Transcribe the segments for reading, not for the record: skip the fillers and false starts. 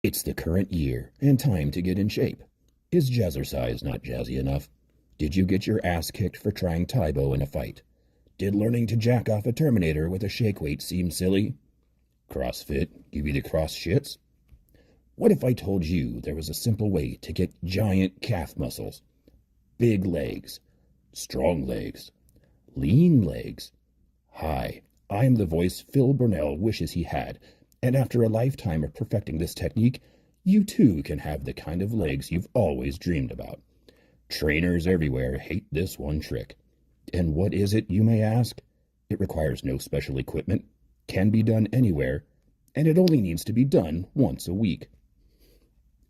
It's the current year and time to get in shape. Is jazzercise not jazzy enough? Did you get your ass kicked for trying Taibo in a fight? Did learning to jack off a Terminator with a shake weight seem silly? CrossFit give you the cross shits? What if I told you there was a simple way to get giant calf muscles, big legs, strong legs, lean legs? Hi, I am the voice Phil Burnell wishes he had, and after a lifetime of perfecting this technique, you too can have the kind of legs you've always dreamed about. Trainers everywhere hate this one trick. And what is it, you may ask? It requires no special equipment, can be done anywhere, and it only needs to be done once a week.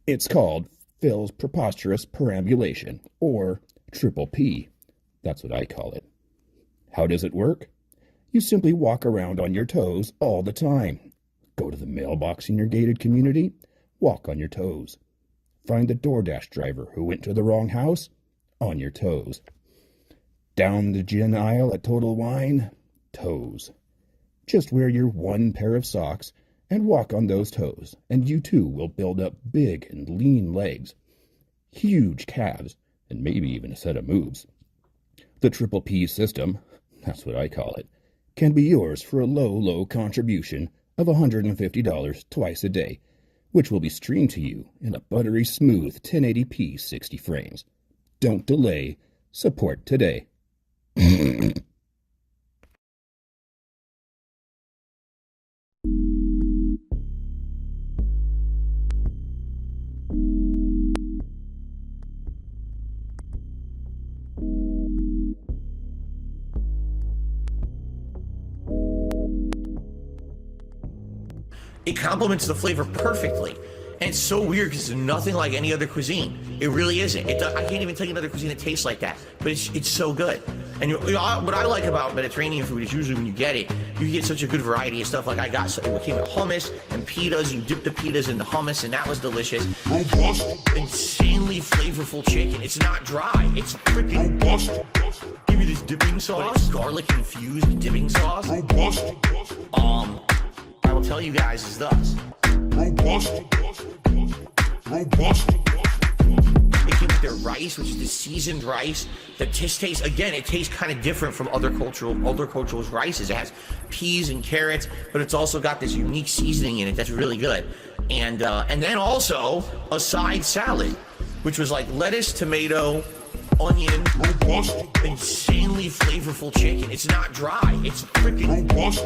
It's called Phil's Preposterous Perambulation, or Triple P. That's what I call it. How does it work? You simply walk around on your toes all the time. Go to the mailbox in your gated community, walk on your toes. Find the DoorDash driver who went to the wrong house, on your toes. Down the gin aisle at Total Wine, toes. Just wear your one pair of socks and walk on those toes, and you too will build up big and lean legs, huge calves, and maybe even a set of moves. The Triple P system, that's what I call it, can be yours for a low contribution of $150 twice a day, which will be streamed to you in a buttery smooth 1080p 60 frames. Don't delay, support today. It complements the flavor perfectly. And it's so weird because it's nothing like any other cuisine. It really isn't. I can't even tell you another cuisine that tastes like that, but it's so good. And what I like about Mediterranean food is usually when you get it, you get such a good variety of stuff. Like I got, it came with hummus and pitas. You dip the pitas in the hummus, and that was delicious. Robust. Insanely flavorful chicken. It's not dry. It's freaking robust. Give me this dipping sauce, garlic infused dipping sauce. Robust. I will tell you guys is thus. Robust. Robust. It came with their rice, which is the seasoned rice. The tastes, again, it tastes kind of different from other cultures' rices. It has peas and carrots, but it's also got this unique seasoning in it that's really good. And then also a side salad, which was like lettuce, tomato, onion, robust, insanely flavorful chicken. It's not dry. It's freaking robust.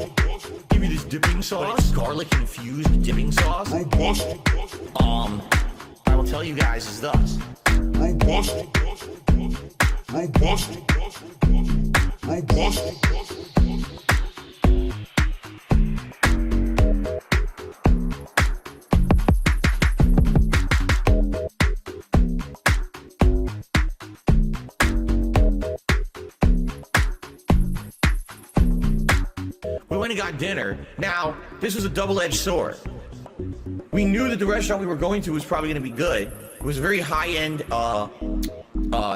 Give me this dipping sauce, garlic infused dipping sauce. Robust. I will tell you guys is thus. Robust. Robust. Robust. We went and got dinner. Now, this was a double-edged sword. We knew that the restaurant we were going to was probably going to be good. It was a very high-end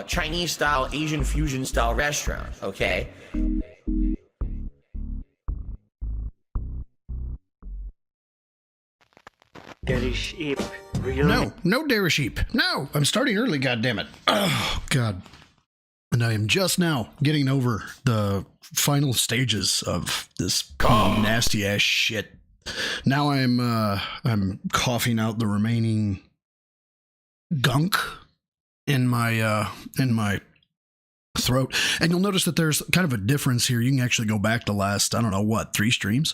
Chinese-style, Asian fusion-style restaurant, okay? Dairy sheep, really? No dairy sheep. No, I'm starting early, goddammit. Oh, God. And I am just now getting over the final stages of this nasty ass shit. Now I'm coughing out the remaining gunk in my throat. And you'll notice that there's kind of a difference here. You can actually go back to last, I don't know what, 4 streams,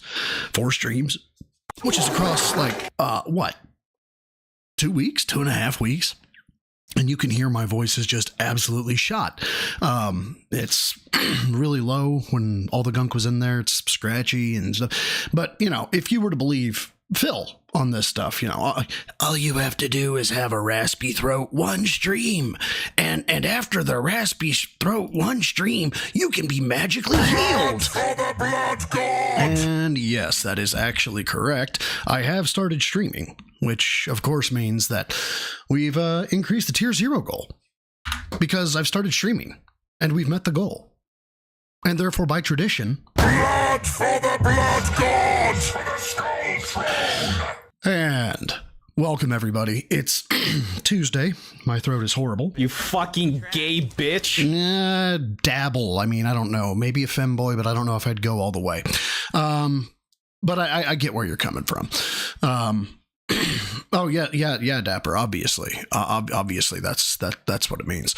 which is across like 2 weeks, 2.5 weeks. And you can hear my voice is just absolutely shot. It's really low when all the gunk was in there. It's scratchy and stuff. But, if you were to believe Phil on this stuff, all you have to do is have a raspy throat one stream. And after the raspy throat one stream, you can be magically healed. For the blood god. And yes, that is actually correct. I have started streaming, which of course means that we've increased the tier 0 goal because I've started streaming and we've met the goal. And therefore, by tradition, blood for the blood god. And Welcome, everybody. It's Tuesday. My throat is horrible. You fucking gay bitch. Dabble. I mean, I don't know. Maybe a femboy, but I don't know if I'd go all the way. But I get where you're coming from. Oh yeah, Dapper. Obviously, obviously that's what it means.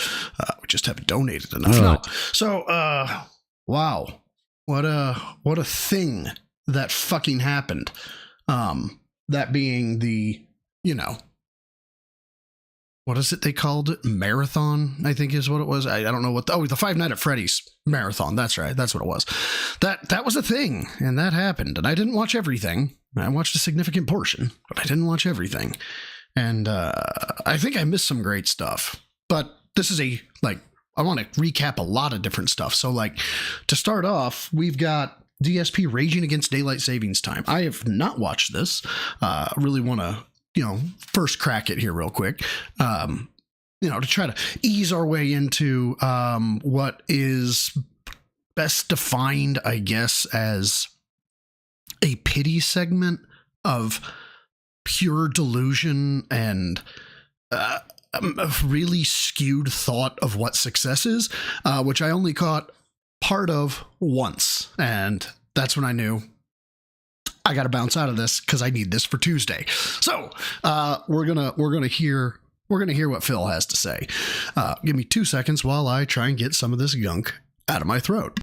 We just haven't donated enough. No. So, wow, what a thing that fucking happened. That being the, what is it they called it? Marathon, I think is what it was. I don't know what. The Five Nights at Freddy's marathon. That's right. That's what it was. That was a thing, and that happened. And I didn't watch everything. I watched a significant portion, but I didn't watch everything. And I think I missed some great stuff. But this is I want to recap a lot of different stuff. So, to start off, we've got DSP Raging Against Daylight Savings Time. I have not watched this. Really want to, first crack it here real quick. To try to ease our way into what is best defined, I guess, as a pity segment of pure delusion and a really skewed thought of what success is, which I only caught part of once, and that's when I knew I got to bounce out of this because I need this for Tuesday. So we're gonna hear what Phil has to say. Give me 2 seconds while I try and get some of this gunk out of my throat.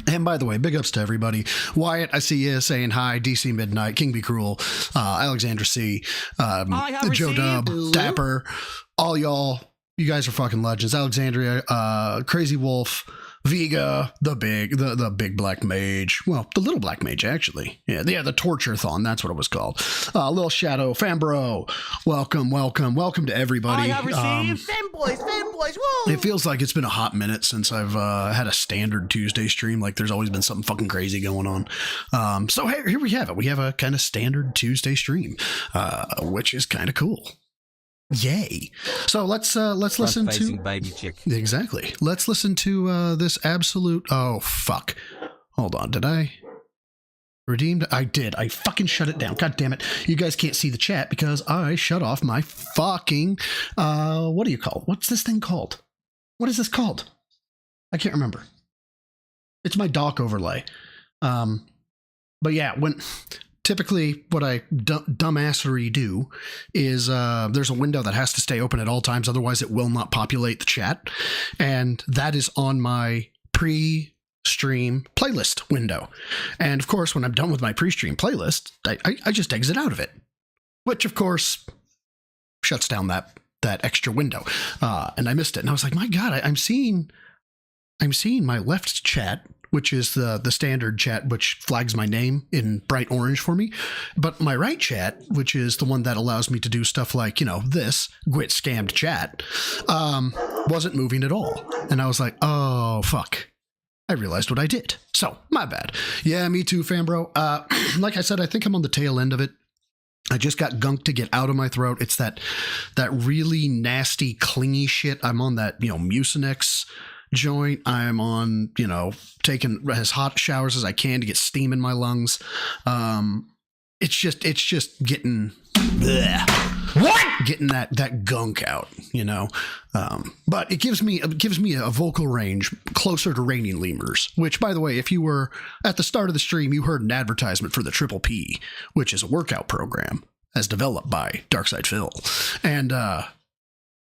And by the way, big ups to everybody. Wyatt, I see you saying hi. DC Midnight, King Be Cruel, Alexandra C, Joe Dub, Dapper, all y'all. You guys are fucking legends. Alexandria, Crazy Wolf, Vega, the big black mage. Well, the little black mage, actually. Yeah, the Torture-thon. That's what it was called. Little Shadow, Fambro. Welcome to everybody. I have received fanboys. Woo! It feels like it's been a hot minute since I've had a standard Tuesday stream. Like, there's always been something fucking crazy going on. So here we have it. We have a kind of standard Tuesday stream, which is kind of cool. Yay. So let's listen to baby chick. Exactly. Let's listen to this absolute. Oh fuck. Hold on. Did I redeemed? I did. I fucking shut it down. God damn it. You guys can't see the chat because I shut off my fucking what do you call it? What's this thing called? What is this called? I can't remember. It's my dock overlay. But yeah, typically, what I dumbassery do is there's a window that has to stay open at all times. Otherwise, it will not populate the chat. And that is on my pre-stream playlist window. And of course, when I'm done with my pre-stream playlist, I just exit out of it. Which, of course, shuts down that extra window. And I missed it. And I was like, my God, I'm seeing my left chat, which is the standard chat, which flags my name in bright orange for me. But my right chat, which is the one that allows me to do stuff like, this Gwit scammed chat, wasn't moving at all. And I was like, oh, fuck. I realized what I did. So, my bad. Yeah, me too, Fambro. Like I said, I think I'm on the tail end of it. I just got gunk to get out of my throat. It's that really nasty, clingy shit. I'm on that, Mucinex joint. I'm on, taking as hot showers as I can to get steam in my lungs. It's just getting getting that gunk out, but it gives me a vocal range closer to Raining Lemurs, which, by the way, if you were at the start of the stream, you heard an advertisement for the Triple P, which is a workout program as developed by Darkside Phil. And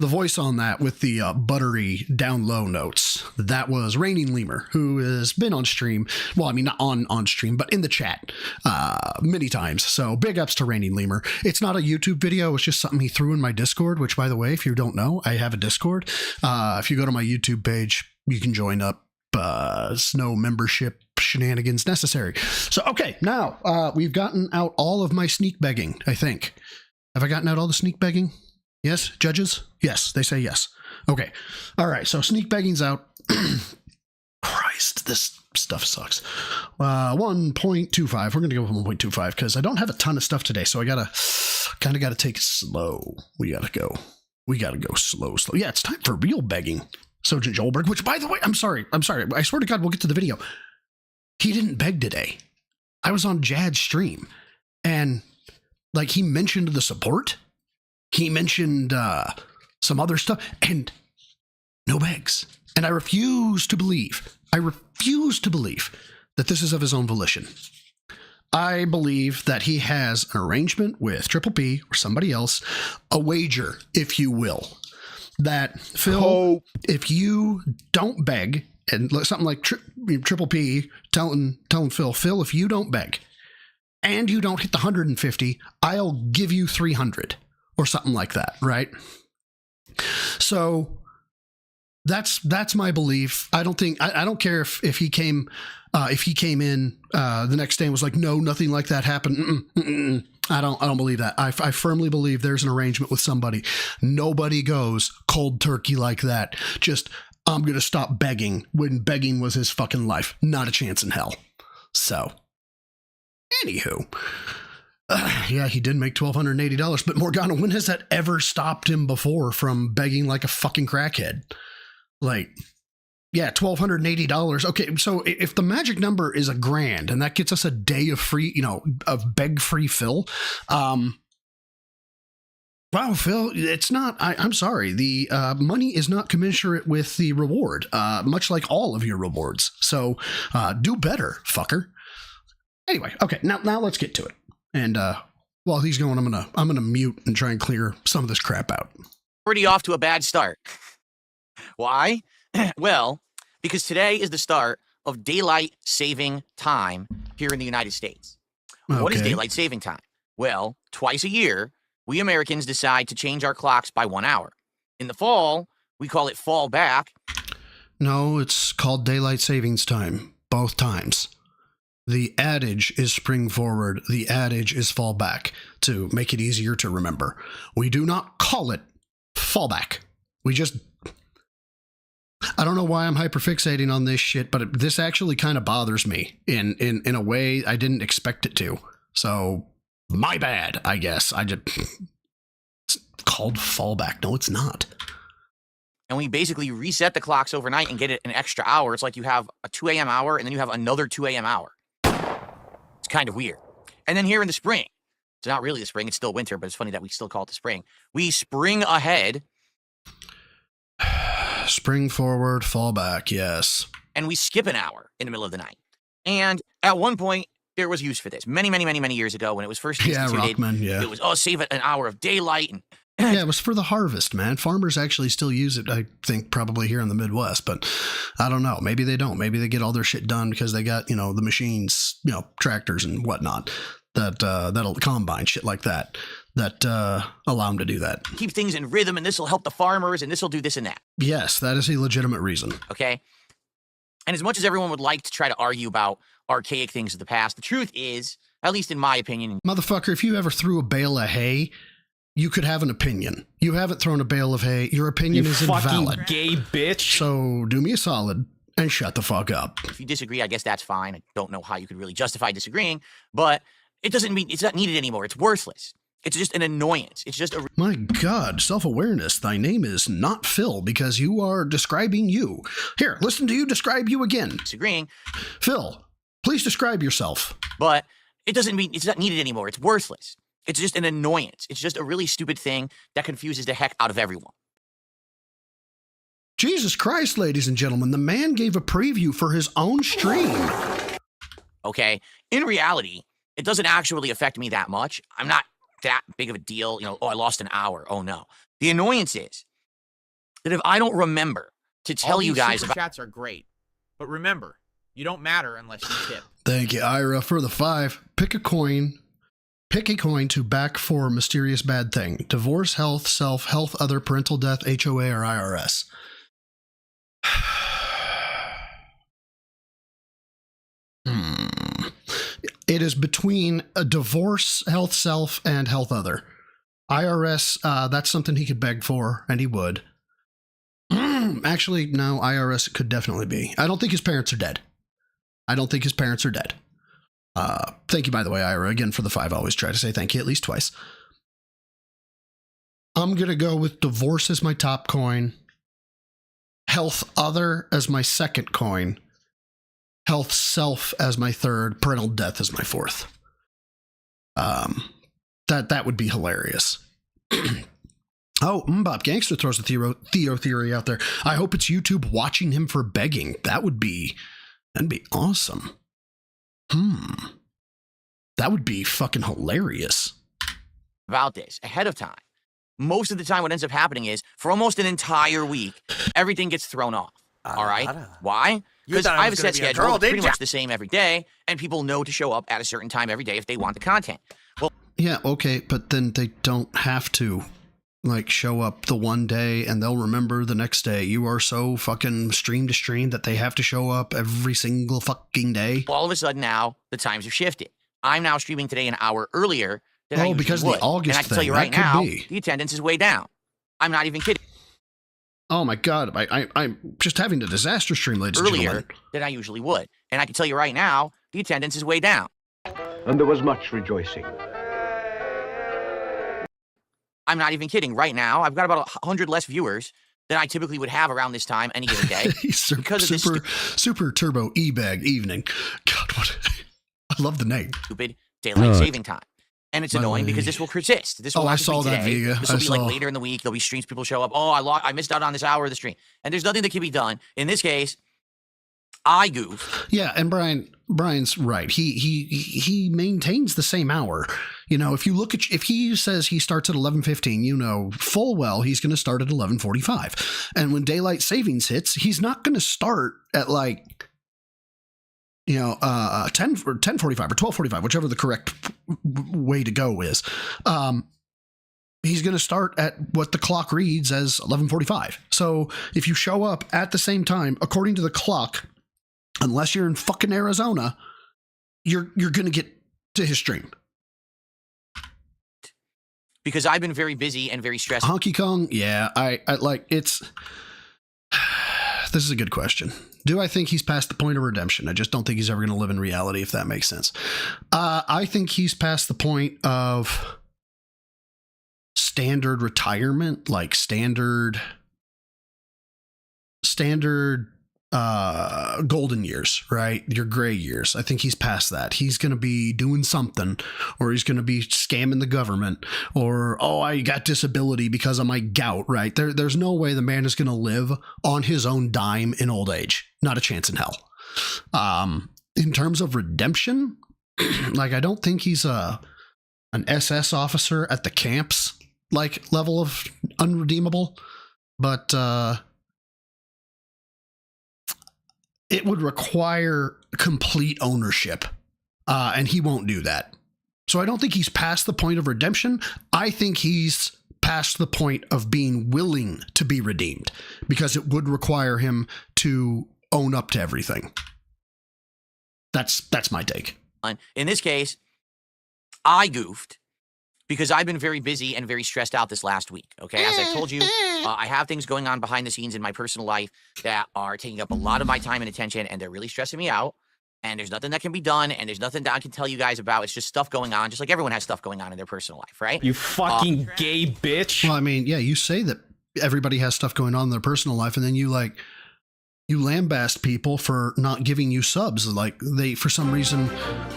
the voice on that with the buttery down low notes, that was Raining Lemur, who has been on stream. Well, I mean, not on stream, but in the chat many times. So big ups to Raining Lemur. It's not a YouTube video. It's just something he threw in my Discord, which, by the way, if you don't know, I have a Discord. If you go to my YouTube page, you can join up. No membership shenanigans necessary. So, okay, now we've gotten out all of my sneak begging, I think. Have I gotten out all the sneak begging? Yes, judges? Yes, they say yes. Okay. All right, so sneak begging's out. Christ, this stuff sucks. 1.25. We're going to go with 1.25 because I don't have a ton of stuff today, so I gotta take it slow. We gotta go slow. Yeah, it's time for real begging. Sojan Joelberg, which, by the way, I'm sorry. I swear to God, we'll get to the video. He didn't beg today. I was on Jad's stream, And like he mentioned the support, he mentioned some other stuff, and no bags. And I refuse to believe that this is of his own volition. I believe that he has an arrangement with Triple P or somebody else, a wager, if you will, that Phil, if you don't beg, and something like Triple P telling Phil, if you don't beg and you don't hit the 150, I'll give you 300 or something like that, right? So that's my belief. I don't care if he came in the next day and was like, no, nothing like that happened. I don't believe that. I firmly believe there's an arrangement with somebody. Nobody goes cold turkey like that. Just, I'm going to stop begging when begging was his fucking life. Not a chance in hell. So, anywho, yeah, he did make $1,280, but Morgana, when has that ever stopped him before from begging like a fucking crackhead? Like, yeah, $1,280. Okay, so if the magic number is $1,000 and that gets us a day of free, of beg-free Phil, wow, Phil, it's not, I'm sorry, the money is not commensurate with the reward, much like all of your rewards. So do better, fucker. Anyway, okay, now let's get to it. And while he's going, I'm gonna mute and try and clear some of this crap out. Already off to a bad start. Why? Well, because today is the start of daylight saving time here in the United States. Okay. What is daylight saving time? Well, twice a year, we Americans decide to change our clocks by 1 hour. In the fall, we call it fall back. No, it's called daylight savings time, both times. The adage is spring forward, the adage is fall back, to make it easier to remember. We do not call it fallback. We just... I don't know why I'm hyperfixating on this shit, but this actually kind of bothers me in a way I didn't expect it to. So, my bad, I guess. It's called fallback. No, it's not. And we basically reset the clocks overnight and get it an extra hour. It's like you have a 2 a.m. hour and then you have another 2 a.m. hour. It's kind of weird. And then here in the spring, it's not really the spring, it's still winter, but it's funny that we still call it the spring. We spring ahead. Spring forward, fall back, yes. And we skip an hour in the middle of the night. And at one point, there was use for this. Many years ago when it was first instituted. Rockman, yeah. It was, save it an hour of daylight. And yeah, it was for the harvest, man. Farmers actually still use it, I think, probably here in the Midwest. But I don't know. Maybe they don't. Maybe they get all their shit done because they got, the machines, tractors and whatnot that'll combine shit like that allow them to do that. Keep things in rhythm, and this will help the farmers, and this will do this and that. Yes, that is a legitimate reason. Okay? And as much as everyone would like to try to argue about archaic things of the past, the truth is, at least in my opinion... Motherfucker, if you ever threw a bale of hay, you could have an opinion. You haven't thrown a bale of hay. Your opinion is invalid. You fucking gay bitch. So do me a solid and shut the fuck up. If you disagree, I guess that's fine. I don't know how you could really justify disagreeing, but it doesn't mean it's not needed anymore. It's worthless. It's just an annoyance. It's just a... My God, self-awareness. Thy name is not Phil because you are describing you. Here, listen to you describe you again. Disagreeing. Phil, please describe yourself. But it doesn't mean it's not needed anymore. It's worthless. It's just an annoyance. It's just a really stupid thing that confuses the heck out of everyone. Jesus Christ, ladies and gentlemen, the man gave a preview for his own stream. Okay? In reality, it doesn't actually affect me that much. I'm not that big of a deal. I lost an hour. Oh, no. The annoyance is that if I don't remember to tell you guys about... chats are great. But remember, you don't matter unless you tip. Thank you, Ira, for the 5. Pick a coin. Pick a coin to back for mysterious bad thing. Divorce, health, self, health, other, parental death, HOA, or IRS. It is between a divorce, health, self, and health, other. IRS, that's something he could beg for, and he would. Actually, no, IRS could definitely be. I don't think his parents are dead. Thank you, by the way, Ira, again for the 5. I always try to say thank you at least twice. I'm going to go with divorce as my top coin, health other as my second coin, health self as my third, parental death as my 4th. That would be hilarious. Oh, Bob Gangster throws a Theo theory out there. I hope it's YouTube watching him for begging. That'd be awesome. That would be fucking hilarious. About this ahead of time. Most of the time, what ends up happening is for almost an entire week, everything gets thrown off. All right. Why? Because I have a set schedule. It's pretty much the same every day, and people know to show up at a certain time every day if they want the content. Well, yeah, okay, but then they don't have to like show up the one day and they'll remember the next day. You are so fucking stream to stream that they have to show up every single fucking day. All of a sudden now the times have shifted. I'm now streaming today an hour earlier than I usually because would. the August and I can tell you right now, the attendance is way down. I'm not even kidding. Oh my God, I'm just having a disaster stream, ladies and gentlemen. Earlier than I usually would. And I can tell you right now, the attendance is way down. And there was much rejoicing. I'm not even kidding. Right now, I've got about 100 less viewers than I typically would have around this time any given day. super turbo e-bag evening. God, what? I love the name. Stupid daylight saving time. And it's annoying because this will persist. This will I saw that, today. Vega. This will be like later in the week. There'll be streams people show up. Oh, I missed out on this hour of the stream. And there's nothing that can be done. In this case, I goofed. Yeah, and Brian's right. He maintains the same hour. You know, if you look at if he says he starts at 11:15, you know full well he's going to start at 11:45. And when daylight savings hits, he's not going to start at like 10:45 or 12:45, whichever the correct way to go is. He's going to start at what the clock reads as 11:45. So if you show up at the same time, according to the clock, unless you're in fucking Arizona, you're going to get to his stream. Because I've been very busy and very stressed. Honky Kong, yeah, I like it's. This is a good question. Do I think he's past the point of redemption? I just don't think he's ever going to live in reality, if that makes sense. I think he's past the point of standard retirement, like standard golden years, right? Your gray years. I think he's past that. He's going to be doing something, or he's going to be scamming the government, or, oh, I got disability because of my gout, right? There's no way the man is going to live on his own dime in old age. Not a chance in hell. In terms of redemption, like, I don't think he's an SS officer at the camps, like, level of unredeemable, but, it would require complete ownership, and he won't do that. So I don't think he's past the point of redemption. I think he's past the point of being willing to be redeemed, because it would require him to own up to everything. That's my take. In this case, I goofed because I've been very busy and very stressed out this last week. Okay, as I told you, I have things going on behind the scenes in my personal life that are taking up a lot of my time and attention, and they're really stressing me out. And there's nothing that can be done, and there's nothing that I can tell you guys about. It's just stuff going on, just like everyone has stuff going on in their personal life, right? You fucking gay bitch. Well, I mean, yeah, you say that everybody has stuff going on in their personal life, and then you lambast people for not giving you subs. Like, they, for some reason,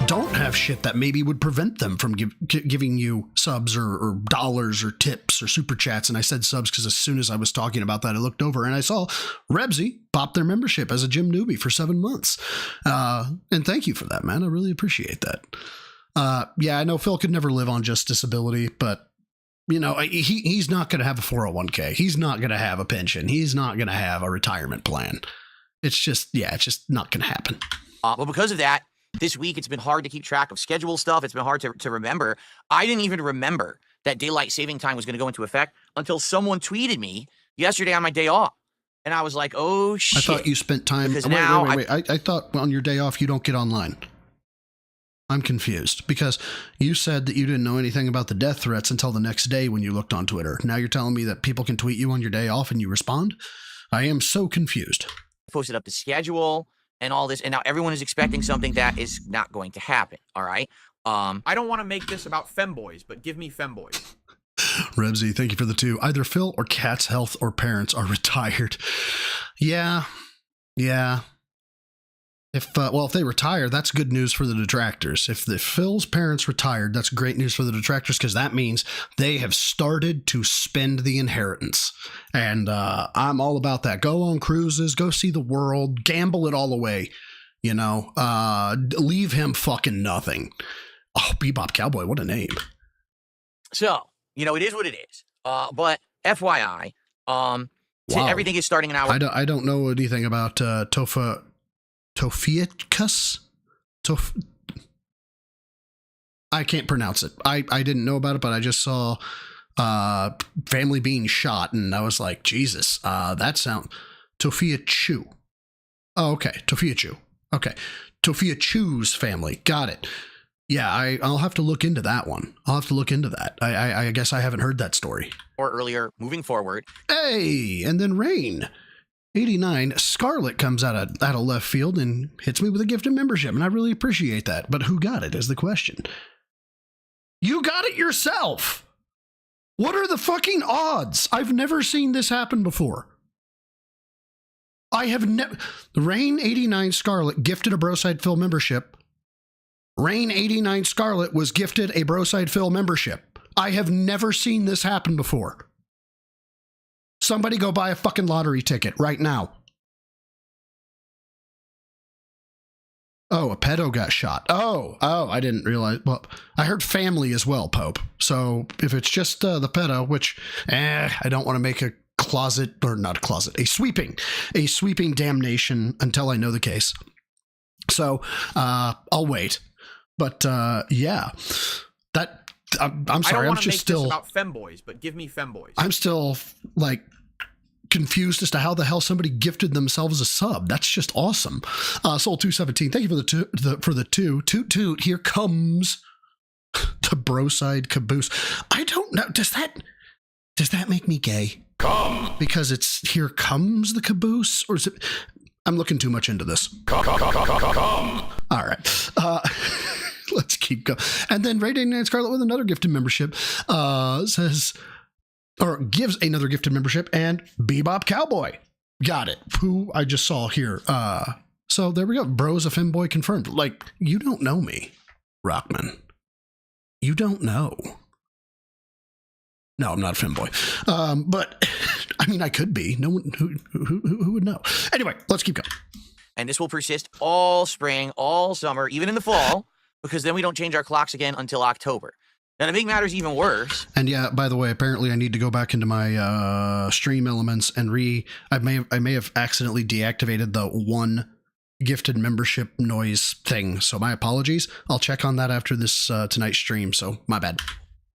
don't have shit that maybe would prevent them from giving you subs or dollars or tips or super chats. And I said subs because as soon as I was talking about that, I looked over and I saw Rebsy pop their membership as a gym newbie for 7 months. And thank you for that, man. I really appreciate that. Yeah, I know Phil could never live on just disability, but you know, he's not going to have a 401k. He's not going to have a pension. He's not going to have a retirement plan. It's just not going to happen. Well, because of that, this week it's been hard to keep track of schedule stuff. It's been hard to remember. I didn't even remember that daylight saving time was going to go into effect until someone tweeted me yesterday on my day off. And I was like, oh, shit. I thought you spent time. Because wait. I thought on your day off you don't get online. I'm confused because you said that you didn't know anything about the death threats until the next day when you looked on Twitter. Now you're telling me that people can tweet you on your day off and you respond? I am so confused. Posted up the schedule and all this, and now everyone is expecting something that is not going to happen. All right. I don't want to make this about femboys, but give me femboys. Rebsy, thank you for the 2. Either Phil or Kat's health or parents are retired. Yeah. If they retire, that's good news for the detractors. If Phil's parents retired, that's great news for the detractors because that means they have started to spend the inheritance. And I'm all about that. Go on cruises, go see the world, gamble it all away. You know, leave him fucking nothing. Oh, Bebop Cowboy, what a name. So, you know, it is what it is. But FYI, everything is starting in our... I don't know anything about Tofiacus? I can't pronounce it. I didn't know about it, but I just saw family being shot, and I was like, Jesus, that sound... Tofiachu. Oh, okay. Tofiachu. Okay. Tofiachu's family. Got it. Yeah, I'll have to look into that one. I'll have to look into that. I guess I haven't heard that story. Or earlier, moving forward. Hey, and then Rain. 89, Scarlet comes out of left field and hits me with a gifted membership, and I really appreciate that. But who got it is the question. You got it yourself! What are the fucking odds? I've never seen this happen before. I have never... Rain 89 Scarlet gifted a Broside Phil membership. Rain 89 Scarlet was gifted a Broside Phil membership. I have never seen this happen before. Somebody go buy a fucking lottery ticket right now. Oh, a pedo got shot. Oh, I didn't realize. Well, I heard family as well, Pope. So if it's just the pedo, which, I don't want to make a closet, or not a closet, a sweeping damnation until I know the case. So I'll wait. But yeah, that I'm sorry. I'm just still about femboys, but give me femboys. I'm still like confused as to how the hell somebody gifted themselves a sub. That's just awesome. Soul 217, thank you for the two. Toot toot. Here comes the Broside caboose. I don't know. Does that make me gay? Come, because it's here comes the caboose, or is it? I'm looking too much into this. Come. All right. Let's keep going. And then Ray Day Scarlet with another gifted membership says, or gives another gifted membership, and Bebop Cowboy got it, who I just saw here. So there we go. Bro's a femboy confirmed. Like, you don't know me, Rockman. You don't know. No, I'm not a femboy. But I mean, I could be. No one who would know. Anyway, let's keep going. And this will persist all spring, all summer, even in the fall, because then we don't change our clocks again until October. Now, to make matters even worse... And yeah, by the way, apparently I need to go back into my stream elements and I may have accidentally deactivated the one gifted membership noise thing. So my apologies. I'll check on that after this tonight's stream. So my bad.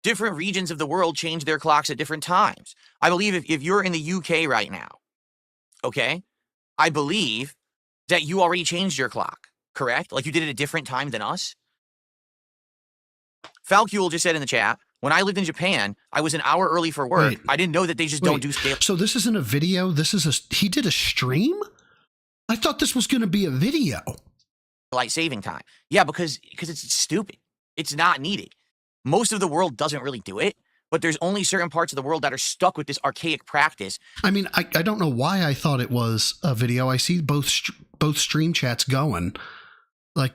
Different regions of the world change their clocks at different times. I believe if you're in the UK right now, okay, I believe that you already changed your clock, correct? Like you did it at a different time than us. Falcule just said in the chat, when I lived in Japan, I was an hour early for work. Wait, I didn't know that they just don't do scale. So this isn't a video. This is he did a stream? I thought this was going to be a video. Daylight saving time. Yeah, because it's stupid. It's not needed. Most of the world doesn't really do it, but there's only certain parts of the world that are stuck with this archaic practice. I mean, I don't know why I thought it was a video. I see both stream chats going. Like,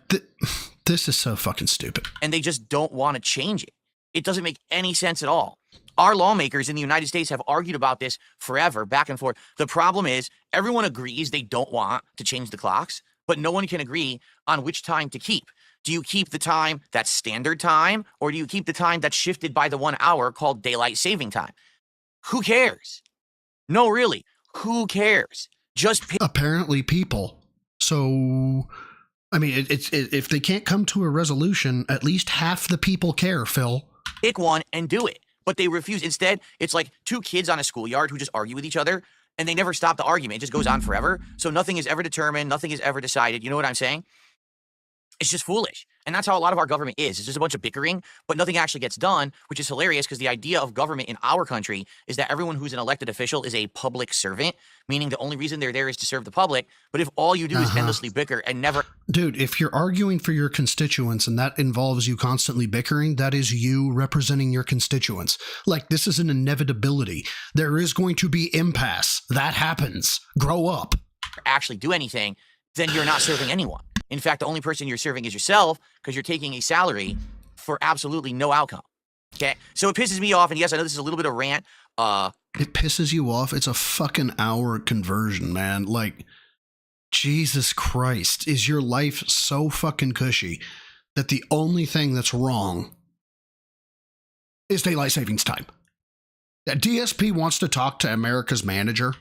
this is so fucking stupid. And they just don't want to change it. It doesn't make any sense at all. Our lawmakers in the United States have argued about this forever, back and forth. The problem is everyone agrees they don't want to change the clocks, but no one can agree on which time to keep. Do you keep the time that's standard time, or do you keep the time that's shifted by the 1 hour called daylight saving time? Who cares? No, really, who cares? Just pick. Apparently people. So, I mean, it's if they can't come to a resolution, at least half the people care, Phil. Pick one and do it. But they refuse. Instead, it's like two kids on a schoolyard who just argue with each other, and they never stop the argument. It just goes on forever. So nothing is ever determined. Nothing is ever decided. You know what I'm saying? It's just foolish. And that's how a lot of our government is. It's just a bunch of bickering, but nothing actually gets done, which is hilarious because the idea of government in our country is that everyone who's an elected official is a public servant, meaning the only reason they're there is to serve the public. But if all you do is endlessly bicker and never... Dude, if you're arguing for your constituents and that involves you constantly bickering, that is you representing your constituents. Like, this is an inevitability. There is going to be impasse. That happens. Grow up. Actually do anything, then you're not serving anyone. In fact, the only person you're serving is yourself because you're taking a salary for absolutely no outcome. Okay, so it pisses me off, and yes, I know this is a little bit of rant. It pisses you off? It's a fucking hour conversion, man. Like, Jesus Christ, is your life so fucking cushy that the only thing that's wrong is daylight savings time? That DSP wants to talk to America's manager.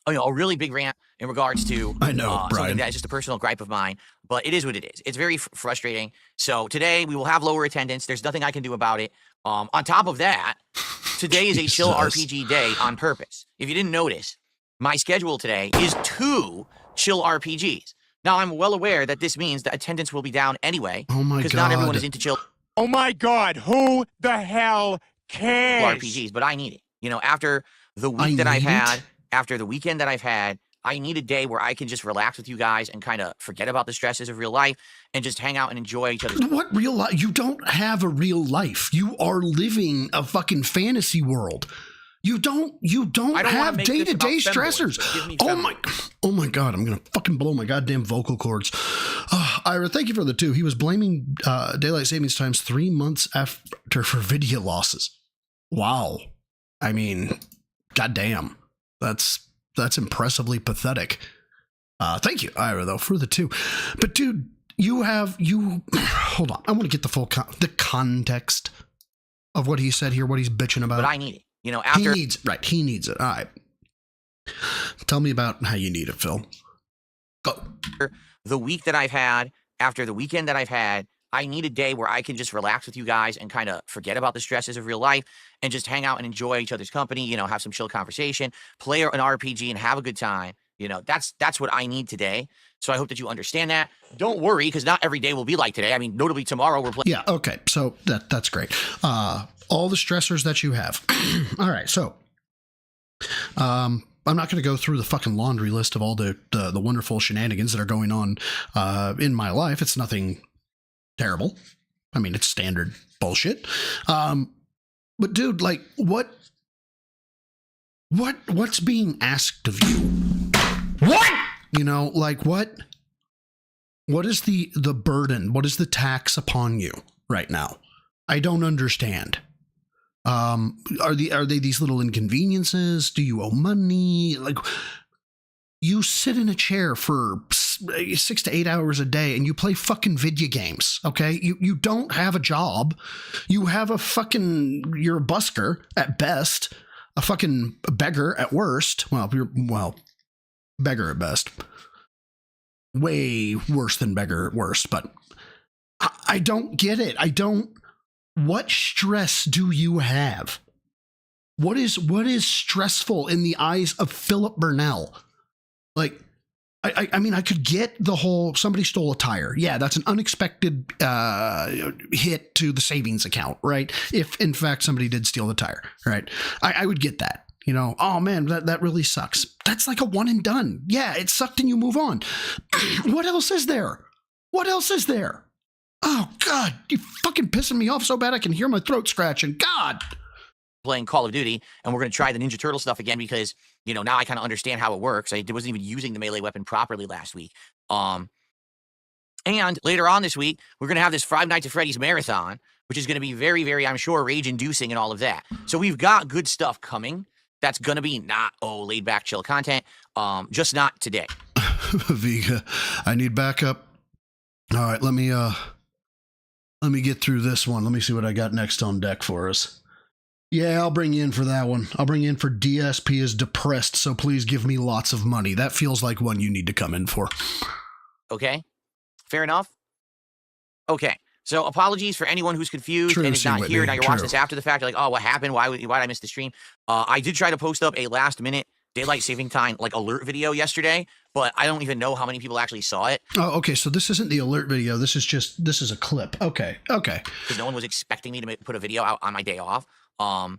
Oh, a really big rant in regards to I know, Brian. something that is just a personal gripe of mine, but it is what it is. It's very frustrating. So today we will have lower attendance. There's nothing I can do about it. On top of that, today is a chill RPG day on purpose. If you didn't notice, my schedule today is 2 chill RPGs. Now, I'm well aware that this means that attendance will be down anyway. Oh my God. Because not everyone is into chill Oh my God, who the hell cares? RPGs, but I need it. After the week that I've had, after the weekend that I've had, I need a day where I can just relax with you guys and kind of forget about the stresses of real life and just hang out and enjoy each other's. What real life? You don't have a real life. You are living a fucking fantasy world. You don't have day-to-day stressors. Oh my God, I'm gonna fucking blow my goddamn vocal cords. Ira, thank you for the 2. He was blaming daylight savings times 3 months after for video losses. Wow. I mean, goddamn. That's impressively pathetic. Thank you, Ira, though, for the 2. But dude, hold on. I want to get the full the context of what he said here, what he's bitching about. But I need it. After he needs it. All right. Tell me about how you need it, Phil. Go. The week that I've had, after the weekend that I've had, I need a day where I can just relax with you guys and kind of forget about the stresses of real life and just hang out and enjoy each other's company, have some chill conversation, play an RPG and have a good time. That's what I need today. So I hope that you understand that. Don't worry, because not every day will be like today. I mean, notably tomorrow we're playing. Yeah, okay. So that's great. All the stressors that you have. All right, so I'm not going to go through the fucking laundry list of all the wonderful shenanigans that are going on in my life. It's nothing terrible. I mean, it's standard bullshit. But dude, like, what's being asked of you? What? Like what is the burden? What is the tax upon you right now? I don't understand. Are they these little inconveniences? Do you owe money? Like, you sit in a chair for 6 to 8 hours a day and you play fucking video games. Okay. You don't have a job. You have you're a busker at best, a fucking beggar at worst. Beggar at best. Way worse than beggar at worst, but I don't get it. What stress do you have? What is stressful in the eyes of Philip Burnell? Like, I mean, I could get the whole somebody stole a tire. Yeah, that's an unexpected hit to the savings account, right? If in fact somebody did steal the tire, right? I would get that. Oh man, that really sucks. That's like a one and done. Yeah, it sucked and you move on. What else is there? Oh God, you fucking pissing me off so bad I can hear my throat scratching. God. Playing Call of Duty, and we're going to try the Ninja Turtle stuff again because, now I kind of understand how it works. I wasn't even using the melee weapon properly last week. And later on this week, we're going to have this Five Nights at Freddy's marathon, which is going to be very, very, I'm sure, rage-inducing and all of that. So we've got good stuff coming. That's going to be not, laid-back, chill content. Just not today. Vega, I need backup. All right, let me get through this one. Let me see what I got next on deck for us. Yeah, I'll bring you in for that one. I'll bring you in for DSP is depressed, so please give me lots of money. That feels like one you need to come in for. Okay. Fair enough. Okay. So apologies for anyone who's confused and is not here. Now you're watching this after the fact. You're like, oh, what happened? Why did I miss the stream? I did try to post up a last minute daylight saving time alert video yesterday, but I don't even know how many people actually saw it. Oh, okay. So this isn't the alert video. This is a clip. Okay. Because no one was expecting me to put a video out on my day off. It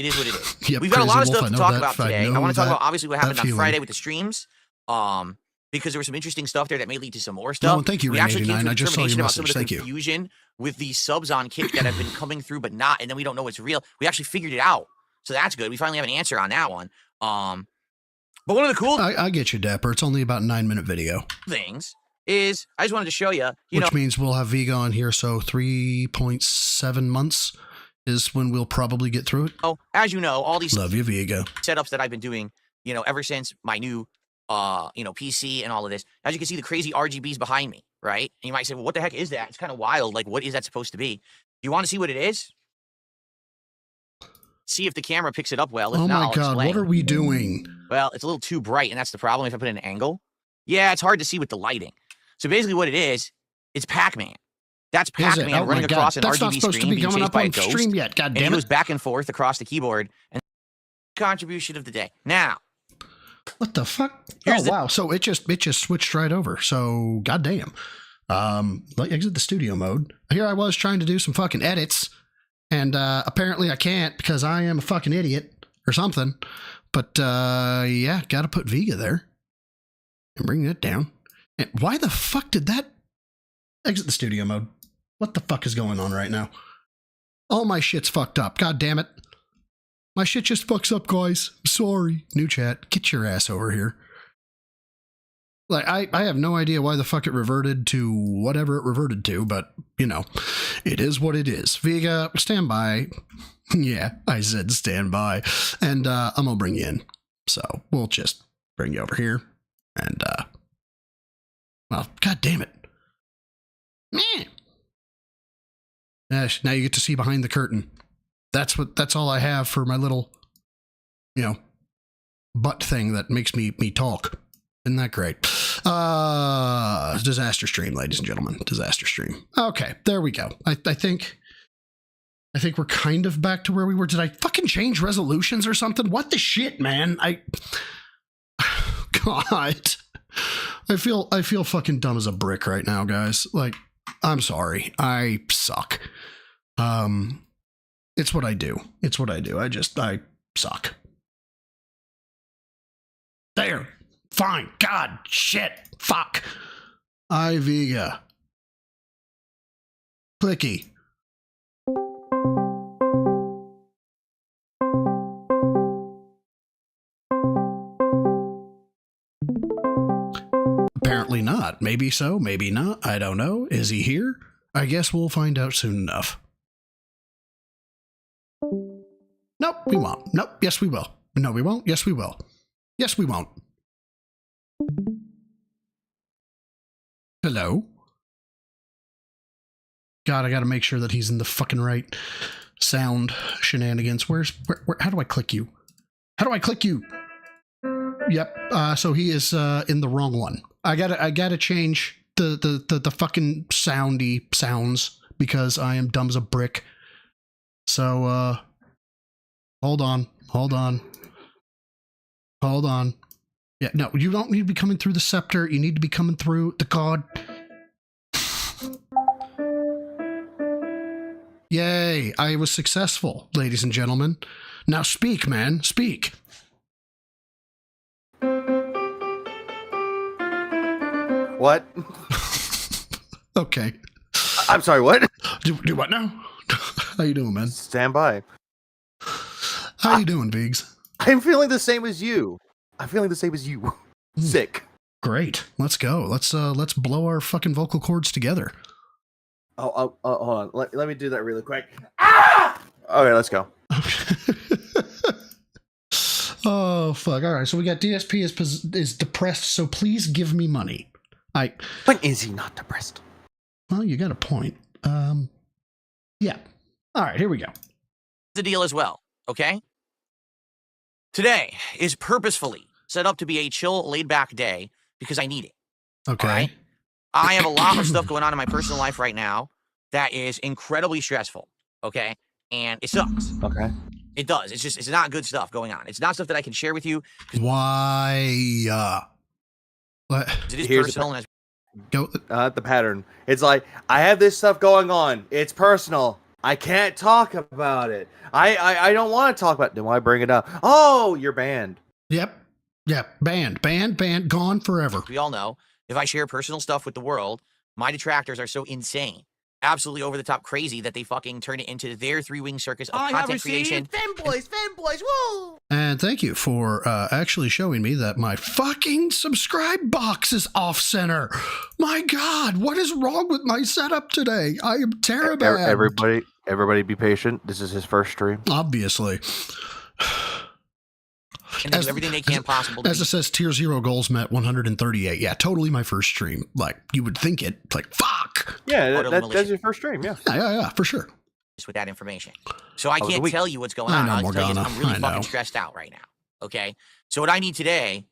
is what it is. Yep, we've got a lot of stuff Wolf, to talk about today. I want to talk about obviously what happened on Friday with the streams. Because there was some interesting stuff there that may lead to some more stuff. No, thank you, we actually came to I just saw your about some message. of the Thank you. confusion with the subs on Kick that have been coming through but not, and then we don't know what's real. We actually figured it out. So that's good. We finally have an answer on that one. But one of the cool I get you, Dapper. It's only about a 9-minute video. things is I just wanted to show you, Which means we'll have Vega on here, so 3.7 months is when we'll probably get through it. Oh, as you know, all these Love you, Vega. setups that I've been doing, ever since my new, PC and all of this. As you can see, the crazy RGBs behind me, right? And you might say, well, what the heck is that? It's kind of wild. Like, what is that supposed to be? You want to see what it is? See if the camera picks it up well. If Oh not, my I'll God, explain. what are we doing? Well, it's a little too bright, and that's the problem if I put an angle. Yeah, it's hard to see with the lighting. So basically what it is, it's Pac-Man. That's Is it? Pac-Man Oh running my God. across an That's not RGB supposed to screen be being coming chased up by a on ghost. stream yet. God And it damn goes it. back and forth across the keyboard. And contribution of the day. Now, What the fuck? Here's Oh, the- wow. So it just switched right over. So, goddamn. Like exit the studio mode. Here I was trying to do some fucking edits, and apparently I can't because I am a fucking idiot or something. But yeah, gotta put Vega there and bring that down. And why the fuck did that exit the studio mode? What the fuck is going on right now? All my shit's fucked up. God damn it. My shit just fucks up, guys. Sorry. New chat. Get your ass over here. Like, I have no idea why the fuck it reverted to whatever it reverted to, but, it is what it is. Vega, stand by. Yeah, I said stand by. And I'm going to bring you in. So we'll just bring you over here. And, well, god damn it. Meh. Now you get to see behind the curtain. That's all I have for my little, butt thing that makes me talk. Isn't that great? Disaster stream, ladies and gentlemen. Disaster stream. Okay, there we go. I think we're kind of back to where we were. Did I fucking change resolutions or something? What the shit, man? God. I feel fucking dumb as a brick right now, guys. Like, I'm sorry. I suck. It's what I do. It's what I do. I suck. There. Fine. God. Shit. Fuck. Vega. Clicky. Apparently not. Maybe so, maybe not. I don't know. Is he here? I guess we'll find out soon enough. Nope, we won't. Nope, yes we will. No, we won't. Yes, we will. Yes, we won't. Hello? God, I gotta make sure that he's in the fucking right sound shenanigans. Where, how do I click you? How do I click you? Yep, so he is in the wrong one. I gotta change the fucking sounds because I am dumb as a brick. So, hold on. Yeah, no, you don't need to be coming through the scepter. You need to be coming through the god. Yay, I was successful, ladies and gentlemen. Now speak, man, speak. What? Okay. I'm sorry, what? Do what now? How you doing, man? Stand by. How you doing, Biggs? I'm feeling the same as you. I'm feeling the same as you. Sick. Great. Let's go. Let's blow our fucking vocal cords together. Oh, hold on. Let me do that really quick. Ah! Okay, let's go. Oh, fuck. All right, so we got DSP is depressed, so please give me money. When is he not depressed? Well, you got a point. Yeah. All right, here we go. The deal as well, okay? Today is purposefully set up to be a chill, laid-back day because I need it. Okay. Right? I have a lot of stuff going on in my personal life right now that is incredibly stressful, okay? And it sucks. Okay. It does. It's not good stuff going on. It's not stuff that I can share with you. Why? What? It is Here's personal. And Go. The pattern. It's like, I have this stuff going on. It's personal. I can't talk about it. I don't want to talk about it. Then why bring it up? Oh, you're banned. Yep. Banned, gone forever. we all know, if I share personal stuff with the world, my detractors are so insane absolutely over the top crazy that they fucking turn it into their 3-wing circus of I have content creation. fanboys, woo! And thank you for actually showing me that my fucking subscribe box is off center. My God, what is wrong with my setup today? I am terrible. Everybody be patient. This is his first stream. Obviously. And they do everything they can possible to As it says, tier 0 goals met 138. Yeah, totally my first stream. Like, you would think it. Like, fuck. Yeah, that's your first stream, yeah. Yeah, for sure. with that information. So I can't tell you what's going on. All I can tell you is I'm really fucking stressed out right now. Okay? So what I need today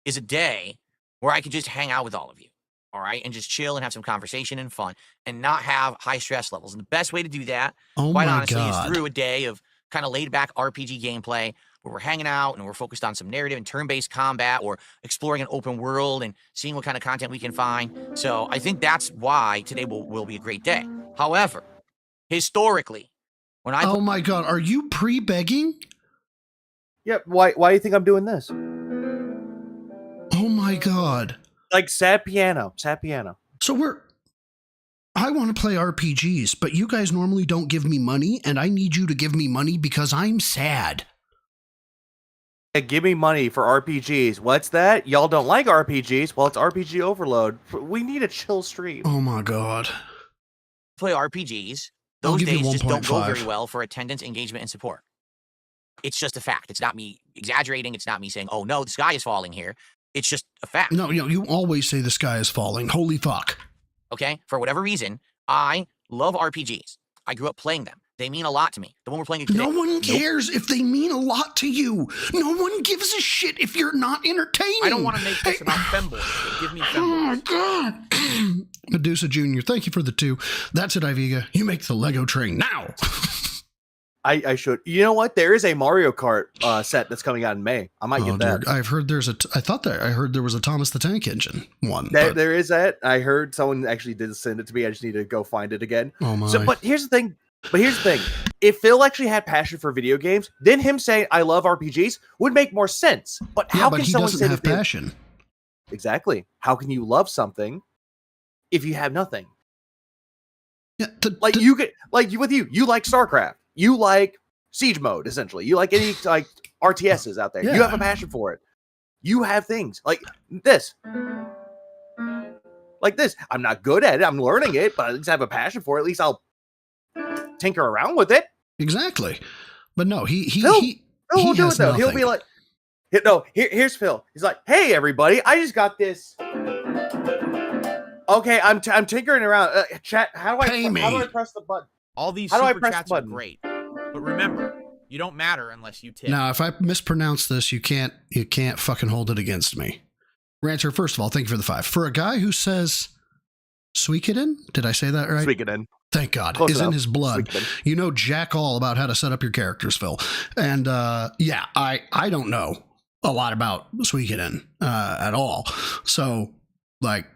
is a day where I can just hang out with all of you. All right? And just chill and have some conversation and fun and not have high stress levels. And the best way to do that, quite honestly, is through a day of kind of laid back RPG gameplay where we're hanging out and we're focused on some narrative and turn-based combat or exploring an open world and seeing what kind of content we can find. So I think that's why today will be a great day. However, historically, when I... Oh my God, are you pre-begging? Yep, why do you think I'm doing this? Oh my God. Like sad piano. So I want to play RPGs, but you guys normally don't give me money, and I need you to give me money because I'm sad. Hey, give me money for RPGs. What's that? Y'all don't like RPGs? Well, it's RPG overload. We need a chill stream. Oh my God. Play RPGs. Those days just don't go very well for attendance, engagement, and support. It's just a fact. It's not me exaggerating. It's not me saying, oh no, the sky is falling here. It's just a fact. No, you always say the sky is falling. Holy fuck. Okay? For whatever reason, I love RPGs. I grew up playing them. They mean a lot to me. The one we're playing today. No one cares if they mean a lot to you. No one gives a shit if you're not entertaining. I don't want to make this about femboys. Give me femboys. Oh my God. Medusa Jr., thank you for the 2. That's it, Iviga. You make the Lego train now. I should. You know what? There is a Mario Kart set that's coming out in May. I might get that. Dude, I've heard I heard there was a Thomas the Tank Engine one. There is that. I heard someone actually did send it to me. I just need to go find it again. Oh my. But here's the thing. If Phil actually had passion for video games, then him saying I love RPGs would make more sense. But how can someone say have passion? Exactly. How can you love something if you have nothing? Yeah, you like StarCraft. You like Siege mode, essentially. You like any like RTSs out there. Yeah. You have a passion for it. You have things like this. I'm not good at it. I'm learning it, but at least I have a passion for it. At least I'll tinker around with it. Exactly. But no, he will do it though. Nothing. He'll be like, here's Phil. He's like, hey everybody, I just got this. Okay, I'm tinkering around. Chat, how do I press the button? All these super chats are great, but remember, you don't matter unless you tip. Now, if I mispronounce this, you can't fucking hold it against me. Rancher, first of all, thank you for the 5. For a guy who says Suikoden, did I say that right? Suikoden. Thank God. Close is enough. In his blood. Suikoden. You know jack all about how to set up your characters, Phil. And yeah, I don't know a lot about Suikoden at all. So like,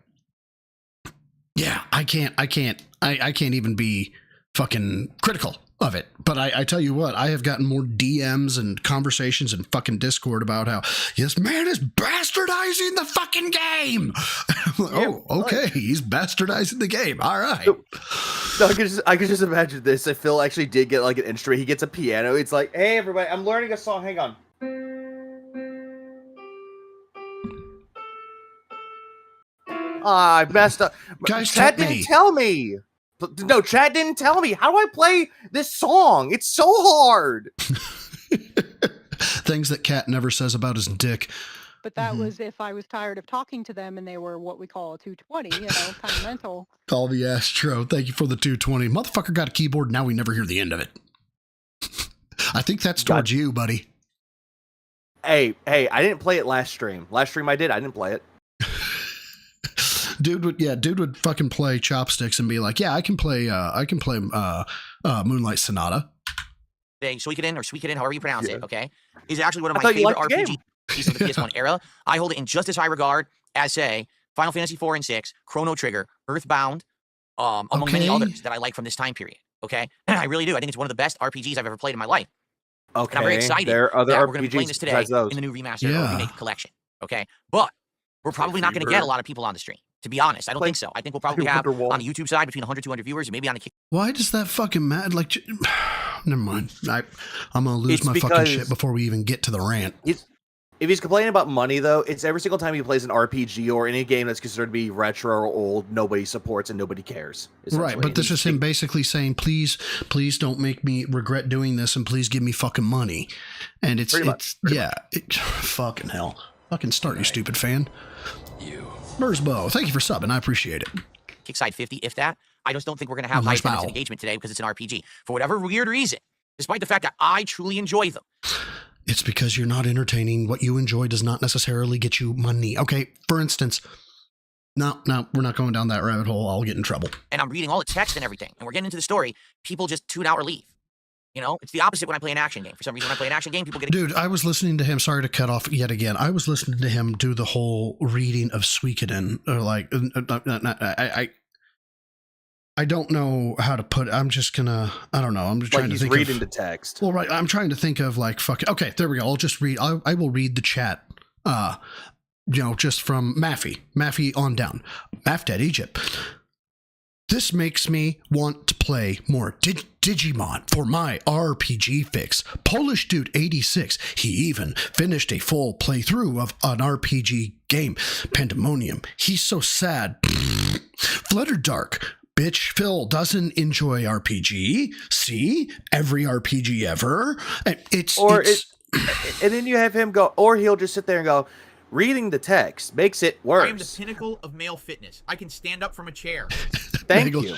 yeah, I can't even be fucking critical of it. But I tell you what, I have gotten more DMs and conversations in fucking Discord about how this man is bastardizing the fucking game. Oh, okay. He's bastardizing the game. All right. No, I could just imagine this. If Phil actually did get like an instrument, he gets a piano. It's like, hey everybody, I'm learning a song. Hang on. I messed up. Guys, Chat didn't tell me. No, Chat didn't tell me. How do I play this song? It's so hard. Things that Cat never says about his dick. But that was if I was tired of talking to them and they were what we call a 220, kind of mental. Call the Astro. Thank you for the 220. Motherfucker got a keyboard. Now we never hear the end of it. I think that's towards you, buddy. Hey, I didn't play it last stream. Last stream I didn't play it. Dude would fucking play chopsticks and be like, yeah, I can play Moonlight Sonata. Suikoden, however you pronounce it, okay, is actually one of my favorite RPG pieces of the PS1 era. I hold it in just as high regard as, say, Final Fantasy 4 and 6, Chrono Trigger, Earthbound, among many others that I like from this time period, okay? I really do. I think it's one of the best RPGs I've ever played in my life. Okay. And I'm very excited there are other that RPGs we're going to be playing this today in the new remaster or remake collection, okay? But we're probably not going to get a lot of people on the stream. To be honest, I don't think so. I think we'll probably have Wonderwall. on the YouTube side between 100, 200 viewers, and maybe on the Why does that fucking matter? Like, never mind. I'm gonna lose It's my fucking because- shit before we even get to the rant. If he's complaining about money, though, it's every single time he plays an RPG or any game that's considered to be retro or old, nobody supports and nobody cares. Right, but this is him basically saying, please don't make me regret doing this, and please give me fucking money. And it's fucking hell. Fucking start, you stupid fan. Burzbo, thank you for subbing. I appreciate it. Kickside 50, if that. I just don't think we're going to have high attendance and engagement today because it's an RPG. For whatever weird reason, despite the fact that I truly enjoy them. It's because you're not entertaining. What you enjoy does not necessarily get you money. Okay, for instance, no, we're not going down that rabbit hole. I'll get in trouble. And I'm reading all the text and everything, and we're getting into the story. People just tune out or leave. You know, it's the opposite when I play an action game. For some reason, when I play an action game, people get... Dude, I was listening to him. Sorry to cut off yet again. I was listening to him do the whole reading of Suikoden. Or like, I don't know how to put it. I'm just gonna, I don't know. I'm just trying to think reading the text. Well, right. I'm trying to think of like, okay, there we go. I'll just read. I will read the chat. Just from Maffy on down. Mafdad Egypt. This makes me want to play more Digimon for my RPG fix. Polish Dude 86. He even finished a full playthrough of an RPG game. Pandemonium. He's so sad. Flutterdark. Bitch, Phil doesn't enjoy RPG. See? Every RPG ever. And then you have him go, or he'll just sit there and go, reading the text makes it worse. I am the pinnacle of male fitness. I can stand up from a chair. Thank you.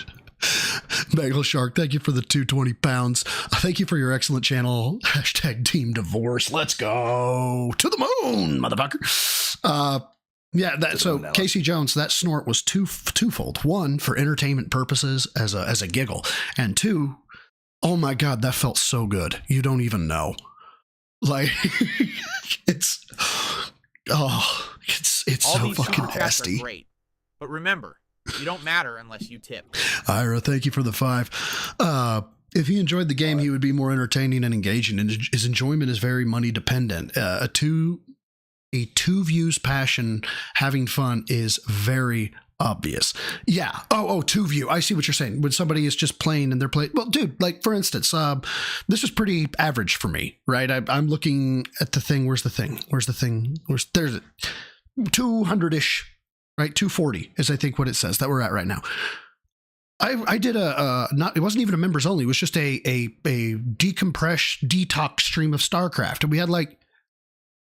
Bagel Shark, thank you for the 220 pounds. Thank you for your excellent channel. Hashtag Team Divorce. Let's go to the moon, motherfucker. So Casey Jones, that snort was twofold. One, for entertainment purposes as a giggle, and two, oh my god, that felt so good. You don't even know. Like it's All so fucking nasty. Great, but remember, you don't matter unless you tip. Ira, thank you for the 5. If he enjoyed the game, he would be more entertaining and engaging, and his enjoyment is very money dependent. A two views passion, having fun is very obvious. Yeah. Two view. I see what you're saying. When somebody is just playing and they're playing. Well, dude, like for instance, this is pretty average for me, right? I'm looking at the thing. Where's the thing? There's it. 200-ish, right? 240 is I think what it says that we're at right now. I did it wasn't even a members only. It was just a decompress detox stream of StarCraft. And we had like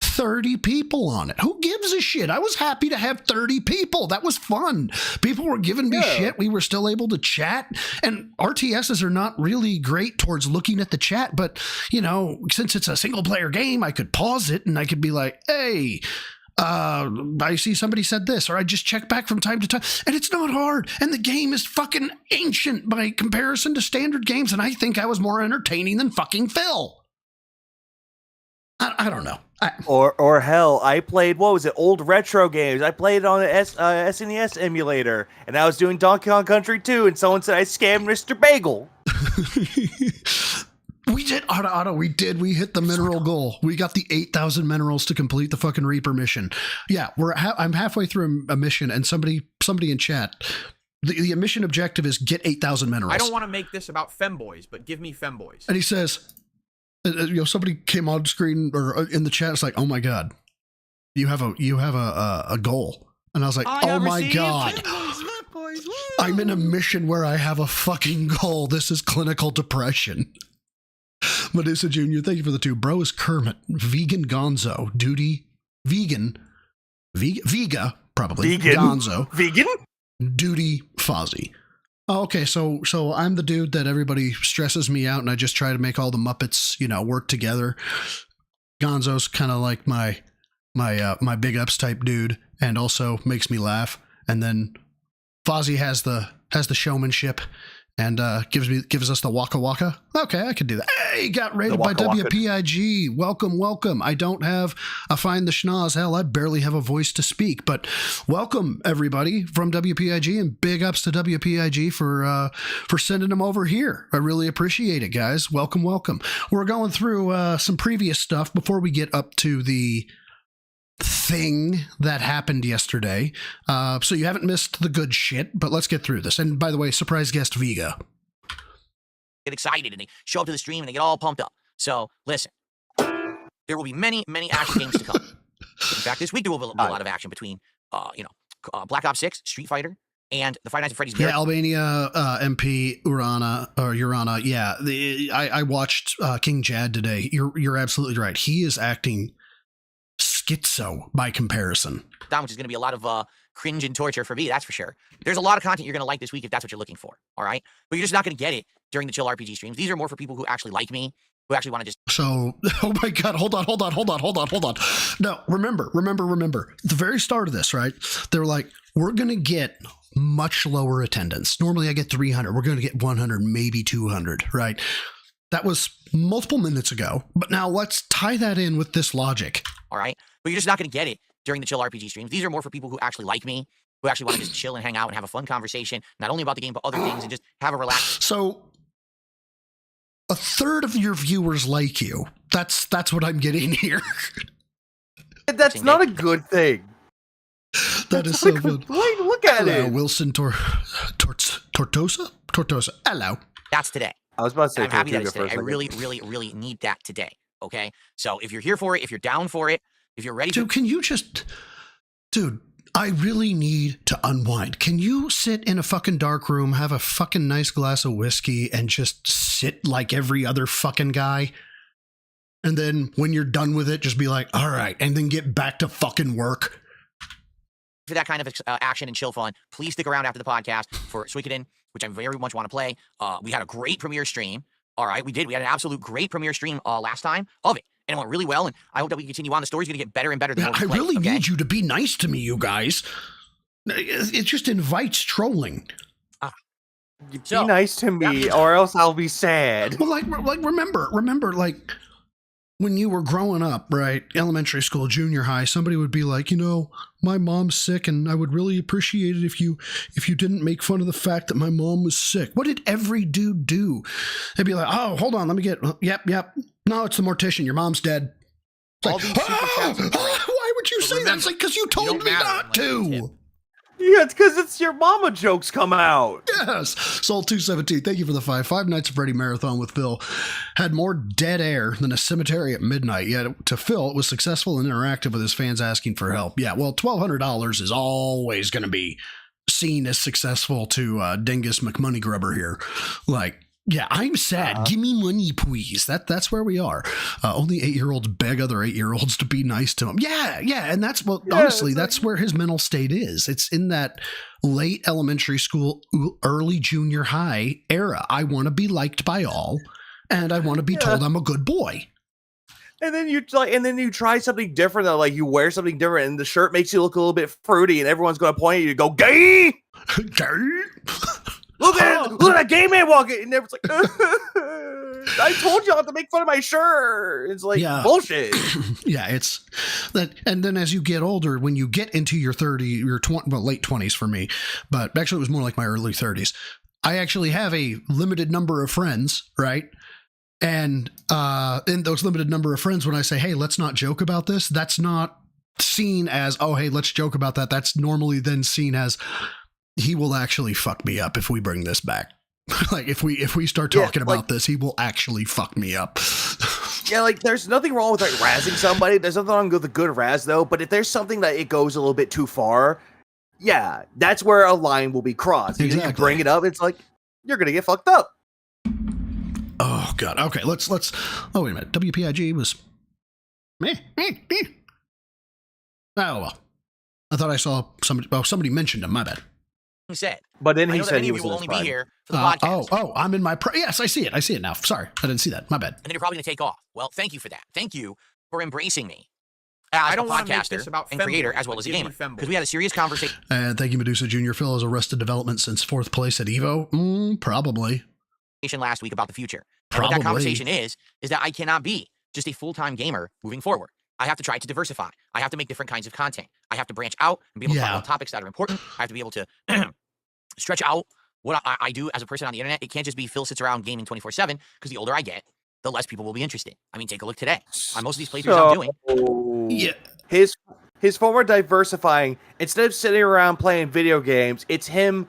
30 people on it. Who gives a shit? I was happy to have 30 people. That was fun. People were giving me shit. We were still able to chat. And RTSs are not really great towards looking at the chat. But, since it's a single player game, I could pause it and I could be like, hey, I see somebody said this, or I just check back from time to time, and it's not hard. And the game is fucking ancient by comparison to standard games. And I think I was more entertaining than fucking Phil. I don't know. Or hell, I played, old retro games. I played it on the SNES emulator, and I was doing Donkey Kong Country 2, and someone said I scammed Mr. Bagel. We did, Otto, we did. We hit the mineral goal. We got the 8,000 minerals to complete the fucking Reaper mission. Yeah, I'm halfway through a mission, and somebody in chat, the mission objective is get 8,000 minerals. I don't want to make this about femboys, but give me femboys. And he says... somebody came on screen or in the chat. It's like, oh my god, you have a goal, and I was like, oh my god, I'm in a mission where I have a fucking goal. This is clinical depression. Medusa Jr., thank you for the 2. Bro is Kermit, vegan Gonzo, duty vegan, Vega probably vegan. Gonzo, vegan duty Fozzie. Oh, okay, so I'm the dude that everybody stresses me out, and I just try to make all the Muppets, work together. Gonzo's kind of like my big ups type dude, and also makes me laugh. And then Fozzie has the showmanship, and gives us the waka waka. Okay, I could do that. Hey, got rated by WPIG. Welcome. I don't have a find the schnoz. Hell, I barely have a voice to speak, but welcome everybody from WPIG, and big ups to WPIG for sending them over here. I really appreciate it, guys. Welcome. We're going through some previous stuff before we get up to the thing that happened yesterday. So you haven't missed the good shit, but let's get through this. And by the way, surprise guest Vega. Get excited and they show up to the stream and they get all pumped up. So listen, there will be many, many action games to come. In fact, this week there will be a lot of action between, Black Ops 6, Street Fighter, and the Five Nights at Freddy's. Yeah, Albania MP Urana. Yeah, I watched King Jad today. You're absolutely right. He is acting schizo by comparison. Which is going to be a lot of cringe and torture for me, that's for sure. There's a lot of content you're going to like this week if that's what you're looking for, all right? But you're just not going to get it during the Chill RPG streams. These are more for people who actually like me, who actually want to just... So, oh my God, hold on. No, remember, at the very start of this, right? They're like, we're going to get much lower attendance. Normally I get 300. We're going to get 100, maybe 200, right? That was multiple minutes ago. But now let's tie that in with this logic. All right? But you're just not going to get it during the Chill RPG streams. These are more for people who actually like me, who actually want to just chill and hang out and have a fun conversation, not only about the game, but other things, and just have a relaxed... So, a third of your viewers like you. That's what I'm getting here. That's not a good thing. That is so good. Look at it. Wilson Tortosa? Hello. That's today. I was about to say I'm happy that it's Tortuga today. I really, really, really need that today. Okay? So if you're here for it, if you're down for it, if you're ready Dude, can you just... Dude, I really need to unwind. Can you sit in a fucking dark room, have a fucking nice glass of whiskey, and just sit like every other fucking guy? And then when you're done with it, just be like, all right, and then get back to fucking work. for that kind of action and chill fun, please stick around after the podcast for Suikoden, which I very much want to play. We had a great premiere stream. All right, we did. We had an absolute great premiere stream last time of it. And it went really well, and I hope that we can continue on. The story's going to get better and better. I really need you to be nice to me, you guys. It just invites trolling. Be nice to me, or else I'll be sad. Well, remember, like, when you were growing up, right, elementary school, junior high, somebody would be like, you know, my mom's sick, and I would really appreciate it if you didn't make fun of the fact that my mom was sick. What did every dude do? They'd be like, oh, hold on, let me get, yep. No, it's the mortician. Your mom's dead. It's like, why would you say that? It's like, because you told me not to. Yeah, it's because it's your mama jokes come out. Yes. Soul217, thank you for the 5 Nights of Freddy Marathon with Phil. Had more dead air than a cemetery at midnight, yet to Phil, it was successful and interactive with his fans asking for help. Yeah, well, $1,200 is always going to be seen as successful to Dingus McMoneygrubber here. Like, yeah, I'm sad. Give me money, please. That's where we are. Only 8-year-olds beg other 8-year-olds to be nice to him. Yeah, and that's honestly, that's where his mental state is. It's in that late elementary school, early junior high era. I want to be liked by all, and I want to be told I'm a good boy. And then you try something different. Though, like you wear something different, and the shirt makes you look a little bit fruity, and everyone's going to point at you and go, "Gay, gay." Look at that gay man walking, and everyone's like, I told y'all to make fun of my shirt. It's like bullshit. Yeah, it's that. And then as you get older, when you get into your late 20s for me, but actually it was more like my early 30s. I actually have a limited number of friends, right? And in those limited number of friends, when I say, hey, let's not joke about this, that's not seen as, oh, hey, let's joke about that. That's normally then seen as, he will actually fuck me up if we bring this back. Like if we start talking about this, he will actually fuck me up. Yeah, like there's nothing wrong with like razzing somebody. There's nothing wrong with a good razz though. But if there's something that it goes a little bit too far, yeah, that's where a line will be crossed. Exactly. You bring it up, it's like you're gonna get fucked up. Oh god. Okay, let's. Oh wait a minute. WPIG was. Oh well. I thought I saw somebody. Oh, somebody mentioned him. My bad. He said, but then he said he will only be here for the podcast. I'm in my yes, I see it now. Sorry, I didn't see that. My bad. And then you're probably gonna take off. Well, thank you for that. Thank you for embracing me as a podcaster and creator as well as a gamer, because we had a serious conversation. And thank you, Medusa Jr. Phil has Arrested Development since 4th place at Evo. Probably. Last week about the future. And what that conversation is that I cannot be just a full-time gamer moving forward. I have to try to diversify. I have to make different kinds of content. I have to branch out and be able to talk about topics that are important. I have to be able to stretch out what I do as a person on the internet. It can't just be Phil sits around gaming 24/7, because the older I get, the less people will be interested. I mean, take a look today. On most of these playthroughs I'm doing. Yeah. his former Diversifying, instead of sitting around playing video games, it's him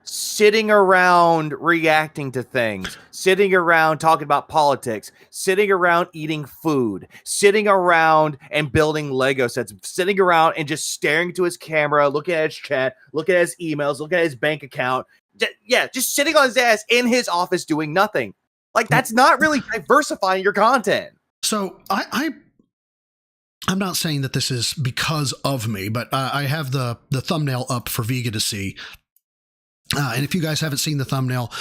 sitting around reacting to things, sitting around talking about politics, sitting around eating food, sitting around and building Lego sets, sitting around and just staring to his camera, looking at his chat, looking at his emails, looking at his bank account. Just sitting on his ass in his office doing nothing. Like, that's not really diversifying your content. So I'm not saying that this is because of me, but I have the thumbnail up for Vega to see. And if you guys haven't seen the thumbnail,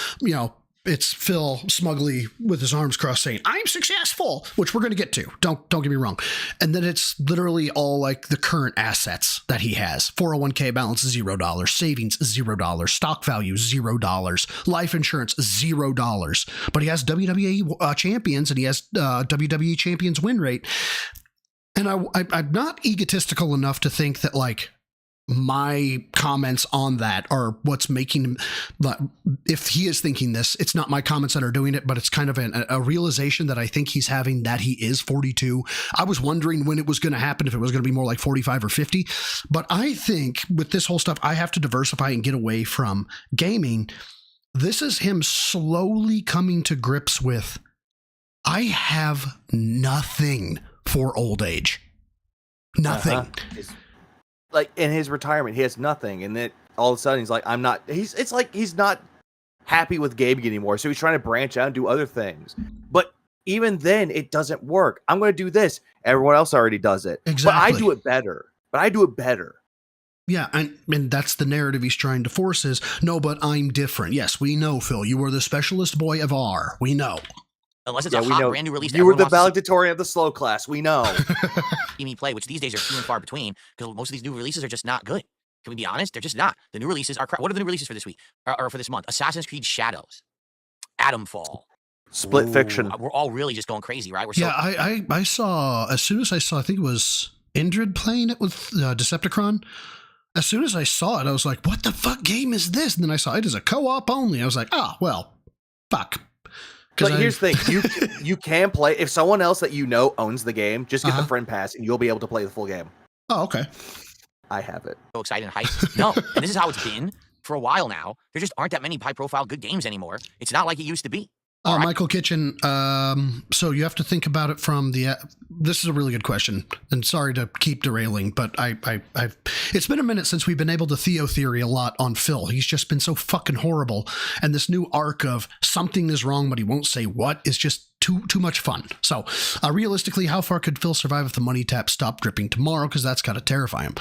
it's Phil smugly with his arms crossed saying, "I'm successful," which we're going to get to. Don't get me wrong. And then it's literally all like the current assets that he has. 401k balance, $0. Savings, $0. Stock value, $0. Life insurance, $0. But he has WWE champions and he has WWE champions win rate. And I'm not egotistical enough to think that like my comments on that are what's making him, if he is thinking this, it's not my comments that are doing it, but it's kind of a realization that I think he's having that he is 42. I was wondering when it was going to happen, if it was going to be more like 45 or 50. But I think with this whole stuff, I have to diversify and get away from gaming. This is him slowly coming to grips with, I have nothing for old age. Nothing. Like in his retirement, he has nothing, and then all of a sudden he's like, "I'm not." It's like he's not happy with gaming anymore, so he's trying to branch out and do other things. But even then, it doesn't work. I'm going to do this. Everyone else already does it. Exactly. But I do it better. Yeah, and that's the narrative he's trying to force is, no, but I'm different. Yes, we know, Phil. You were the specialist boy of R. We know. Unless it's a hot brand new release. You were the valedictorian of the slow class. We know. Me play, which these days are few and far between because most of these new releases are just not good. Can we be honest? They're just not. The new releases are crap. What are the new releases for this week or for this month? Assassin's Creed Shadows, Atomfall, Split Fiction. We're all really just going crazy, right? I saw, as soon as I saw, I think it was Indrid playing it with Decepticon. As soon as I saw it, I was like, what the fuck game is this? And then I saw it as a co-op only. I was like, well, fuck. But here's the thing, you can play, if someone else that you know owns the game, just get the friend pass and you'll be able to play the full game. Oh, okay. I have it. So excited and hyped. No, and this is how it's been for a while now. There just aren't that many high-profile good games anymore. It's not like it used to be. Michael Kitchen, so you have to think about it from this is a really good question, and sorry to keep derailing, but it's been a minute since we've been able to Theo theory a lot on Phil. He's just been so fucking horrible, and this new arc of something is wrong, but he won't say what is just too much fun. So, realistically, how far could Phil survive if the money tap stopped dripping tomorrow? Because that's got to terrify him.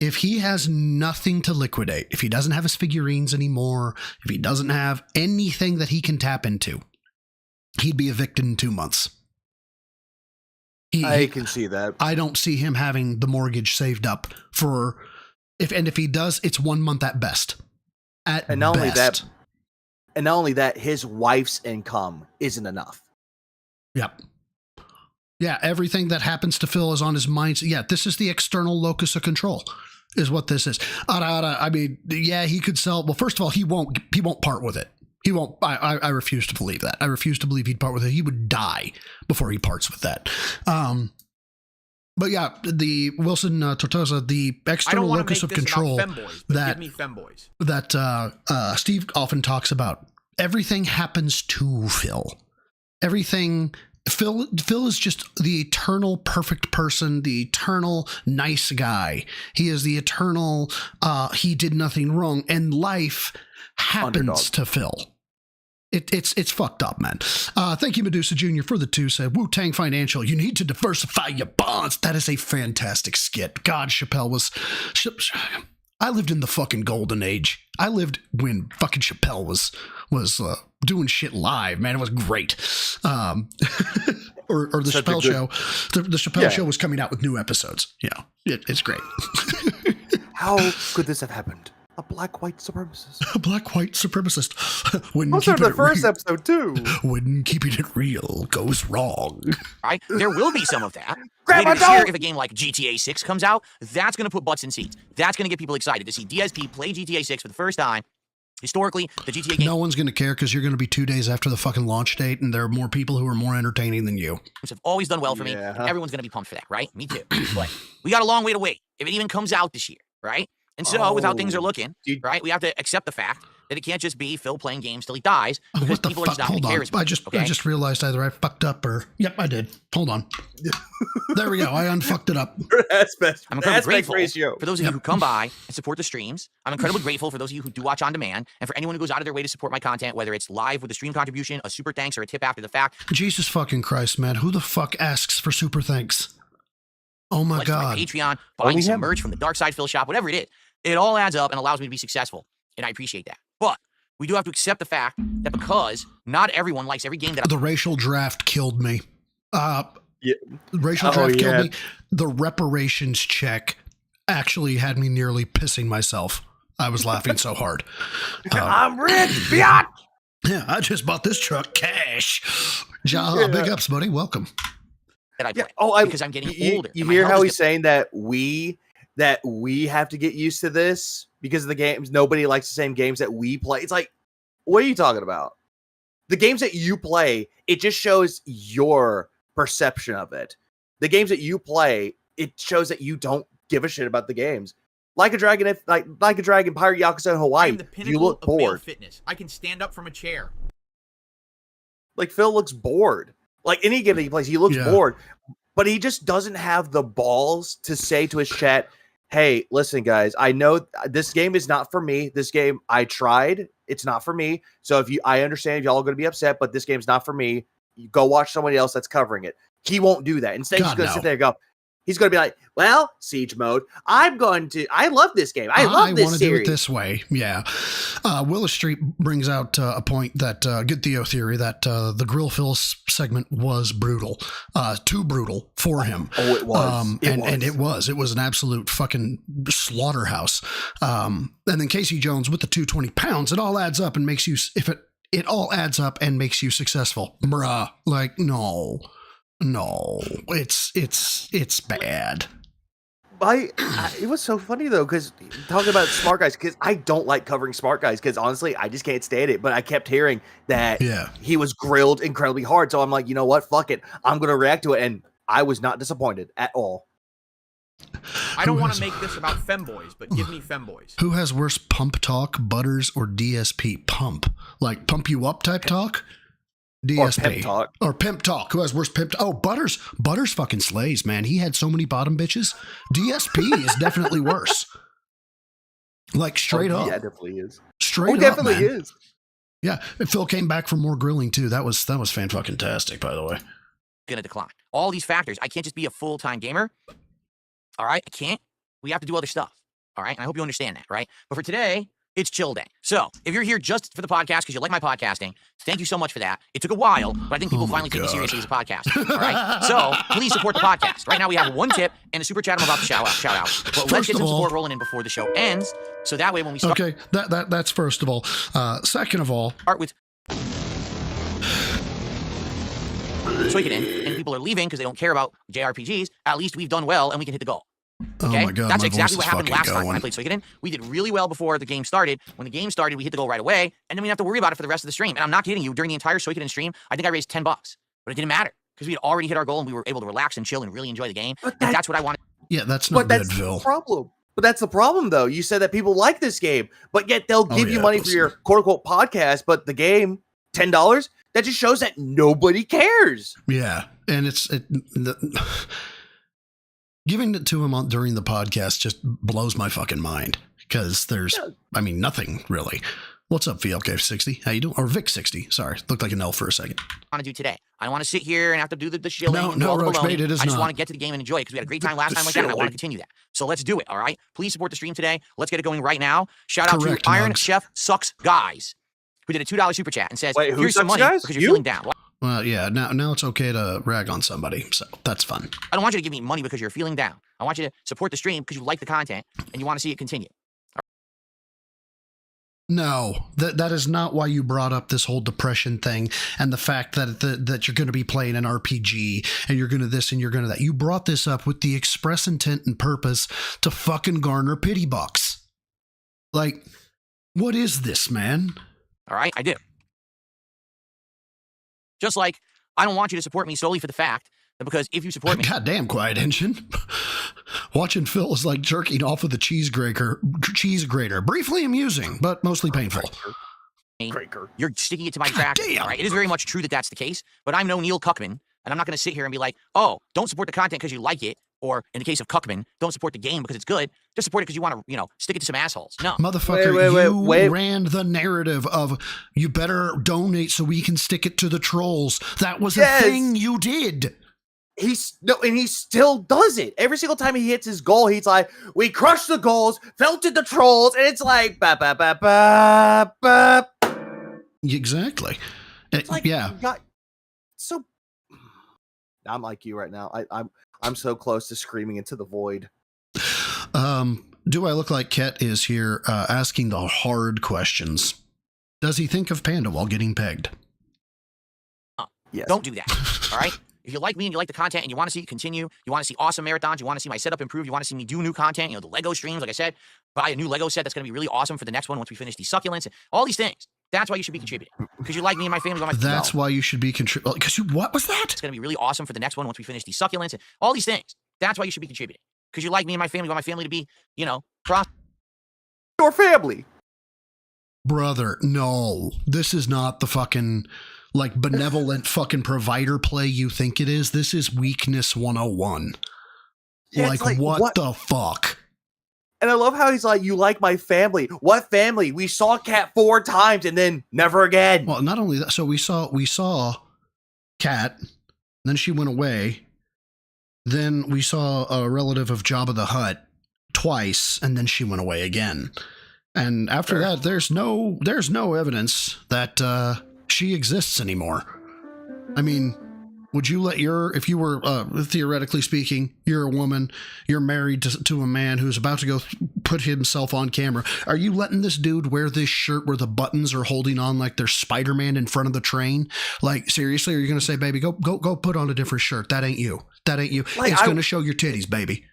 If he has nothing to liquidate, if he doesn't have his figurines anymore, if he doesn't have anything that he can tap into, he'd be evicted in 2 months. I can see that. I don't see him having the mortgage saved up for, if he does, it's 1 month at best. And not only that, his wife's income isn't enough. Yep. Yeah, everything that happens to Phil is on his mind. Yeah, this is the external locus of control, is what this is. I mean, yeah, he could sell. Well, first of all, he won't part with it. He won't. I refuse to believe that. I refuse to believe he'd part with it. He would die before he parts with that. But yeah, the Wilson Tortosa, the external locus of control that Steve often talks about. Everything happens to Phil. Everything. Phil is just the eternal perfect person, the eternal nice guy. He is the eternal, he did nothing wrong. And life happens to Phil. It's fucked up, man. Thank you, Medusa Jr. for the 2. Said, Wu-Tang Financial, you need to diversify your bonds. That is a fantastic skit. God, Chappelle was... I lived in the fucking golden age. I lived when fucking Chappelle was doing shit live, man. It was great. Or the Chappelle show. The Chappelle show was coming out with new episodes. Yeah, it's great. How could this have happened? A black-white supremacist. A black-white supremacist. Also, the first episode, too. When keeping it real goes wrong. Right? There will be some of that. Grandma, Later this year, if a game like GTA 6 comes out, that's going to put butts in seats. That's going to get people excited to see DSP play GTA 6 for the first time Historically, the GTA games No one's going to care because you're going to be 2 days after the fucking launch date, and there are more people who are more entertaining than you. have always done well for me, and everyone's going to be pumped for that, right? Me too. But we got a long way to wait if it even comes out this year, right? And so, with how things are looking, right, we have to accept the fact that it can't just be Phil playing games till he dies because What the people are fuck? just not going Hold to on. care as much. I just realized either I fucked up or... Yep, I did. Hold on. There we go. I unfucked it up. I'm incredibly grateful for those of you who come by and support the streams. I'm incredibly grateful for those of you who do watch on demand, and for anyone who goes out of their way to support my content, whether it's live with a stream contribution, a super thanks, or a tip after the fact. Jesus fucking Christ, man. Who the fuck asks for super thanks? Oh my God. My Patreon, buying some merch from the Dark Side Phil shop, whatever it is. It all adds up and allows me to be successful, and I appreciate that. But we do have to accept the fact that because not everyone likes every game that The racial draft killed me. Racial draft killed me. The reparations check actually had me nearly pissing myself. I was laughing so hard. I'm rich, biatch! Yeah, I just bought this truck cash. Big ups, buddy. Welcome. that I play because I'm getting older. You hear how he's saying that we have to get used to this because of the games. Nobody likes the same games that we play. It's like, what are you talking about? The games that you play, it just shows your perception of it. The games that you play, it shows that you don't give a shit about the games. Like a Dragon, like a Dragon, Pirate Yakuza in Hawaii. You look bored. Fitness. I can stand up from a chair. Like Phil looks bored. Like any game that he plays, he looks bored. But he just doesn't have the balls to say to his chat, "Hey, listen, guys. I know this game is not for me. This game I tried. It's not for me. So I understand if y'all are going to be upset, but this game's not for me. You go watch somebody else that's covering it." He won't do that. Instead, he's going to sit there and go. He's going to be like, "Well, Siege Mode, I love this game. I love this series. I want to do it this way." Yeah. Willis Street brings out a point that, good Theo theory, that the Grill Phil segment was brutal. Too brutal for him. Oh, it was. It was an absolute fucking slaughterhouse. And then Casey Jones with the 220 pounds, it all adds up and makes you, it all adds up and makes you successful. Bruh. Like, no, it's bad. It was so funny though, because talking about smart guys, because I don't like covering smart guys, because honestly, I just can't stand it. But I kept hearing that he was grilled incredibly hard, so I'm like, you know what, fuck it, I'm gonna react to it, and I was not disappointed at all. I don't want to make this about femboys, but give me femboys. Who has worse pump talk, Butters or DSP? Pump, like pump you up type talk. DSP or pimp talk. Who has worse pimp? Oh, Butters fucking slays, man. He had so many bottom bitches. DSP is definitely worse. Like straight up. Yeah, definitely is. Straight up, definitely man. is. Yeah, and Phil came back for more grilling too. That was fan-fucking-tastic, by the way. Gonna decline. All these factors. I can't just be a full-time gamer. All right, I can't. We have to do other stuff. All right, and I hope you understand that, right? But for today, it's chill day. So if you're here just for the podcast because you like my podcasting, thank you so much for that. It took a while, but I think people finally take me seriously as a podcast. All right. So please support the podcast. Right now we have one tip and a super chat I'm about to shout out. But let's get some support rolling in before the show ends. So that way when we start. Okay, that's first of all. Second of all, start with Suikoden, and people are leaving because they don't care about JRPGs. At least we've done well and we can hit the goal. Okay? Oh my God, that's my exactly voice what happened is last fucking time when I played Suikoden. We did really well before the game started. When the game started, we hit the goal right away, and then we didn't have to worry about it for the rest of the stream. And I'm not kidding you. During the entire Suikoden stream, I think I raised $10, but it didn't matter because we had already hit our goal and we were able to relax and chill and really enjoy the game. And that's what I wanted. Yeah, that's not good, Phil. But that's the problem, though. You said that people like this game, but yet they'll give you money for your quote-unquote podcast, but the game, $10, that just shows that nobody cares. Yeah, and giving it to him during the podcast just blows my fucking mind because there's, nothing really. What's up, VLK60? How you doing? Or Vic60, sorry. Looked like an L for a second. I want to do today. I don't want to sit here and have to do the shilling. No, Roachbait, it is I just not. want to get to the game and enjoy it because we had a great time last time like that, and I want to continue that. So let's do it, all right? Please support the stream today. Let's get it going right now. Shout out to Iron Chef Sucks Guys, who did a $2 super chat and says, here's some money because you're feeling down. Well, yeah, now it's okay to rag on somebody, so that's fun. I don't want you to give me money because you're feeling down. I want you to support the stream because you like the content and you want to see it continue. No, that is not why you brought up this whole depression thing and the fact that you're going to be playing an RPG and you're going to this and you're going to that. You brought this up with the express intent and purpose to fucking garner pity bucks. Like, What is this, man? All right, I do. Just like I don't want you to support me solely for the fact that because if you support me... Goddamn, quiet engine. Watching Phil is like jerking off with a cheese grater. Briefly amusing, but mostly painful. You're sticking it to my tractor. All right, it is very much true that that's the case, but I'm no Neil Cuckman, and I'm not going to sit here and be like, oh, don't support the content because you like it, or in the case of Cuckman, don't support the game because it's good. Just support it because you want to, stick it to some assholes. No. Motherfucker, you ran the narrative of you better donate so we can stick it to the trolls. That was a thing you did. And he still does it. Every single time he hits his goal, he's like, we crushed the goals, felted the trolls, and it's like, ba ba ba ba ba. Exactly. It's like, so I'm like you right now. I'm so close to screaming into the void. Do I look like Ket is here asking the hard questions? Does he think of Panda while getting pegged? Yes. Don't do that. All right? If you like me and you like the content and you want to see it continue, you want to see awesome marathons, you want to see my setup improve, you want to see me do new content, the Lego streams, like I said, buy a new Lego set that's going to be really awesome for the next one once we finish these succulents, and all these things. That's why you should be contributing. Because you like me and my family. That's why you should be contributing. Because what was that? It's going to be really awesome for the next one once we finish these succulents, and all these things. That's why you should be contributing. Because you like me and my family, want my family to be, your family. Brother, no. This is not the fucking... benevolent fucking provider play you think it is. This is weakness 101. Yeah, what the fuck? And I love how he's like, you like my family. What family? We saw Kat 4 times and then never again. Well, not only that, so we saw Kat, then she went away. Then we saw a relative of Jabba the Hutt twice, and then she went away again. And after that, there's no evidence that she exists anymore. I mean, would you let if you were, theoretically speaking, you're a woman, you're married to a man who's about to go put himself on camera, are you letting this dude wear this shirt where the buttons are holding on like they're Spider-Man in front of the train? Like, seriously, are you going to say, baby, go put on a different shirt? That ain't you. That ain't you. It's going to show your titties, baby.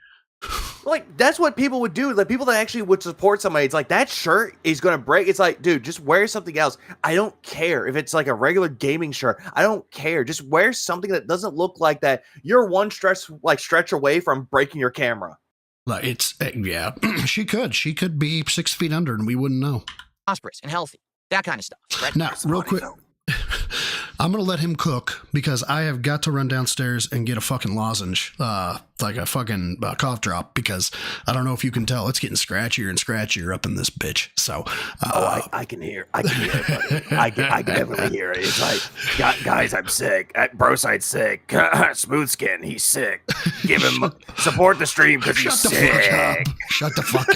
Like, that's what people would do. Like, people that actually would support somebody, it's like, that shirt is going to break. It's like, dude, just wear something else. I don't care if it's like a regular gaming shirt. I don't care. Just wear something that doesn't look like that. You're one stretch away from breaking your camera. Like, yeah, she could be 6 feet under and we wouldn't know. Prosperous and healthy. That kind of stuff. Right? Now, real quick. I'm going to let him cook because I have got to run downstairs and get a fucking lozenge, like a fucking cough drop, because I don't know if you can tell, it's getting scratchier and scratchier up in this bitch. So, I can hear it, buddy. I can definitely hear it. It's like, guys, I'm sick. Broside's sick. Smooth Skin, he's sick. Give him, support the stream because he's sick. Shut the fuck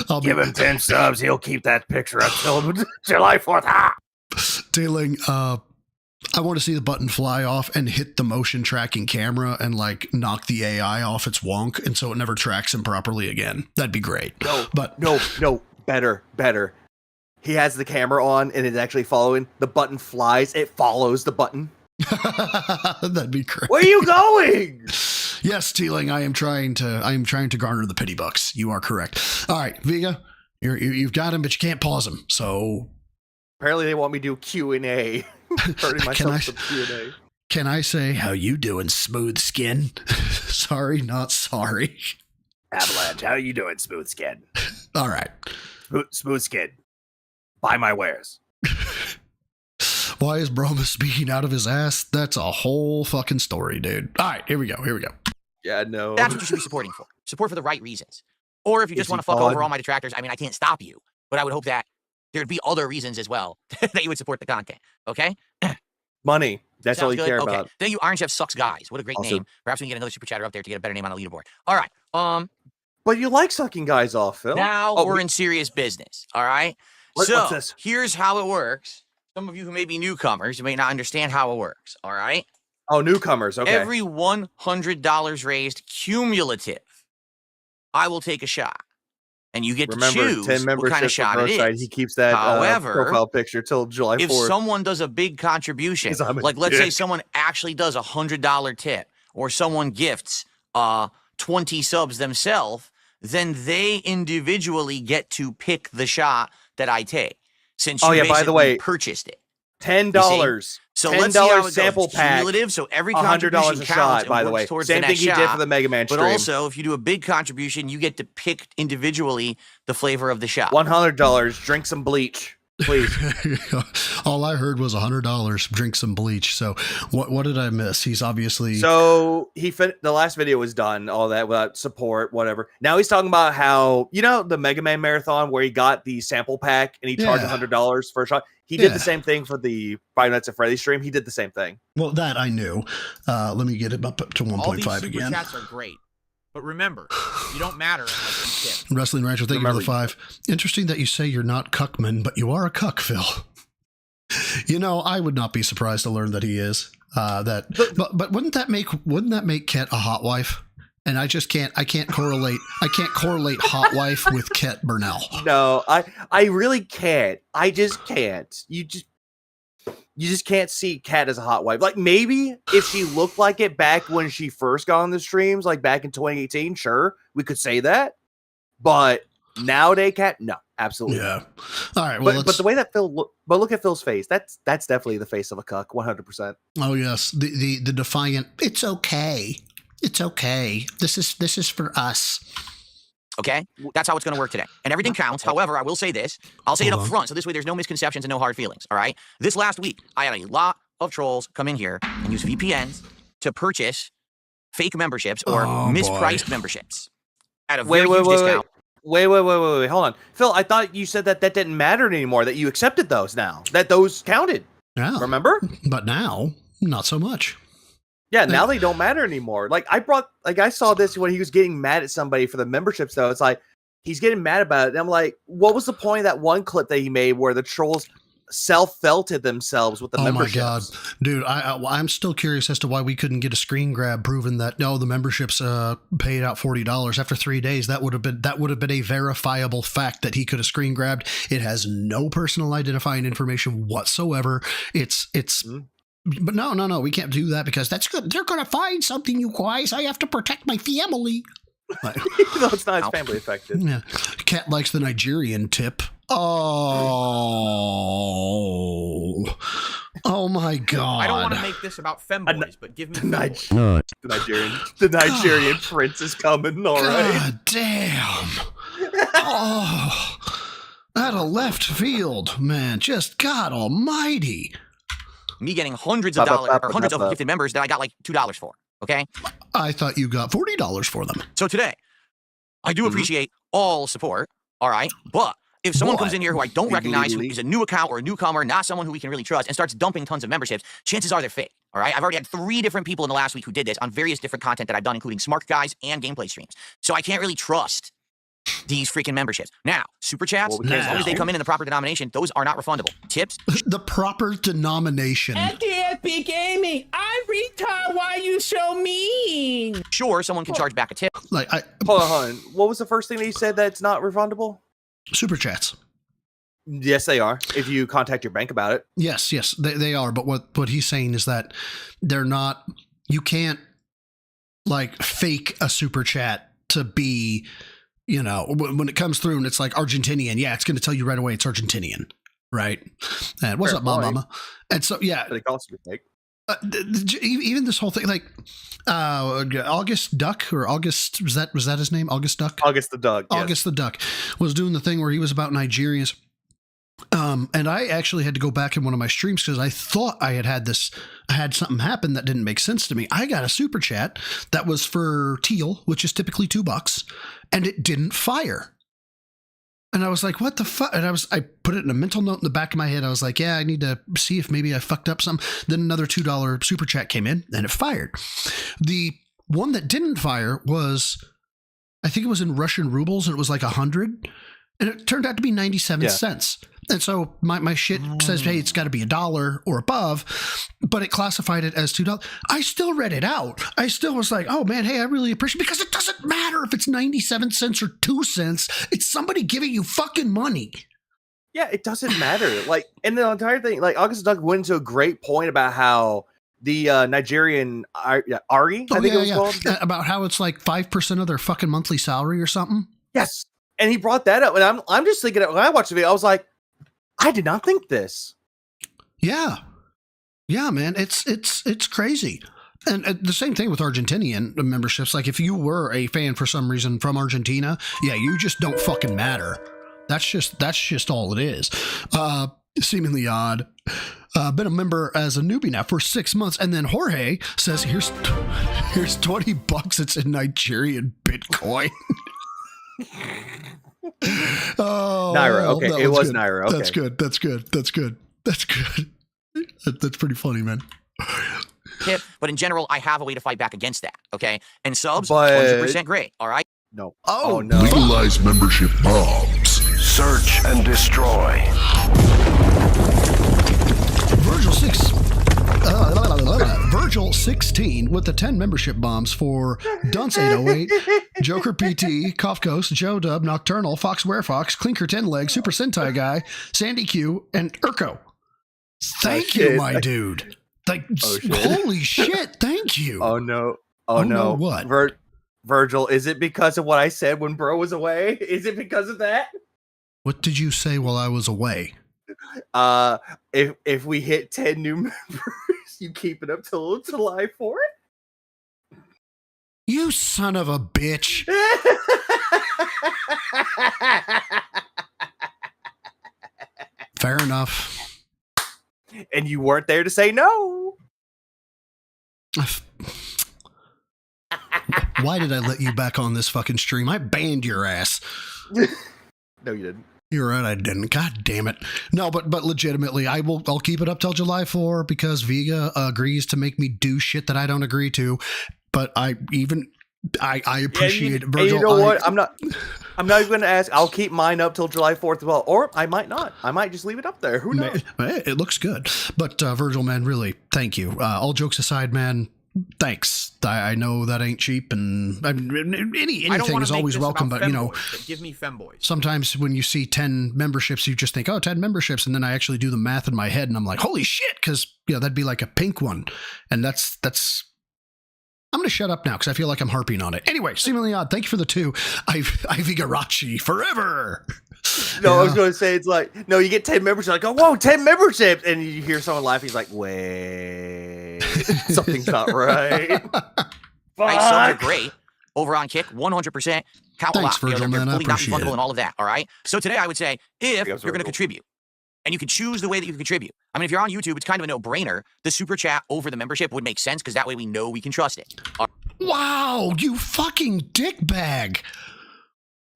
up. Give him 10 subs. He'll keep that picture up till July 4th. Tailing, I want to see the button fly off and hit the motion tracking camera and knock the AI off its wonk, and so it never tracks him properly again. That'd be great. No, better. He has the camera on and it's actually following. The button flies. It follows the button. That'd be great. Where are you going? Yes, Teeling, I am trying to garner the pity bucks. You are correct. All right, Vega, you've got him, but you can't pause him. So apparently they want me to do Q&A. Hurting myself some Q&A. Can I say, how you doing, Smooth Skin? Sorry, not sorry. Avalanche, how you doing, Smooth Skin? All right. Smooth Skin, buy my wares. Why is Broma speaking out of his ass? That's a whole fucking story, dude. All right, here we go. Yeah, no. That's what you should be supporting for. Support for the right reasons. Or if you just want to fuck over all my detractors, I mean, I can't stop you, but I would hope that there'd be other reasons as well that you would support the content. Okay? Money. That's all you good? care Okay. about. Thank you, Orange Chef Sucks Guys. What a great name. Perhaps we can get another super chatter up there to get a better name on the leaderboard. All right. But you like sucking guys off, Phil. Now we're in serious business. All right? What's this? Here's how it works. Some of you who may be newcomers, you may not understand how it works. All right? Oh, newcomers. Okay. Every $100 raised cumulative, I will take a shot. And you get to choose 10 what kind of shot it is. He keeps that profile picture till July 4th. If someone does a big contribution, like let's say someone actually does a $100 tip, or someone gifts 20 subs themselves, then they individually get to pick the shot that I take since Oh, you yeah, by the basically way, purchased it. $10. So $10 let's see how it sample goes. pack. Cumulative, so every $100 contribution a counts shot, and by the works way. towards Same the thing next he did shot. for the Mega Man But stream. also, if you do a big contribution, you get to pick individually the flavor of the shot. $100. Drink some bleach, please. All I heard was $100. Drink some bleach. So what did I miss? He's obviously So the last video was done, all that without support, whatever. Now he's talking about how, you know, the Mega Man marathon where he got the sample pack and he charged $100 for a shot. He did the same thing for the Five Nights at Freddy's stream. He did the same thing. Well, that I knew. Let me get it up to 1.5 All these again. super chats are great, but remember, you don't matter unless you tip. Wrestling Rancher, thank you for the 5. Interesting that you say you're not Cuckman, but you are a cuck, Phil. You know, I would not be surprised to learn that he is. But wouldn't that make Ket a hot wife? And I can't correlate hot wife with Ket Burnell. No, I really can't. I just can't. You just can't see Kat as a hot wife. Like, maybe if she looked like it back when she first got on the streams, like back in 2018, sure, we could say that. But nowadays, Kat, no, absolutely. Yeah. All right. Well, but the way that look at Phil's face. That's definitely the face of a cuck, 100%. Oh yes, the defiant. It's okay. It's okay. This is for us. Okay? That's how it's going to work today. And everything counts. However, I will say this. I'll say it up front, so this way there's no misconceptions and no hard feelings, all right? This last week, I had a lot of trolls come in here and use VPNs to purchase fake memberships or mispriced memberships at a very huge discount. Wait. Hold on. Phil, I thought you said that didn't matter anymore, that you accepted those now, that those counted. Yeah. Remember? But now, not so much. Yeah, now they don't matter anymore. I saw this when he was getting mad at somebody for the memberships, though. It's like, he's getting mad about it. And I'm like, what was the point of that one clip that he made where the trolls self-felted themselves with the memberships? Oh my God. Dude, I'm still curious as to why we couldn't get a screen grab proving that, no, the memberships paid out $40 after 3 days. That would have been a verifiable fact that he could have screen grabbed. It has no personal identifying information whatsoever. But no, we can't do that because that's good. They're going to find something, you guys. I have to protect my family. No, it's not as family affected. Yeah. Cat likes the Nigerian tip. Oh my God. I don't want to make this about femboys, but give me the Nigerian prince is coming, all right. God damn. Oh, out of left field, man. Just God almighty. Me getting hundreds of dollars or hundreds of gifted members that I got like $2 for. Okay. I thought you got $40 for them. So today, I do appreciate all support. All right. But if someone comes in here who I don't recognize, who is a new account or a newcomer, not someone who we can really trust, and starts dumping tons of memberships, chances are they're fake. All right. I've already had 3 different people in the last week who did this on various different content that I've done, including Smart Guys and gameplay streams. So I can't really trust these freaking memberships. Now, super chats, as long as they come in the proper denomination, those are not refundable. Tips? The proper denomination. DSP Gaming, I'm retard. Why you so mean? Sure, someone can charge back a tip. Hold on. What was the first thing that you said that's not refundable? Super chats. Yes, they are. If you contact your bank about it. Yes, they are. But what he's saying is that they're not. You can't fake a super chat to be. You know, when it comes through and it's like Argentinian, it's going to tell you right away it's Argentinian, right? And what's up, mama? And so, yeah. They call it fake. Even this whole thing, August Duck or August, was that his name? August Duck? August the Duck. Yes. August the Duck was doing the thing where he was about Nigerians. And I actually had to go back in one of my streams because I thought I had something happen that didn't make sense to me. I got a super chat that was for teal, which is typically $2, and it didn't fire. And I was like, what the fuck? And I put it in a mental note in the back of my head. I was like, yeah, I need to see if maybe I fucked up something. Then another $2 super chat came in and it fired. The one that didn't fire was, I think it was in Russian rubles, and it was like 100. And it turned out to be 97 cents. And so my shit says, hey, it's got to be $1 or above, but it classified it as $2. I still read it out. I still was like, oh man, hey, I really appreciate it, because it doesn't matter if it's 97 cents or 2 cents. It's somebody giving you fucking money. Yeah, it doesn't matter. And the entire thing, August Duck went into a great point about how the Nigerian Ari, I think it was called. About how it's like 5% of their fucking monthly salary or something. Yes. And he brought that up, and I'm just thinking, when I watched the video, I was like, I did not think this. Yeah. Yeah, man. It's crazy. And the same thing with Argentinian memberships. Like if you were a fan for some reason from Argentina, yeah, you just don't fucking matter. That's just all it is. Seemingly odd. Been a member as a newbie now for 6 months. And then Jorge says, here's $20. It's in Nigerian Bitcoin. Oh, Naira. Okay. It was good. Naira. Okay. That's good. That's pretty funny, man. Tip, but in general, I have a way to fight back against that. Okay. And subs, But- 100% great. All right. No. Oh, no. Legalize membership bombs. Search and destroy. Virgil 16 with the 10 membership bombs for Dunce 808, Joker PT, Cough Ghost, Joe Dub, Nocturnal, Fox Werefox, Clinker 10 Leg, Super Sentai Guy, Sandy Q, and Urko. Thank you, shit. my dude. Like, shit. holy shit, thank you. Oh no. Oh, no. what? Virgil, is it because of what I said when bro was away? Is it because of that? What did you say while I was away? If we hit 10 new members, you keep it up till July 4th? You son of a bitch. Fair enough. And you weren't there to say no. Why did I let you back on this fucking stream? I banned your ass. No, you didn't. You're right, I didn't. God damn it. No, but legitimately, I'll keep it up till July 4 because Vega agrees to make me do shit that I don't agree to. But I appreciate it, Virgil. And you know what? I'm not even going to ask. I'll keep mine up till July 4th as well, or I might not. I might just leave it up there. Who knows? It looks good. But Virgil, man, really, thank you. All jokes aside, man, thanks. I know that ain't cheap, and anything is always welcome. But give me femboys. Sometimes when you see 10 memberships, you just think, 10 memberships, and then I actually do the math in my head, and I'm like, holy shit, because that'd be like a pink one, and that's. I'm going to shut up now because I feel like I'm harping on it. Anyway, seemingly odd. Thank you for the 2. Ivy Garachi forever. No, I was going to say, it's like, no, you get 10 memberships. Like, oh, whoa, 10 memberships. And you hear someone laughing. He's like, wait, something's not right. Right, subs are great. Over on Kick, 100%. Count a lot. Thanks, Virgil, man. I appreciate it. And all of that. All right. So today I would say, if you're going to contribute, and you can choose the way that you contribute. I mean, if you're on YouTube, it's kind of a no-brainer. The super chat over the membership would make sense because that way we know we can trust it. Wow, you fucking dickbag.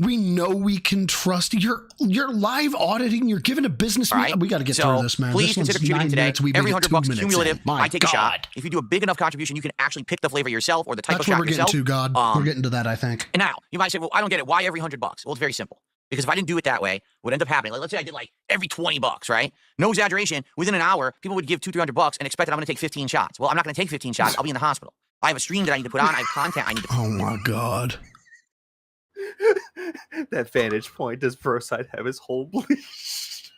We know we can trust you're live auditing. You're giving a business. Right. We got to get through this, man. Please consider contributing today. Every $100 cumulative. I take a shot. If you do a big enough contribution, you can actually pick the flavor yourself or the type of shot yourself. That's what we're getting to, God. We're getting to that, I think. And now you might say, well, I don't get it. Why every $100? Well, it's very simple. Because if I didn't do it that way, what would end up happening? Like, let's say I did like every $20, right? No exaggeration. Within an hour, people would give $200-$300 and expect that I'm going to take 15 shots. Well, I'm not going to take 15 shots. I'll be in the hospital. I have a stream that I need to put on. I have content I need to put on. Oh my God. That vantage point. Does Broside have his whole bleach?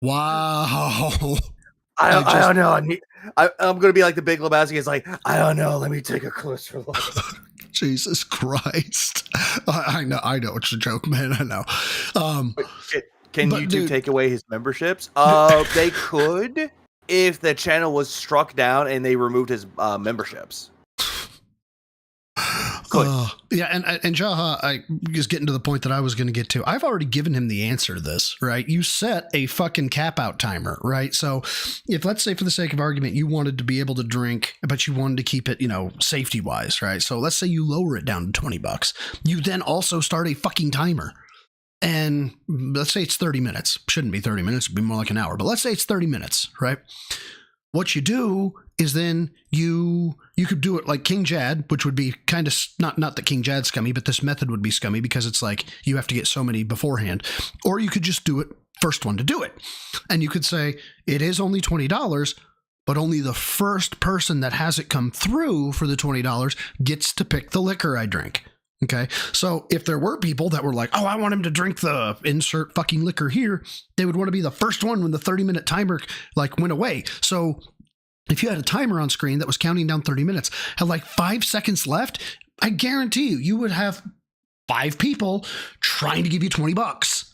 Wow. I don't know. I'm going to be like the Big Lebowski. It's like, I don't know. Let me take a closer look. Jesus Christ. I know it's a joke, man. I know. Can YouTube take away his memberships? They could if the channel was struck down and they removed his memberships. Yeah, and Jaha, I just getting to the point that I was going to get to. I've already given him the answer to this, right? You set a fucking cap out timer, right? So if, let's say for the sake of argument, you wanted to be able to drink, but you wanted to keep it, safety wise, right? So let's say you lower it down to $20. You then also start a fucking timer. And let's say it's 30 minutes. Shouldn't be 30 minutes, it'd be more like an hour. But let's say it's 30 minutes, right? What you do is then you could do it like King Jad, which would be kind of not that King Jad's scummy, but this method would be scummy because it's like you have to get so many beforehand. Or you could just do it first one to do it. And you could say it is only $20, but only the first person that has it come through for the $20 gets to pick the liquor I drink. Okay. So if there were people that were like, oh, I want him to drink the insert fucking liquor here, they would want to be the first one when the 30-minute timer went away. So if you had a timer on screen that was counting down 30 minutes, had like 5 seconds left, I guarantee you would have 5 people trying to give you $20.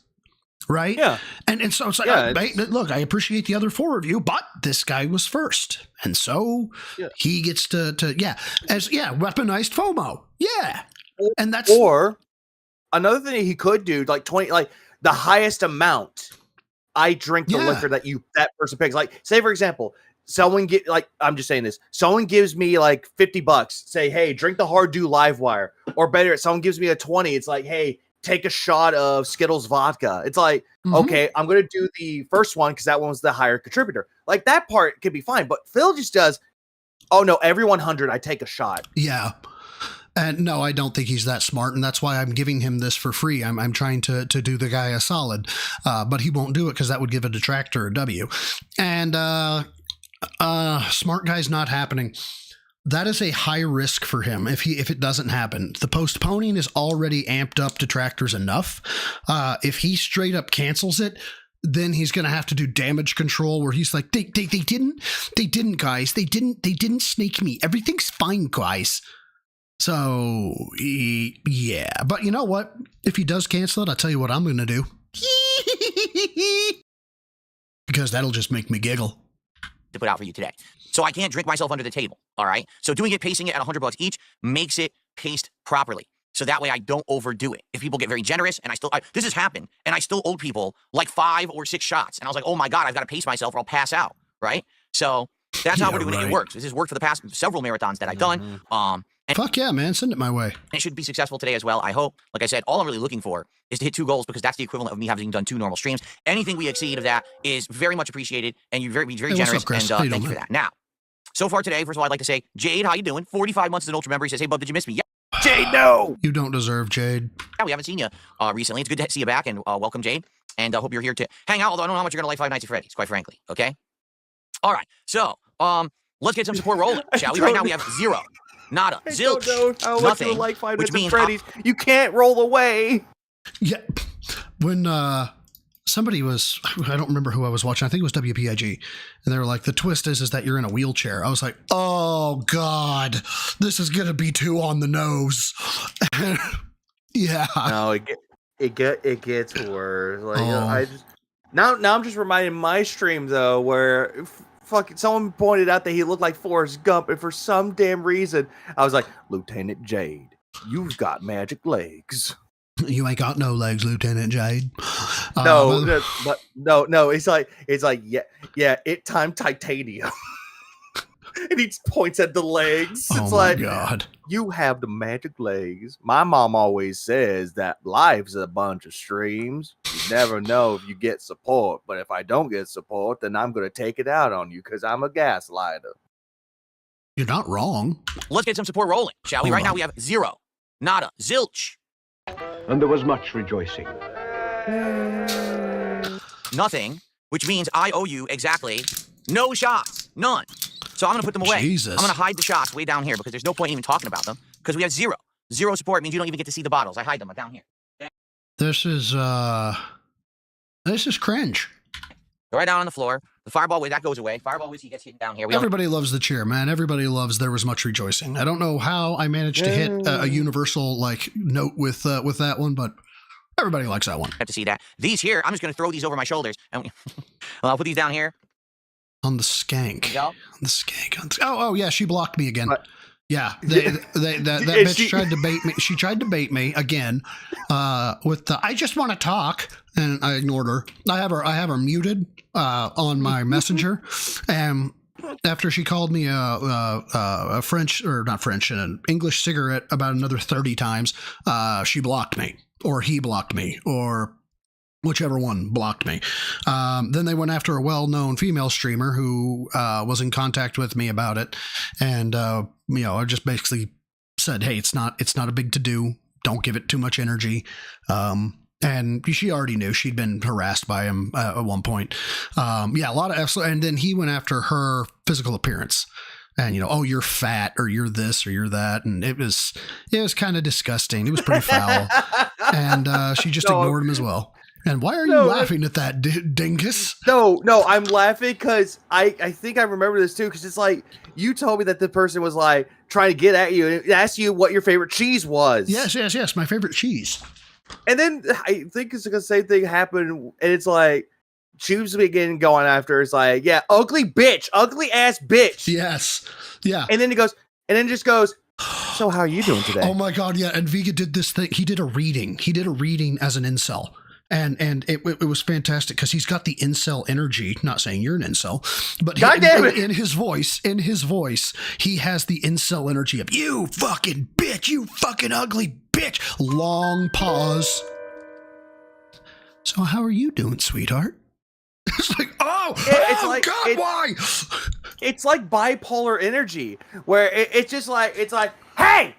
right? Yeah. And so it's like, look, I appreciate the other 4 of you, but this guy was first. And so he gets to weaponized FOMO. Yeah. And that's. Or another thing he could do, like 20, like the highest amount I drink the liquor that person picks. Like, say, for example, someone I'm just saying this. Someone gives me like $50. Say, hey, drink the Hard Dew Live Wire. Or better, someone gives me a 20. It's like, hey, take a shot of Skittles vodka. It's like, okay, I'm going to do the first one because that one was the higher contributor. Like, that part could be fine. But Phil just does, oh no, every 100 I take a shot. Yeah. And no, I don't think he's that smart, and that's why I'm giving him this for free. I'm trying to do the guy a solid, but he won't do it because that would give a detractor a W. And smart guy's not happening. That is a high risk for him if it doesn't happen. The postponing is already amped up detractors enough. If he straight up cancels it, then he's going to have to do damage control where he's like, they didn't, guys. They didn't snake me. Everything's fine, guys. So, yeah. But you know what? If he does cancel it, I'll tell you what I'm going to do. Because that'll just make me giggle. To put out for you today. So I can't drink myself under the table, all right? So doing it, pacing it at $100 each makes it paced properly. So that way I don't overdo it. If people get very generous, and this has happened, and I still owe people like 5 or 6 shots. And I was like, oh my God, I've got to pace myself or I'll pass out, right? So that's how we're doing it. It works. This has worked for the past several marathons that I've done. And fuck yeah, man. Send it my way. It should be successful today as well. I hope. Like I said, all I'm really looking for is to hit 2 goals because that's the equivalent of me having done 2 normal streams. Anything we exceed of that is very much appreciated, and you're very generous. Up, Chris? And thank you for that. Now, so far today, first of all, I'd like to say, Jade, how you doing? 45 months as an ultra member. He says, hey, bub, did you miss me? Yeah. Jade, no! You don't deserve Jade. Yeah, we haven't seen you recently. It's good to see you back, and welcome, Jade. And I hope you're here to hang out, although I don't know how much you're going to like Five Nights at Freddy's, quite frankly. Okay? All right. So, let's get some support rolling, shall we? Right now, we have 0. Nada. Zilch. Nothing. Like Five which Nights means at Freddy's. You can't roll away. Yeah. When somebody was, I don't remember who I was watching. I think it was WPIG. And they were like, the twist is that you're in a wheelchair. I was like, oh God, this is going to be too on the nose. Yeah. No, it gets worse. Like, I just, now I'm just reminded my stream though, where fucking someone pointed out that he looked like Forrest Gump, and for some damn reason, I was like, Lieutenant Jade, you've got magic legs. You ain't got no legs, Lieutenant Jade. No. It's like, yeah. It time titanium. And he points at the legs. It's like, God, you have the magic legs. My mom always says that life's a bunch of streams. You never know if you get support, but if I don't get support, then I'm going to take it out on you because I'm a gaslighter. You're not wrong. Let's get some support rolling, shall we? Right now we have 0. Nada. Zilch. And there was much rejoicing. Nothing, which means I owe you exactly no shots. None. So I'm going to put them away. Jesus. I'm going to hide the shots way down here because there's no point in even talking about them because we have 0. 0 support means you don't even get to see the bottles. I hide them down here. Okay? This is cringe. Go right down on the floor. The fireball that goes away. Fireball whiskey gets hidden down here. Everybody loves the cheer, man. Everybody loves there was much rejoicing. I don't know how I managed to hit a universal like note with that one, but everybody likes that one. Have to see that. These here, I'm just going to throw these over my shoulders. And I'll put these down here. On the skank. Yep. On the skank. Oh yeah, she blocked me again. Yeah, that bitch tried to bait me. She tried to bait me again with the I just want to talk, and I ignored her. I have her muted on my messenger, and after she called me a French or not French, an English cigarette about another 30 times, she blocked me, or he blocked me, or whichever one blocked me. Then they went after a well-known female streamer who was in contact with me about it, and I just basically said, "Hey, it's not a big to-do. Don't give it too much energy." And she already knew she'd been harassed by him at one point. A lot of and then he went after her physical appearance. And, oh, you're fat, or you're this, or you're that. And it was kind of disgusting. It was pretty foul. And she just ignored him as well. And why are you laughing at that, dingus? No, I'm laughing because I think I remember this too, because it's like, you told me that the person was like trying to get at you and asked you what your favorite cheese was. Yes, my favorite cheese. And then I think it's the same thing happened, and it's like Tubes begin going after. It's like, yeah, ugly bitch, ugly ass bitch. Yes, yeah. And then just goes. So how are you doing today? Oh my god, yeah. And Vega did this thing. He did a reading. He did a reading as an incel. And it was fantastic because he's got the incel energy. Not saying you're an incel, but in his voice, he has the incel energy of you fucking bitch, you fucking ugly bitch. Long pause. So how are you doing, sweetheart? It's like, why? It's like bipolar energy where it's just like, hey,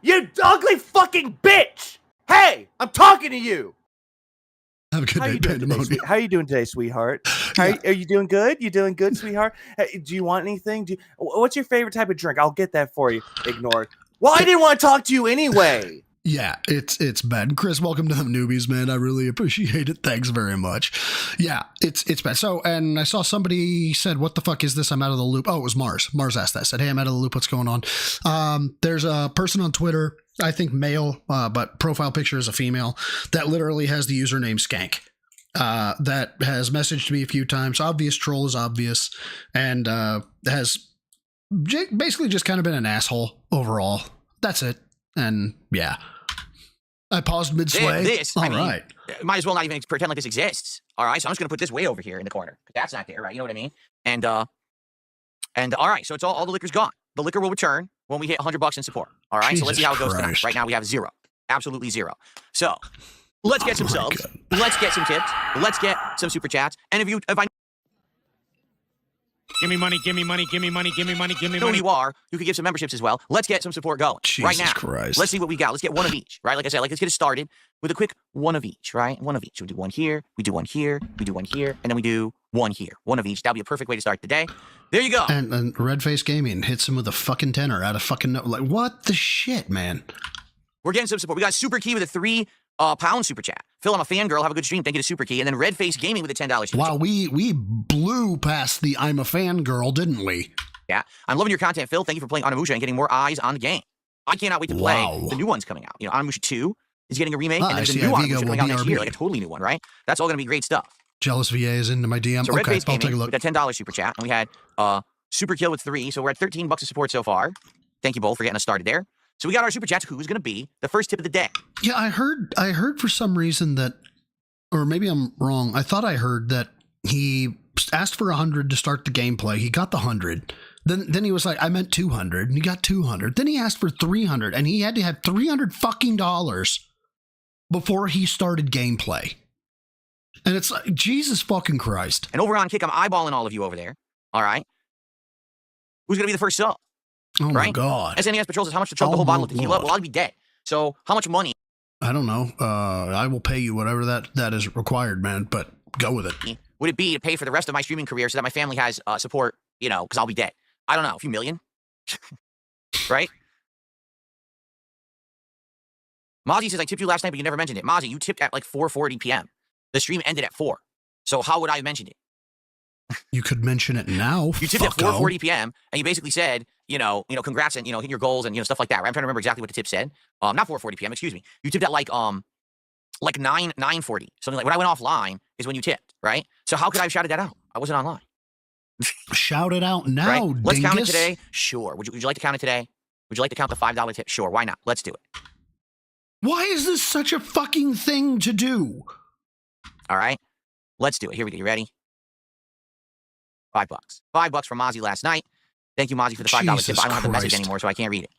you ugly fucking bitch. Hey, I'm talking to you. Have a good day, Pandemonium. How are you doing today, sweetheart? Are you doing good? You doing good, sweetheart? Hey, do you want anything? What's your favorite type of drink? I'll get that for you. Ignore it. Well, I didn't want to talk to you anyway. Yeah, it's bad. Chris, welcome to the newbies, man. I really appreciate it. Thanks very much. Yeah, it's bad. So, and I saw somebody said, what the fuck is this? I'm out of the loop. Oh, it was Mars. Mars asked that. Said, hey, I'm out of the loop. What's going on? There's a person on Twitter, I think male, but profile picture is a female, that literally has the username Skank. That has messaged me a few times. Obvious troll is obvious. And has basically just kind of been an asshole overall. That's it. And yeah, I paused mid-sway. Might as well not even pretend like this exists. All right, so I'm just gonna put this way over here in the corner. That's not there, right? You know what I mean? And all right, so it's all the liquor's gone. The liquor will return when we hit $100 in support. All right, so let's see how it goes tonight. Right now we have 0, absolutely 0. So let's get some subs. Let's get some tips. Let's get some super chats. And if I give me money, give me money, give me money, give me money, give me know money. who you are, you could give some memberships as well. Let's get some support going right now. Christ. Let's see what we got. Let's get one of each, right? Like I said, let's get it started with a quick one of each, right? One of each. We do one here, we do one here, we do one here, and then we do one here. One of each. That'll be a perfect way to start the day. There you go. And Red Face Gaming hits him with a fucking tenner out of fucking like what the shit, man. We're getting some support. We got Super Key with a £3 super chat. Phil, I'm a fangirl. Have a good stream. Thank you to Super Key. And then Red Face Gaming with a $10 super wow, chat. we blew past the I'm a fangirl, didn't we? Yeah. I'm loving your content, Phil. Thank you for playing Onimusha and getting more eyes on the game. I cannot wait to play the new ones coming out. You know, Onimusha 2 is getting a remake, and there's a new Onimusha coming out next year, like a totally new one, right? That's all going to be great stuff. Jealous VA is into my DM. So Red Face I'll Gaming take a look. with a $10 super chat. And we had Super Kill with 3. So we're at $13 of support so far. Thank you both for getting us started there. So we got our super chats. Who's going to be the first tip of the day? Yeah, I heard for some reason that, or maybe I'm wrong. I thought I heard that he asked for 100 to start the gameplay. He got the 100. Then he was like, I meant 200, and he got 200. Then he asked for 300, and he had to have $300 fucking dollars before he started gameplay. And it's like, Jesus fucking Christ. And over on Kick, I'm eyeballing all of you over there. All right. Who's going to be the first sub? Oh my God. SNES Patrols is how much to chug the whole bottle of tequila? Well, I'd be dead. So how much money? I don't know. I will pay you whatever that is required, man, but go with it. Would it be to pay for the rest of my streaming career so that my family has support, you know, because I'll be dead? I don't know, a few million? Right? Mozzie says, I tipped you last night, but you never mentioned it. Mozzie, you tipped at like 4:40 p.m. The stream ended at 4. So how would I have mentioned it? You could mention it now. You tipped at 4:40 p.m. and you basically said, you know, congrats and, hitting your goals and, stuff like that. Right? I'm trying to remember exactly what the tip said. Not 4:40 p.m. Excuse me. You tipped at like 9:40, something like. When I went offline is when you tipped, right? So how could I have shouted that out? I wasn't online. Shout it out now, right? Let's dingus. count it today. Sure. Would you like to count it today? Would you like to count the $5 tip? Sure. Why not? Let's do it. Why is this such a fucking thing to do? All right. Let's do it. Here we go. You ready? $5. $5 from Mozzie last night. Thank you, Mozzie, for the $5 tip. I don't have the message anymore, so I can't read it.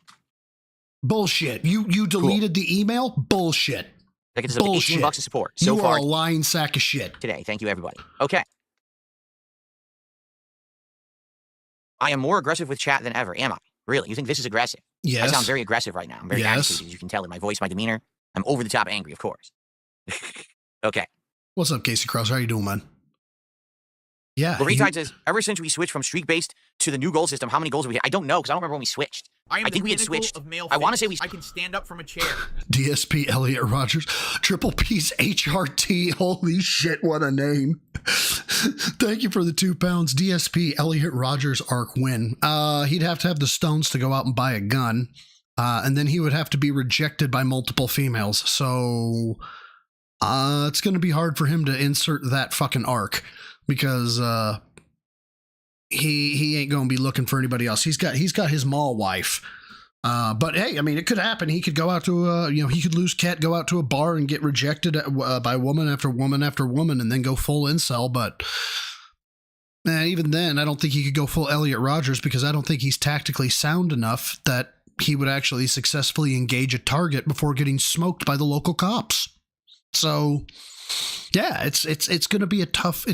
Bullshit. You deleted the email? Bullshit. That gets us up to $18 of support. So you far, are a lying sack of shit. Today. Thank you, everybody. Okay. I am more aggressive with chat than ever. Am I? Really? You think this is aggressive? Yes. I sound very aggressive right now. I'm very agitated, as you can tell in my voice, my demeanor. I'm over the top angry, of course. Okay. What's up, Casey Cross? How you doing, man? Yeah. Lorraine Tide says, ever since we switched from streak-based to the new goal system, how many goals have we hit? I don't know, because I don't remember when we switched. I think we had switched. I want to say I can stand up from a chair. DSP Elliot Rogers, Triple P's HRT. Holy shit, what a name. Thank you for the £2. DSP Elliot Rogers arc win. He'd have to have the stones to go out and buy a gun. And then he would have to be rejected by multiple females. So it's going to be hard for him to insert that fucking arc because he ain't going to be looking for anybody else. He's got his mall wife. But hey, I mean, it could happen. He could go out to he could lose Cat, go out to a bar and get rejected by woman after woman after woman, and then go full incel. But even then, I don't think he could go full Elliot Rodgers because I don't think he's tactically sound enough that he would actually successfully engage a target before getting smoked by the local cops. So, yeah, it's going to be a tough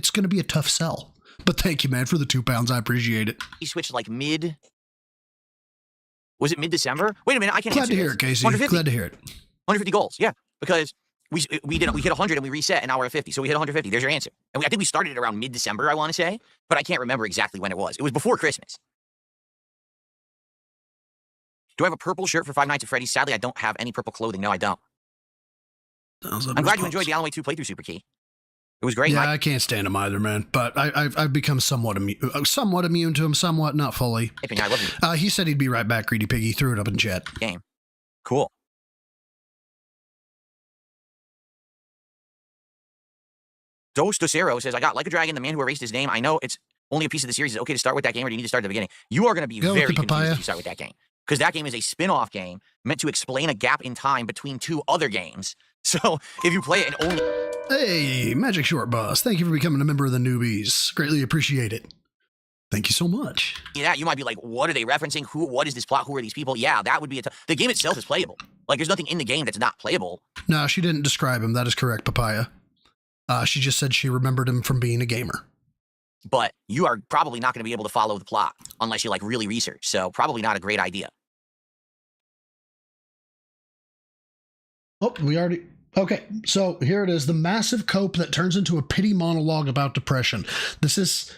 sell. But thank you, man, for the £2. I appreciate it. He switched like was it mid-December? Wait a minute, I can't Glad to hear it, Casey. Glad to hear it. 150 goals, yeah, because we hit 100 and we reset and now we're at 50, so we hit 150. There's your answer. And I think we started it around mid-December, I want to say, but I can't remember exactly when it was. It was before Christmas. Do I have a purple shirt for Five Nights at Freddy's? Sadly, I don't have any purple clothing. No, I don't. I'm glad you enjoyed the Alan Wake 2 playthrough, Super Key. It was great. Yeah, I can't stand him either, man. But I've become somewhat immune to him, somewhat, not fully. I love you. He said he'd be right back, Greedy Piggy. Threw it up in chat. Game. Cool. Dos Docero says, I got Like a Dragon, the man who erased his name. I know it's only a piece of the series. Is it okay to start with that game, or do you need to start at the beginning? You are going to be very confused if you start with that game. Because that game is a spin-off game meant to explain a gap in time between two other games. So if you play it and only... Hey, Magic Short Boss, thank you for becoming a member of the newbies. Greatly appreciate it. Thank you so much. Yeah, you might be like, what are they referencing? What is this plot? Who are these people? Yeah, that would be the game itself is playable. Like, there's nothing in the game that's not playable. No, she didn't describe him. That is correct, Papaya. She just said she remembered him from being a gamer. But you are probably not going to be able to follow the plot unless you, like, really research. So probably not a great idea. Oh, we already... Okay, so here it is. The massive cope that turns into a pity monologue about depression. This is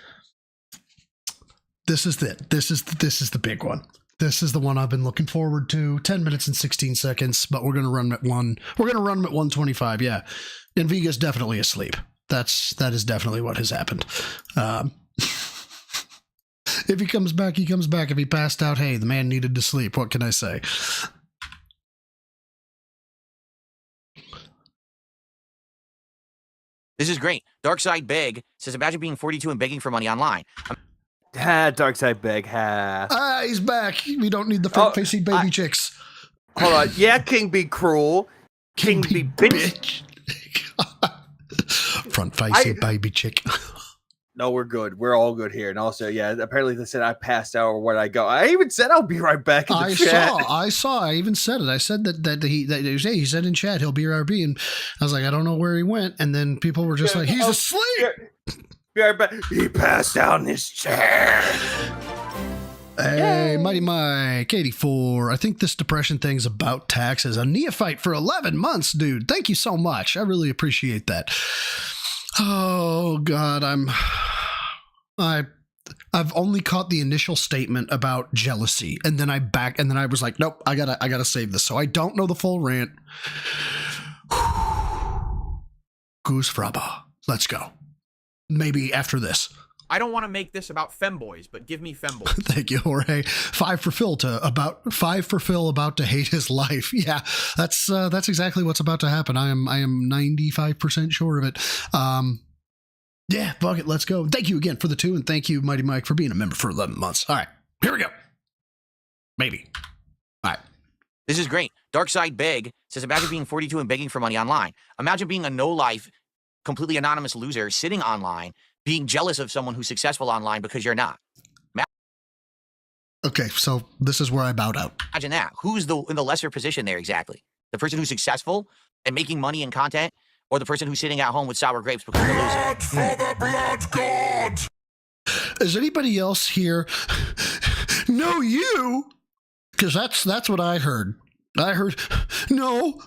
it. This is the big one. This is the one I've been looking forward to. 10 minutes and 16 seconds, but we're going to run at 125, yeah. And Viga's definitely asleep. That is definitely what has happened. If he comes back, he comes back. If he passed out, hey, the man needed to sleep. What can I say? This is great. Darkside Beg says, imagine being 42 and begging for money online. Darkside Beg. He's back. We don't need the front-facing baby chicks. Hold on. Yeah, King be cruel. King be bitch. Front-facing baby chick. No, we're good. We're all good here. And also, yeah, apparently they said I passed out or where I go. I even said I'll be right back in the chat. I saw. I even said it. I said that he said in chat he'll be RB, and I was like, I don't know where he went. And then people were just like, he's asleep. Be right back. He passed out in his chair. Hey, Mighty Mike, 84. I think this depression thing's about taxes. A neophyte for 11 months, dude. Thank you so much. I really appreciate that. Oh God, I've only caught the initial statement about jealousy, and then I was like, nope, I gotta save this. So I don't know the full rant. Goose Fraba. Let's go. Maybe after this. I don't want to make this about femboys, but give me femboys. Thank you, Jorge. 5 for Phil about to hate his life. Yeah, that's exactly what's about to happen. I am 95% sure of it. Yeah, fuck it, let's go. Thank you again for the 2, and thank you, Mighty Mike, for being a member for 11 months. All right, here we go. Maybe. All right. This is great. Darkside Beg says, imagine being 42 and begging for money online. Imagine being a no-life, completely anonymous loser sitting online, being jealous of someone who's successful online because you're not. Okay, so this is where I bowed out. Imagine that. Who's in the lesser position there exactly? The person who's successful and making money and content, or the person who's sitting at home with sour grapes because they're losing? For the blood god! Is anybody else here? No, you? Because that's what I heard. I heard, no,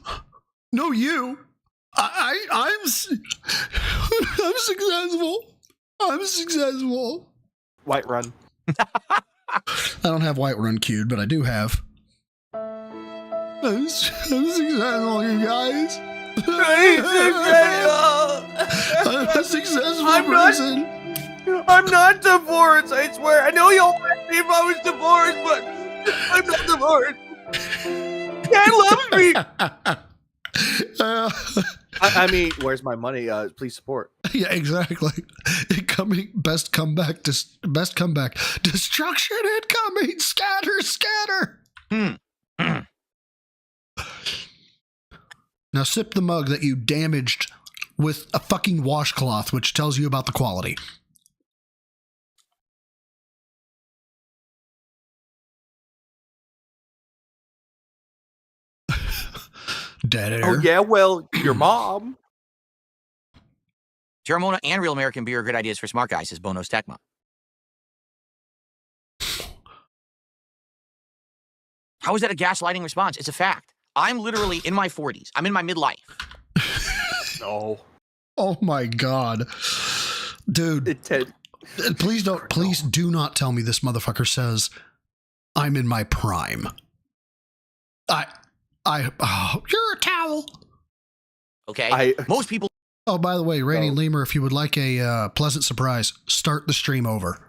you. I'm successful. I'm successful. Whiterun. I don't have Whiterun queued, but I do have. I'm successful, you guys. I'm a successful person. I'm not divorced, I swear. I know y'all asked me if I was divorced, but I'm not divorced. dad loves me. I mean, where's my money? Please support. Yeah, exactly. Incoming, best comeback, destruction incoming, scatter. Now sip the mug that you damaged with a fucking washcloth, which tells you about the quality. Dead air. Oh yeah, well, your mom. Terramona and Real American Beer are good ideas for smart guys, says Bonos Tecma. How is that a gaslighting response? It's a fact. I'm literally in my 40s. I'm in my midlife. No. Oh my God. Dude. Please do not tell me this motherfucker says I'm in my prime. You're a towel. Okay. Most people. Oh, by the way, Rainy Lemur, if you would like a pleasant surprise, start the stream over.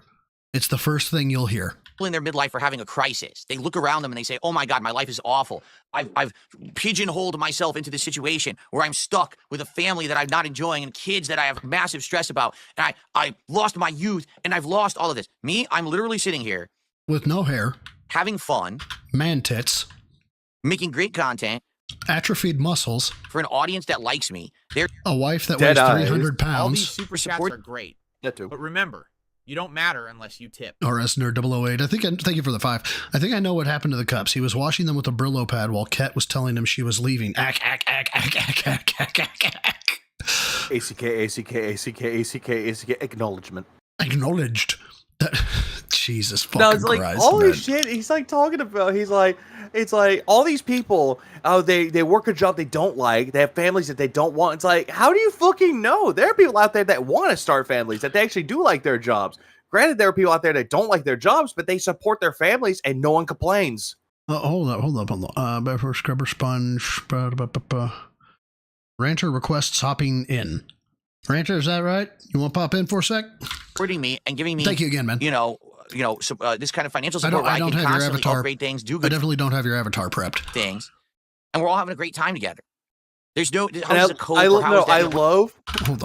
It's the first thing you'll hear. In their midlife are having a crisis. They look around them and they say, oh my God, my life is awful. I've pigeonholed myself into this situation where I'm stuck with a family that I'm not enjoying and kids that I have massive stress about. And I lost my youth and I've lost all of this. Me, I'm literally sitting here. With no hair. Having fun. Man tits. Making great content. Atrophied muscles. For an audience that likes me. They're a wife that weighs 300 pounds. All these super chats are great. That too. But remember, you don't matter unless you tip. RS Nerd 008. Thank you for the 5. I think I know what happened to the cups. He was washing them with a Brillo pad while Ket was telling him she was leaving. ACK. Acknowledgement. Acknowledged. Jesus fucking no, it's like Christ, all man. this shit he's like talking about. It's like all these people, they work a job they don't like. They have families that they don't want. It's like, how do you fucking know? There are people out there that want to start families, that they actually do like their jobs. Granted, there are people out there that don't like their jobs, but they support their families and no one complains. Hold up. Before Scrubber Sponge. Rancher requests hopping in. Rancher, is that right? You want to pop in for a sec? Supporting me and giving me. Thank you again, man. This kind of financial support where I can constantly upgrade things, do good. I definitely don't have your avatar prepped. Things, and we're all having a great time together. There's no. I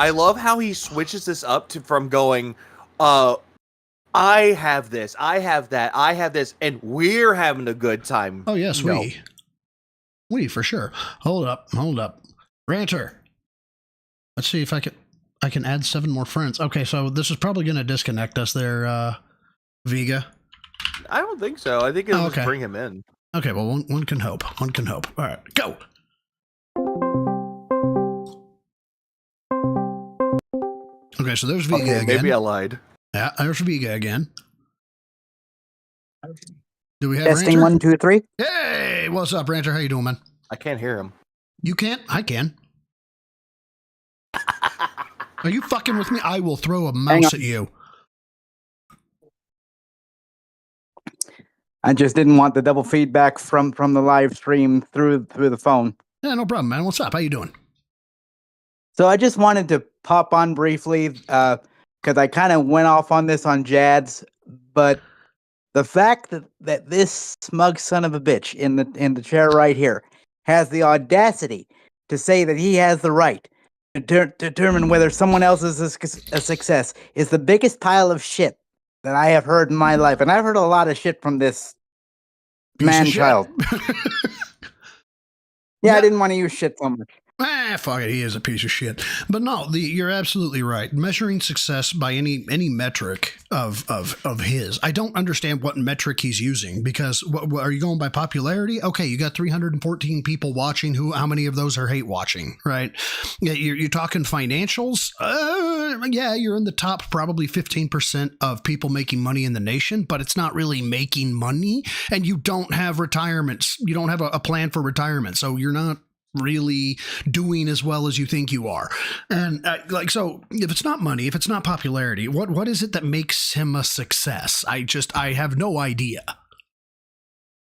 love how he switches this up from going, I have this, I have that, I have this, and we're having a good time. Oh yes, we for sure. Hold up, Rancher. Let's see if I can add 7 more friends. Okay, so this is probably going to disconnect us there, Vega. I don't think so. I think it'll just bring him in. Okay, well, one can hope. One can hope. All right, go. Okay, so there's Vega again. Maybe I lied. Yeah, there's Vega again. Do we have testing Rancher? 1, 2, 3? Hey, what's up, Rancher? How you doing, man? I can't hear him. You can't? I can. Are you fucking with me? I will throw a mouse at you. I just didn't want the double feedback from the live stream through the phone. Yeah, no problem, man. What's up? How you doing? So I just wanted to pop on briefly because I kind of went off on this on Jads, but the fact that this smug son of a bitch in the chair right here has the audacity to say that he has the right to determine whether someone else is a success is the biggest pile of shit that I have heard in my life. And I've heard a lot of shit from this man-child. Yeah, I didn't want to use shit so much. Fuck it, he is a piece of shit. But no, you're absolutely right. Measuring success by any metric of his, I don't understand what metric he's using, because what are you going by popularity? Okay, you got 314 people watching. How many of those are hate watching, right? You're talking financials. Yeah, you're in the top probably 15% of people making money in the nation, but it's not really making money, and you don't have retirements. You don't have a plan for retirement, so you're not really doing as well as you think you are. And so if it's not money, if it's not popularity, what is it that makes him a success? I have no idea.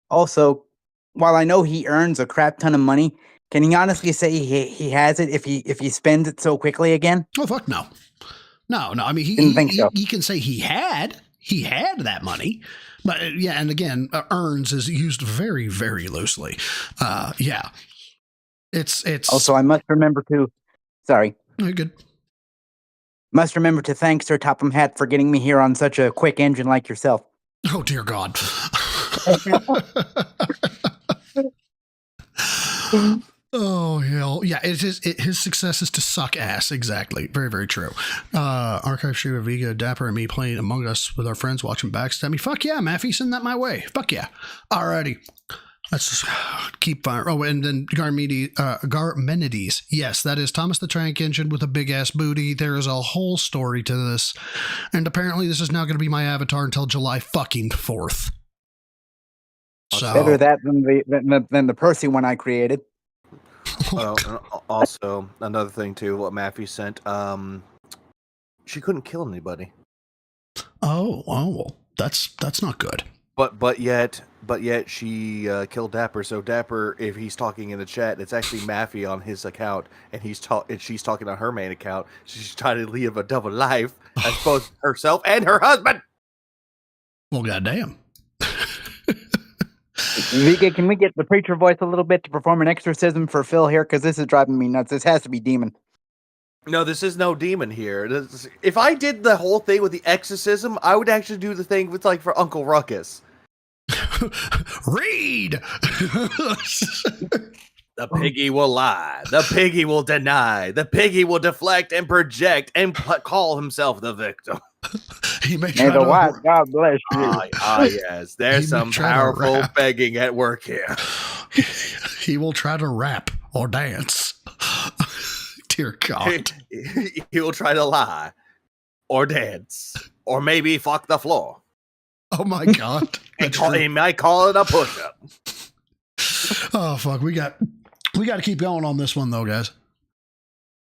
Also, while I know he earns a crap ton of money, can he honestly say he has it if he spends it so quickly again? Oh, fuck no. No. I mean, he can say he he had that money. But yeah, and again, earns is used very, very loosely. Yeah. It's also, I must remember to, sorry. No, you're good. Must remember to thank Sir Topham Hatt for getting me here on such a quick engine like yourself. Oh, dear God. Oh, hell. Yeah, his success is to suck ass. Exactly. Very, very true. Archive stream of Viga, Dapper, and me playing Among Us with our friends watching Backstab me. Fuck yeah, Maffy, send that my way. Fuck yeah. Alrighty. Let's just keep fire. Oh, and then Garmenides. Yes, that is Thomas the Tank Engine with a big-ass booty. There is a whole story to this. And apparently this is now going to be my avatar until July fucking 4th. So, better that than the Percy one I created. Also, another thing too, what Maffy sent, she couldn't kill anybody. Oh, well, that's not good. But yet she killed Dapper. So Dapper, if he's talking in the chat, it's actually Maffy on his account, and she's talking on her main account. She's trying to live a double life as both herself and her husband. Well, goddamn. Vika, can we get the preacher voice a little bit to perform an exorcism for Phil here? Because this is driving me nuts. This has to be demon. No, this is no demon here. If I did the whole thing with the exorcism, I would actually do the thing with for Uncle Ruckus. Read! The piggy will lie. The piggy will deny. The piggy will deflect and project and call himself the victim. He may try the wise God bless you. Yes. There's some powerful begging at work here. He will try to rap or dance. Dear God. He will try to lie or dance or maybe fuck the floor. Oh my God. He might call it a push-up. Oh fuck, we got to keep going on this one though, guys.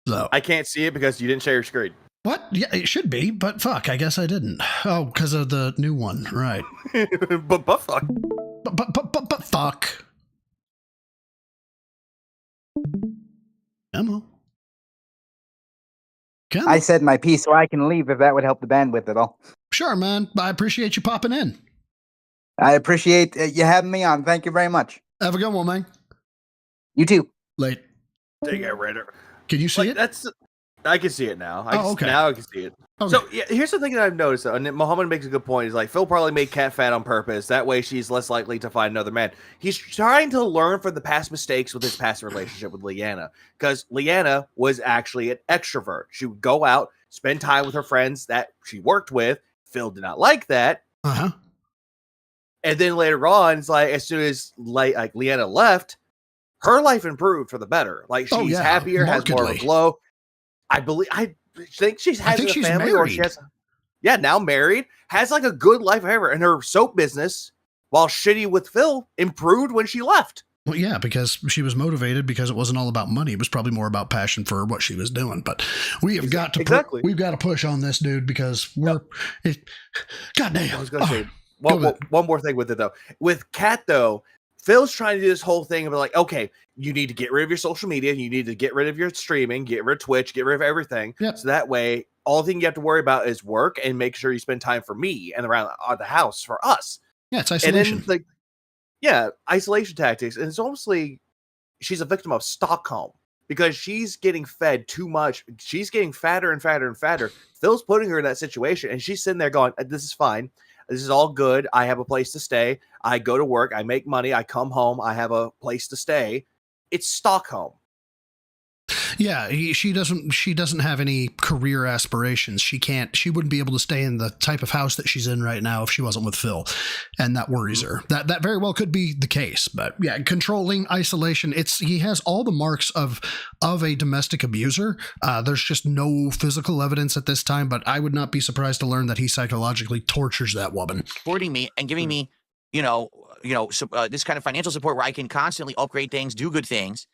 So I can't see it because you didn't share your screen. What? Yeah, it should be, but fuck, I guess I didn't. Oh, because of the new one, right? but fuck. But fuck. Come on. I said my piece so I can leave if that would help the bandwidth at all. Sure, man. I appreciate you popping in. I appreciate you having me on. Thank you very much. Have a good one, man. You too. Late. Take it, Raider. Can you see it? I can see it now. Okay. Now I can see it. Okay. So yeah, here's the thing that I've noticed, though, and Muhammad makes a good point. He's like, Phil probably made Kat fat on purpose. That way she's less likely to find another man. He's trying to learn from the past mistakes with his past relationship with Leanna. Because Leanna was actually an extrovert. She would go out, spend time with her friends that she worked with. Phil did not like that. Uh-huh. And then later on, it's like, as soon as Leanna left, her life improved for the better. Like, she's happier, markedly. Has more of a glow. I think she's a family, married. or she has, now married, has like a good life ever, and her soap business, while shitty with Phil, improved when she left. Well, yeah, because she was motivated because it wasn't all about money. It was probably more about passion for what she was doing. But we have got to we've got to push on this, dude, because goddamn. I was going to say one more thing with it though. With Kat though, Phil's trying to do this whole thing of like, okay, you need to get rid of your social media. You need to get rid of your streaming, get rid of Twitch, get rid of everything. Yep. So that way, all thing you have to worry about is work and make sure you spend time for me and around the house for us. Yeah, it's isolation. And then, isolation tactics. And it's almost like she's a victim of Stockholm because she's getting fed too much. She's getting fatter and fatter and fatter. Phil's putting her in that situation, and she's sitting there going, this is fine. This is all good. I have a place to stay. I go to work. I make money. I come home. I have a place to stay. It's Stockholm. Yeah, she doesn't have any career aspirations. She wouldn't be able to stay in the type of house that she's in right now if she wasn't with Phil. And that worries her. That very well could be the case. But yeah, controlling, isolation, he has all the marks of a domestic abuser. There's just no physical evidence at this time, but I would not be surprised to learn that he psychologically tortures that woman. Supporting me and giving me, this kind of financial support where I can constantly upgrade things, do good things.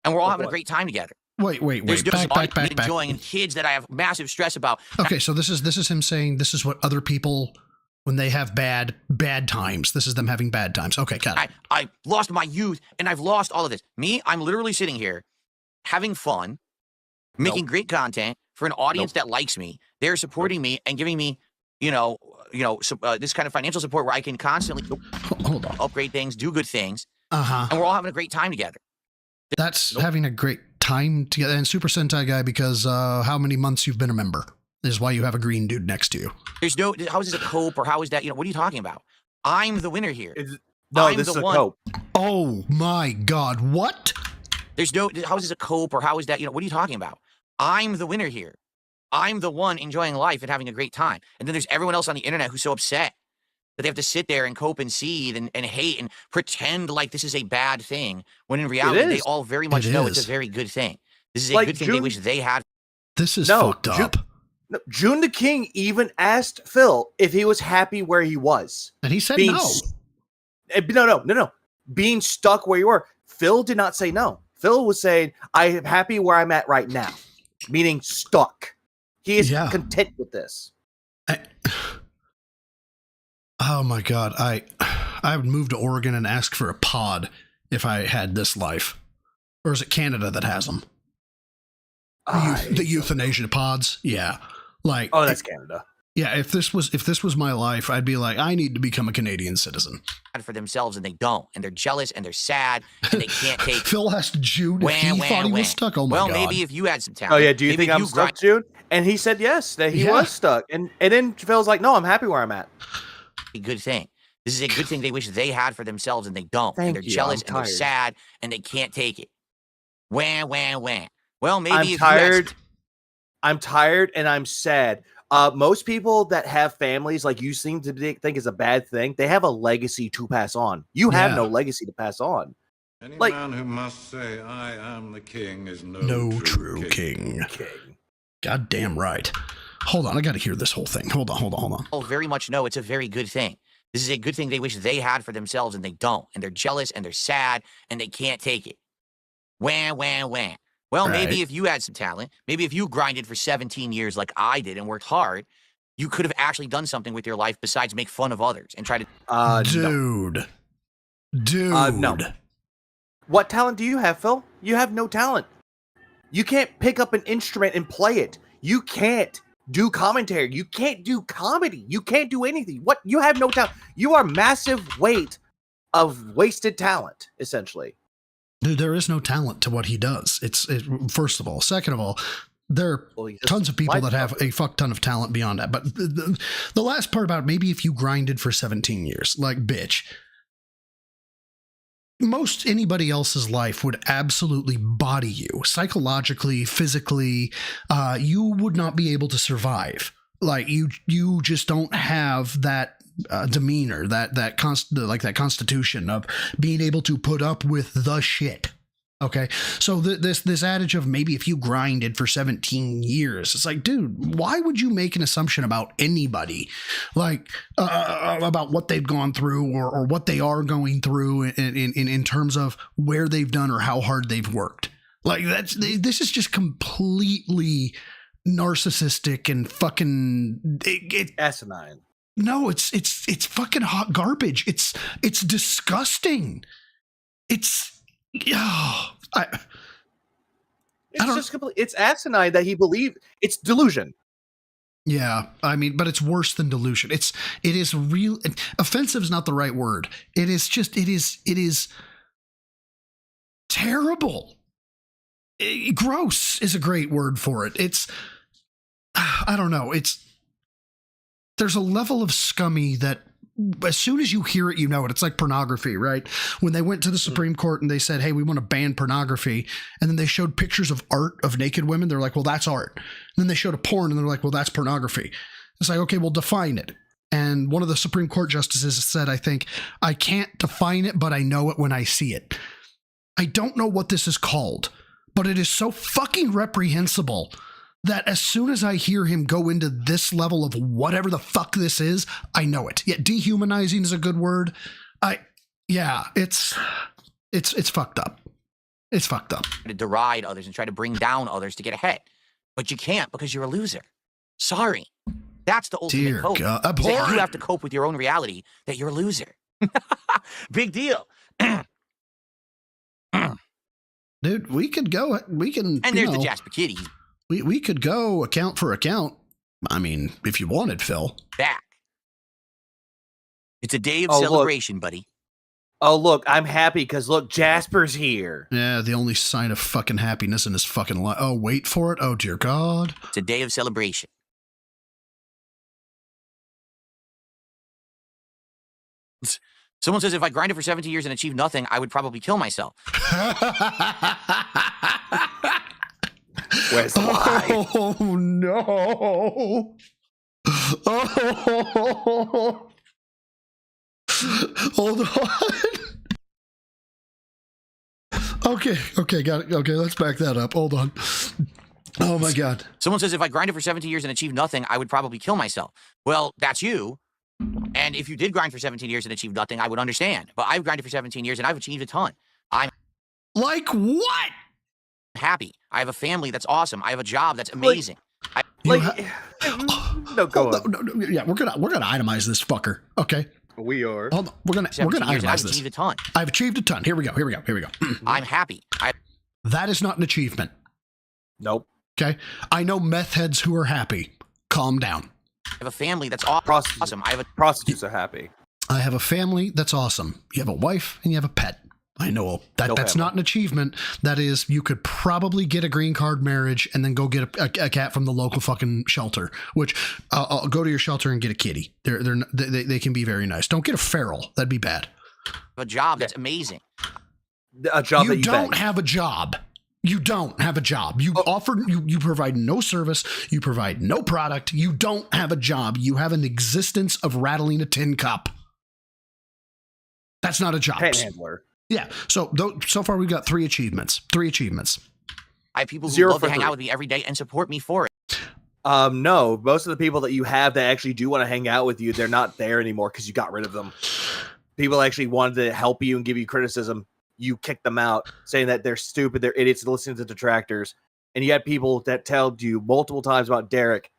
And we're all having a great time together. Wait. Back. Enjoying and kids that I have massive stress about. Okay, so this is him saying this is what other people, when they have bad times, this is them having bad times. Okay, got it. I lost my youth, and I've lost all of this. Me, I'm literally sitting here having fun, making great content for an audience that likes me. They're supporting me and giving me, this kind of financial support where I can constantly hold on, upgrade things, do good things, and we're all having a great time together. That's having a great time together. And Super Sentai guy, because how many months you've been a member is why you have a green dude next to you. There's no, how is this a cope or how is that? What are you talking about? I'm the winner here. This is a cope. Oh my God, what? There's no, how is this a cope or how is that? What are you talking about? I'm the winner here. I'm the one enjoying life and having a great time. And then there's everyone else on the internet who's so upset that they have to sit there and cope and seethe and hate and pretend like this is a bad thing, when in reality, they all very much know it's a very good thing. This is a good thing they wish they had. This is fucked up. June the King even asked Phil if he was happy where he was. And he said no. No. Being stuck where you were. Phil did not say no. Phil was saying, I am happy where I'm at right now. Meaning stuck. He is content with this. Oh my God. I would move to Oregon and ask for a pod if I had this life. Or is it Canada that has them? The euthanasia pods? Yeah. Like, oh, that's Canada. Yeah, if this was my life, I'd be like, I need to become a Canadian citizen. For themselves, and they don't, and they're jealous, and they're sad, and they can't take. Phil asked June if he thought he was stuck. Oh my God. Well, maybe if you had some talent. Oh yeah, do you think I'm stuck, June? And he said yes, that he was stuck, and then Phil's like, no, I'm happy where I'm at. A good thing. This is a good thing they wish they had for themselves, and they don't, and they're jealous, and they're sad, and they can't take it. Wah. Well, maybe I'm tired. I'm tired, and I'm sad. Most people that have families, like you seem to think is a bad thing, they have a legacy to pass on. You have no legacy to pass on. Any man who must say, I am the king, is no true king. God damn right. Hold on, I got to hear this whole thing. Hold on. Oh, very much no, it's a very good thing. This is a good thing they wish they had for themselves, and they don't, and they're jealous, and they're sad, and they can't take it. Wah. Well, maybe if you had some talent, maybe if you grinded for 17 years like I did and worked hard, you could have actually done something with your life besides make fun of others and try to... Dude. No. What talent do you have, Phil? You have no talent. You can't pick up an instrument and play it. You can't do commentary. You can't do comedy. You can't do anything. What? You have no talent. You are massive weight of wasted talent, essentially. Dude, there is no talent to what he does. First of all. Second of all, there are tons of people that have a fuck ton of talent beyond that. But the last part about maybe if you grinded for 17 years, like, bitch, most anybody else's life would absolutely body you psychologically, physically. You would not be able to survive. Like, you just don't have that demeanor, that constitution of being able to put up with the shit. Okay, so this adage of maybe if you grinded for 17 years, it's like, dude, why would you make an assumption about anybody, like about what they've gone through or what they are going through in terms of where they've done or how hard they've worked? Like, this is just completely narcissistic and fucking asinine. No, it's fucking hot garbage. It's disgusting. It's asinine that he believed. It's delusion. Yeah, I mean, but it's worse than delusion. It is real. Offensive is not the right word. It is terrible. Gross is a great word for it. I don't know. There's a level of scummy that as soon as you hear it, you know it. It's like pornography, right? When they went to the Supreme Court and they said, hey, we want to ban pornography. And then they showed pictures of art of naked women. They're like, well, that's art. And then they showed a porn and they're like, well, that's pornography. It's like, okay, well, define it. And one of the Supreme Court justices said, I think, I can't define it, but I know it when I see it. I don't know what this is called, but it is so fucking reprehensible that as soon as I hear him go into this level of whatever the fuck this is, I know it. Yeah, dehumanizing is a good word. It's fucked up. It's fucked up. To deride others and try to bring down others to get ahead. But you can't because you're a loser. Sorry. That's the ultimate cope. That you have to cope with your own reality that you're a loser. Big deal. Dude, we could go. We can. And there's the Jasper Kitty. We could go account for account. I mean, if you wanted, Phil. Back. It's a day of Oh, celebration, buddy. Oh, look, I'm happy because look, Jasper's here. Yeah, the only sign of fucking happiness in his fucking life. Oh, wait for it. Oh, dear God. It's a day of celebration. Someone says if I grinded for 17 years and achieved nothing, I would probably kill myself. Where's the lie? Oh, no. Oh. Hold on. Okay, got it. Okay, let's back that up. Hold on. Oh, my God. Someone says if I grinded for 17 years and achieved nothing, I would probably kill myself. Well, that's you. And if you did grind for 17 years and achieved nothing, I would understand. But I've grinded for 17 years and I've achieved a ton. I'm like what? Happy. I have a family that's awesome. I have a job that's amazing. No, go on. No, yeah, we're gonna itemize this fucker. Okay. We are. Hold on. We're gonna itemize this. I've achieved a ton. I've achieved a ton. Here we go. I'm happy. That is not an achievement. Nope. Okay. I know meth heads who are happy. Calm down. I have a family that's awesome. Prostitutes are happy. I have a family that's awesome. You have a wife and you have a pet. I know that's not an achievement. That is, you could probably get a green card marriage and then go get a cat from the local fucking shelter. Which I'll go to your shelter and get a kitty. They can be very nice. Don't get a feral. That'd be bad. A job that's amazing. A job that you don't have a job. You don't have a job. You you provide no service. You provide no product. You don't have a job. You have an existence of rattling a tin cup. That's not a job. Panhandler. Yeah. So far we've got 3 achievements. I have people who love to hang out with me every day and support me for it. No, most of the people that you have that actually do want to hang out with you, they're not there anymore because you got rid of them. People actually wanted to help you and give you criticism. You kicked them out, saying that they're stupid, they're idiots, listening to detractors. And you had people that told you multiple times about Derek,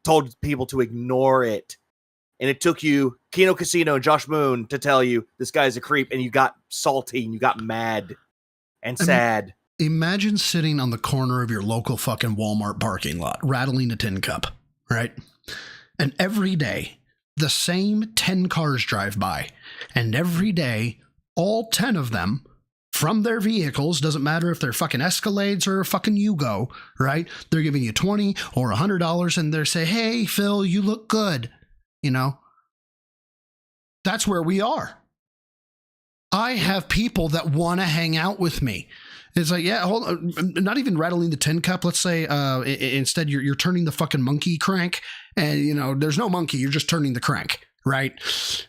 told people to ignore it. And it took you, Kino Casino and Josh Moon, to tell you this guy's a creep, and you got salty and you got mad and sad. Imagine sitting on the corner of your local fucking Walmart parking lot, rattling a tin cup, right? And every day, the same 10 cars drive by. And every day, all 10 of them, from their vehicles, doesn't matter if they're fucking Escalades or fucking Yugo, right? They're giving you $20 or $100 and they say, hey, Phil, you look good. You know, that's where we are. I have people that want to hang out with me. It's like, yeah, hold on. Not even rattling the tin cup. Let's say instead you're turning the fucking monkey crank and, you know, there's no monkey. You're just turning the crank. Right.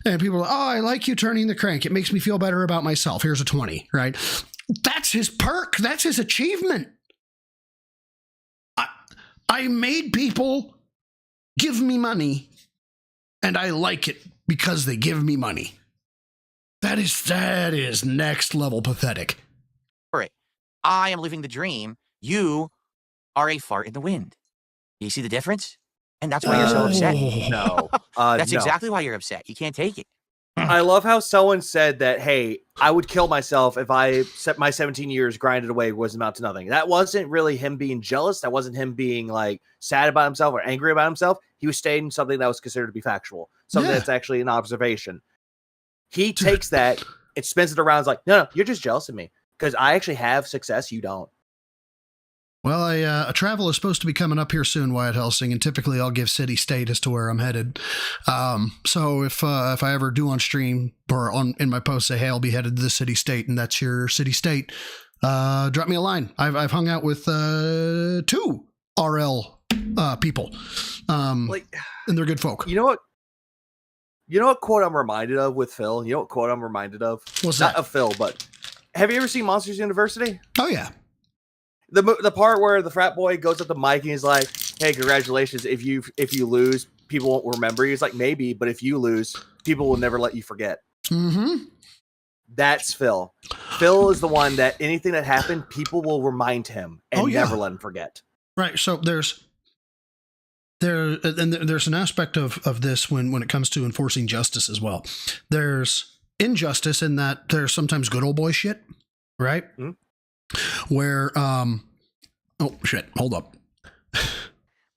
And people are like, oh, I like you turning the crank. It makes me feel better about myself. Here's a 20. Right. That's his perk. That's his achievement. I made people give me money and I like it because they give me money. That is next level pathetic. All right. I am living the dream. You are a fart in the wind. You see the difference? And that's why you're so upset. No. That's no. exactly why you're upset. You can't take it. I love how someone said that, hey, I would kill myself if I set my 17 years grinded away was amount to nothing. That wasn't really him being jealous. That wasn't him being like sad about himself or angry about himself. He was stating something that was considered to be factual, something that's actually an observation. He takes that and spins it around. It's like, no, you're just jealous of me because I actually have success. You don't. Well, a travel is supposed to be coming up here soon, Wyatt Helsing, and typically I'll give city state as to where I'm headed. So if I ever do on stream or in my post say, hey, I'll be headed to the city state, and that's your city state, drop me a line. I've hung out with 2 RL people, and they're good folk. You know what quote I'm reminded of with Phil? You know what quote I'm reminded of? What's Not that? of Phil, but have you ever seen Monsters University? Oh yeah. The part where the frat boy goes up the mic and he's like, hey, congratulations. If you lose, people won't remember you. He's like, maybe, but if you lose, people will never let you forget. Mm-hmm. That's Phil. Phil is the one that anything that happened, people will remind him and never let him forget. Right. So there's an aspect of this when it comes to enforcing justice as well. There's injustice in that there's sometimes good old boy shit, right? Mm-hmm. Where oh shit, hold up.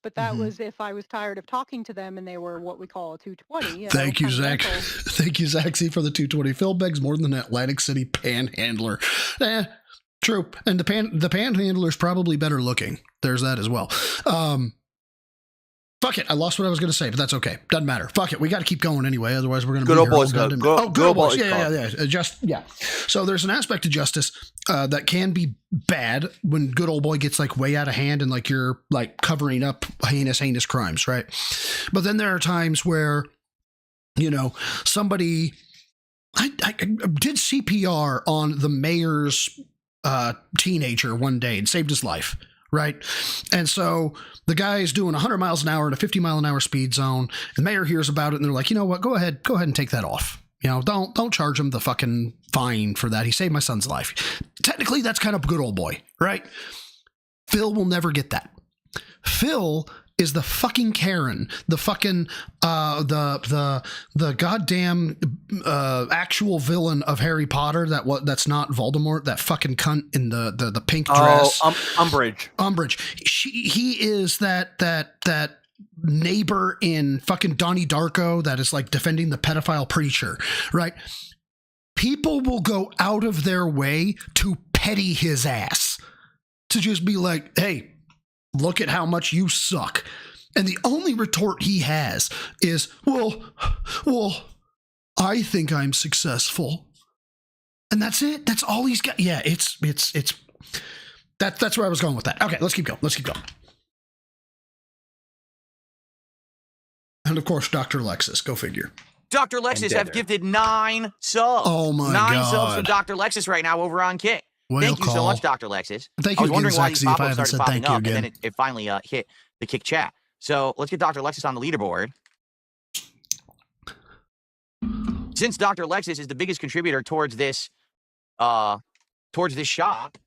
But that was if I was tired of talking to them and they were what we call a 220. Thank you, Zach. Thank you, Zach C, for the 220. Phil begs more than an Atlantic City panhandler. True. And the panhandler's probably better looking. There's that as well. Fuck it. I lost what I was going to say, but that's okay. Doesn't matter. Fuck it. We got to keep going anyway. Otherwise, we're going to be here all goddamn day. Good old boys. Yeah. So there's an aspect of justice that can be bad when good old boy gets like way out of hand and like you're like covering up heinous crimes, right? But then there are times where, you know, somebody... I did CPR on the mayor's teenager one day and saved his life. Right. And so the guy is doing 100 miles an hour in a 50 mile an hour speed zone. The mayor hears about it and they're like, you know what? Go ahead and take that off. You know, don't charge him the fucking fine for that. He saved my son's life. Technically, that's kind of good old boy. Right. Phil will never get that. Phil is the fucking Karen, the fucking the goddamn actual villain of Harry Potter that's not Voldemort, that fucking cunt in the pink dress. Umbridge. He is that neighbor in fucking Donnie Darko that is like defending the pedophile preacher, right? People will go out of their way to petty his ass, to just be like, hey, look at how much you suck. And the only retort he has is, well, I think I'm successful. And that's it. That's all he's got. Yeah, that's where I was going with that. Okay, let's keep going. And of course, Dr. Lexus. Go figure. Dr. Lexus have gifted 9 subs. Oh my God. 9 subs for Dr. Lexus right now over on Kick. Thank you so much, Dr. Lexus. Thank you again, Zach Z, if I haven't said thank you again. And then it finally hit the Kick chat. So let's get Dr. Lexus on the leaderboard. Since Dr. Lexus is the biggest contributor towards this shop.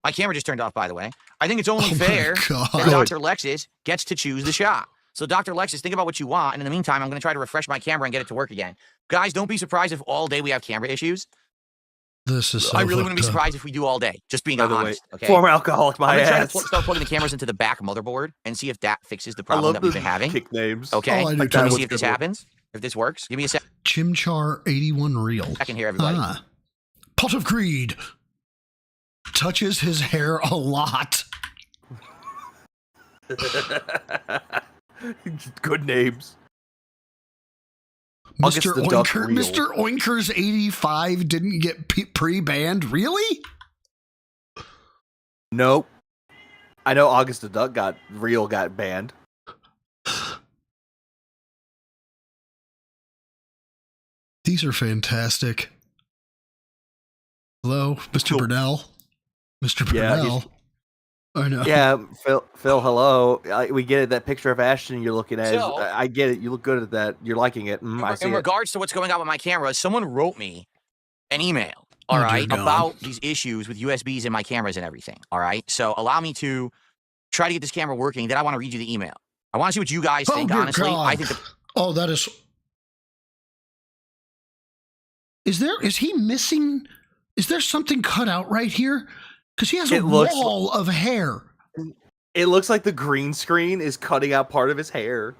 My camera just turned off, by the way. I think it's only fair that Dr. Lexus gets to choose the shop. So Dr. Lexus, think about what you want. And in the meantime, I'm going to try to refresh my camera and get it to work again. Guys, don't be surprised if all day we have camera issues. This is so I really wouldn't be surprised if we do all day. Just being honest. Okay? Former alcoholic, my ass. I'm going to try to start plugging the cameras into the back motherboard and see if that fixes the problem that we've been having. Kick names. Okay. Let me see if this happens. If this works. Give me a sec. Chimchar 81 real. I can hear everybody. Pot of Greed touches his hair a lot. Good names. Mr. Oinker's 85 didn't get pre-banned? Really? Nope. I know August the Duck got banned. These are fantastic. Hello, Mr. Burnell. Mr. Burnell. I know. Yeah, Phil, hello. We get it. That picture of Ashton you're looking at. I get it. You look good at that. You're liking it. I see in regards to what's going on with my camera, someone wrote me an email, all right, about these issues with USBs in my cameras and everything, all right? So allow me to try to get this camera working. Then I want to read you the email. I want to see what you guys think, honestly. God. I think that is... Is he missing... Is there something cut out right here? Because he has a wall of hair. It looks like the green screen is cutting out part of his hair.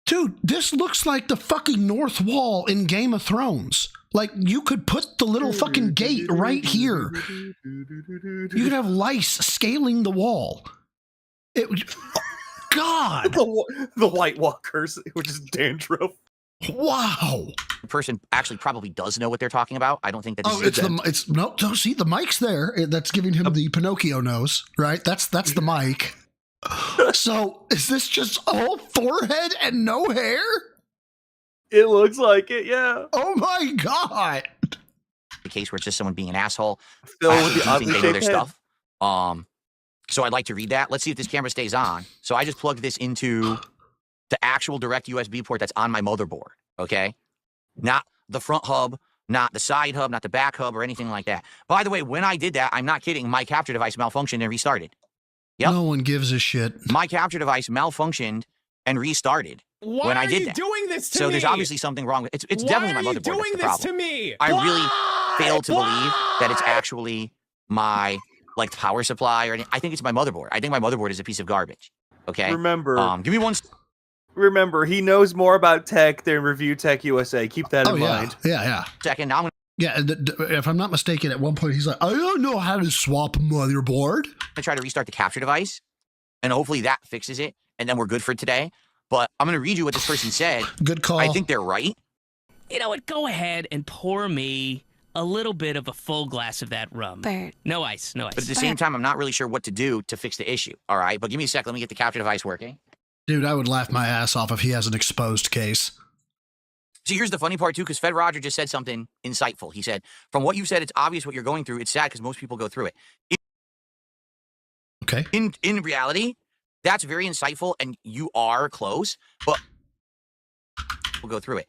Dude, this looks like the fucking North Wall in Game of Thrones. Like, you could put the little fucking gate right here. You could have lice scaling the wall. God! The White Walkers, which is dandruff. Wow. The person actually probably does know what they're talking about. I don't think that. Don't see the mic's there. That's giving him the Pinocchio nose, right? That's the mic. So is this just all forehead and no hair? It looks like it, yeah. Oh my God. The case where it's just someone being an asshole. Still with the think they know their stuff. So I'd like to read that. Let's see if this camera stays on. So I just plugged this into the actual direct USB port that's on my motherboard, okay? Not the front hub, not the side hub, not the back hub or anything like that. By the way, when I did that, I'm not kidding, my capture device malfunctioned and restarted. Yep. No one gives a shit. My capture device malfunctioned and restarted when I did that. Doing this to me? So there's obviously something wrong with it. It's definitely my motherboard that's the problem. To me? I really fail to believe that it's actually my like power supply or anything. I think it's my motherboard. I think my motherboard is a piece of garbage. Okay. Remember, give me one. Remember, he knows more about tech than Review Tech USA. Keep that in mind. Yeah. Second, now I'm if I'm not mistaken, at one point he's like, I don't know how to swap a motherboard. gonna try to restart the capture device, and hopefully that fixes it, and then we're good for today. But I'm gonna read you what this person said. Good call. I think they're right. You know what? Go ahead and pour me a little bit of a full glass of that rum. Bert. No ice. But at the same time, I'm not really sure what to do to fix the issue. All right, but give me a sec. Let me get the capture device working. Dude, I would laugh my ass off if he has an exposed case. See, here's the funny part, too, because Fed Roger just said something insightful. He said, from what you said, it's obvious what you're going through. It's sad because most people go through it. Okay. In reality, that's very insightful, and you are close, but we'll go through it.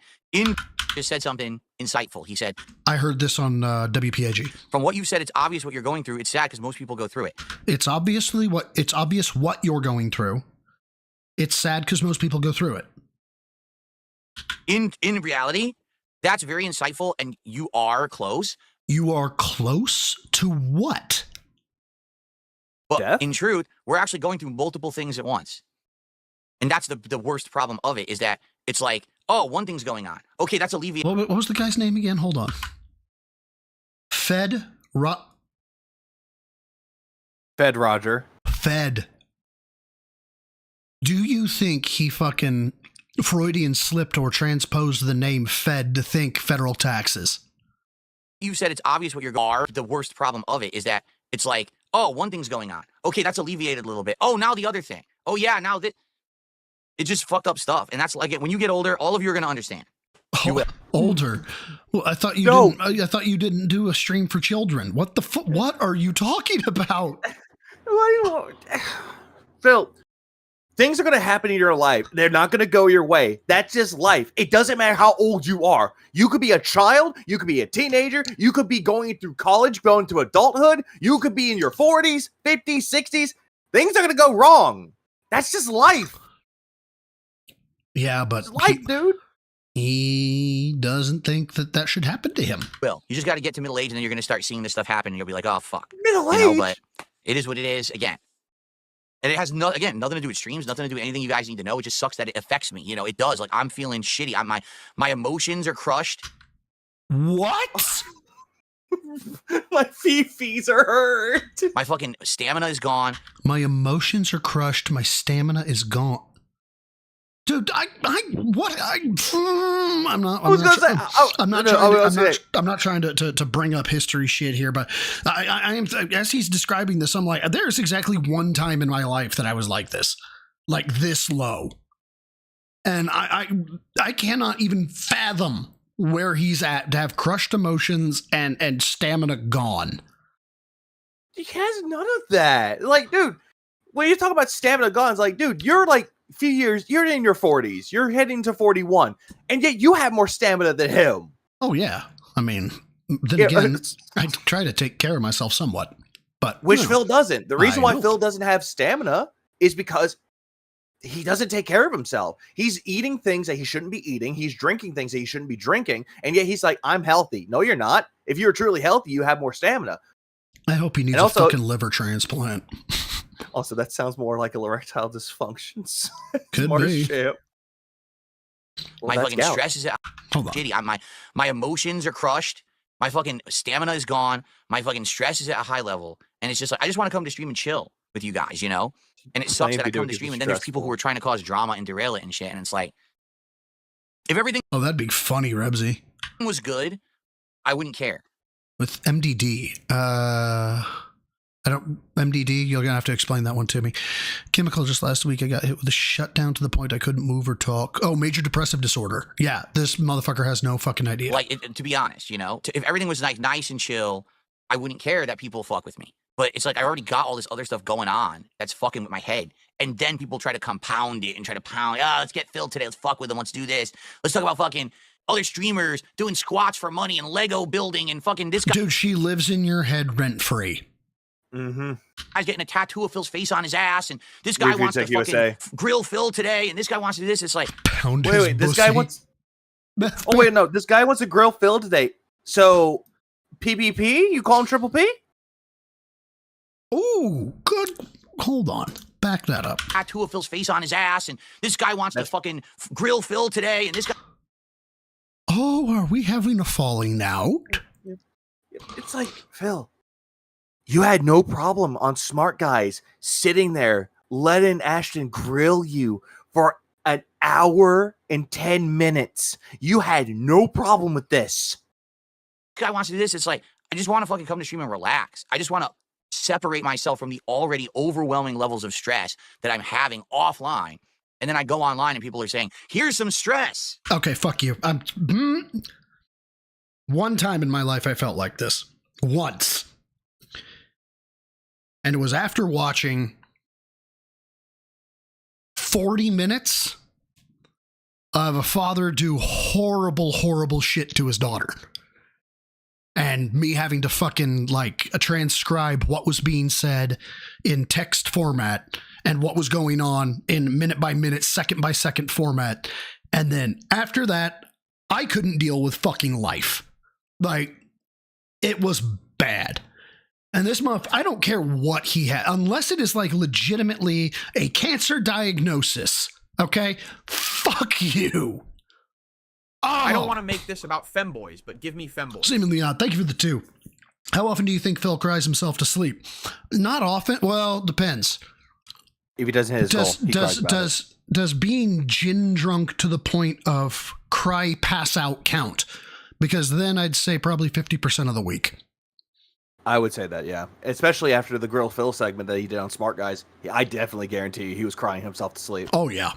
Just said something insightful. He said, I heard this on WPAG. From what you said, it's obvious what you're going through. It's sad because most people go through it. It's obvious what you're going through. It's sad because most people go through it. In reality, that's very insightful, and you are close. You are close to what? But Death? in truth, we're actually going through multiple things at once. And that's the worst problem of it, is that it's like, oh, one thing's going on. Okay, that's alleviated. What was the guy's name again? Hold on. Fed Roger. Fed. Do you think he fucking Freudian slipped or transposed the name Fed to think federal taxes? You said it's obvious what you're are. The worst problem of it is that it's like, oh, one thing's going on. Okay, that's alleviated a little bit. Oh, now the other thing. Oh, yeah, now that. It's just fucked up stuff. And that's like it. When you get older, all of you are going to understand. You will. Older? Well, I thought you didn't do a stream for children. What the fuck? What are you talking about? Phil, things are going to happen in your life. They're not going to go your way. That's just life. It doesn't matter how old you are. You could be a child. You could be a teenager. You could be going through college, going to adulthood. You could be in your 40s, 50s, 60s. Things are going to go wrong. That's just life. Yeah, but it's life, dude. He doesn't think that should happen to him. Well, you just got to get to middle age, and then you're going to start seeing this stuff happen, and you'll be like, oh, fuck. Middle age? But it is what it is, again. And it has, nothing to do with streams, nothing to do with anything you guys need to know. It just sucks that it affects me. It does. Like, I'm feeling shitty. My emotions are crushed. What? My feet are hurt. My fucking stamina is gone. My emotions are crushed. My stamina is gone. Dude, I'm not trying to bring up history shit here, but I am, as he's describing this, I'm like, there's exactly one time in my life that I was like this low. And I cannot even fathom where he's at to have crushed emotions and stamina gone. He has none of that. Like, dude, when you talk about stamina gone, it's like, dude, you're like, few years, you're in your 40s, you're heading to 41, and yet you have more stamina than him. Oh yeah, I mean, then again, I try to take care of myself somewhat, but Phil doesn't. The reason why Phil doesn't have stamina is because he doesn't take care of himself. He's eating things that he shouldn't be eating. He's drinking things that he shouldn't be drinking, and yet he's like, I'm healthy. No, you're not. If you're truly healthy, you have more stamina. I hope he needs a fucking liver transplant. Also, that sounds more like erectile dysfunctions. Could be. Well, my fucking stress is shitty. My emotions are crushed. My fucking stamina is gone. My fucking stress is at a high level. And it's just like, I just want to come to stream and chill with you guys, And it sucks that I come to stream and then there's people who are trying to cause drama and derail it and shit. And it's like, if everything that'd be funny, Rebsy. was good, I wouldn't care. With MDD, MDD, you're going to have to explain that one to me. Chemical, just last week, I got hit with a shutdown to the point I couldn't move or talk. Oh, major depressive disorder. Yeah, this motherfucker has no fucking idea. Like, to be honest, if everything was nice and chill, I wouldn't care that people fuck with me. But it's like I already got all this other stuff going on that's fucking with my head. And then people try to compound it and try to pound, let's get Phil today. Let's fuck with him. Let's do this. Let's talk about fucking other streamers doing squats for money and Lego building and fucking this guy. Dude, she lives in your head rent-free. Mm-hmm. Guy's getting a tattoo of Phil's face on his ass, and this guy wants to fucking grill Phil today, and this guy wants to do this. It's like, wait, this guy wants. Oh wait, no, this guy wants to grill Phil today. So, PPP? You call him Triple P? Ooh, good. Hold on. Back that up. Tattoo of Phil's face on his ass, and this guy wants to fucking grill Phil today, and this guy. Oh, are we having a falling out? It's like, Phil, you had no problem on Smart Guys sitting there letting Ashton grill you for an hour and 10 minutes. You had no problem with this. Guy wants to do this. It's like, I just want to fucking come to stream and relax. I just want to separate myself from the already overwhelming levels of stress that I'm having offline. And then I go online and people are saying, here's some stress. Okay, fuck you. One time in my life I felt like this. Once. And it was after watching 40 minutes of a father do horrible, horrible shit to his daughter. And me having to fucking transcribe what was being said in text format and what was going on in minute by minute, second by second format. And then after that, I couldn't deal with fucking life. It was bad. And this month, I don't care what he had, unless it is legitimately a cancer diagnosis. Okay? Fuck you. Oh. I don't want to make this about femboys, but give me femboys. Seemingly odd. Thank you for the 2. How often do you think Phil cries himself to sleep? Not often. Well, depends. If he doesn't hit his goal, he cries about it. Does being gin drunk to the point of cry pass out count? Because then I'd say probably 50% of the week. I would say that, yeah. Especially after the Grill Phil segment that he did on Smart Guys. I definitely guarantee you he was crying himself to sleep. Oh, yeah.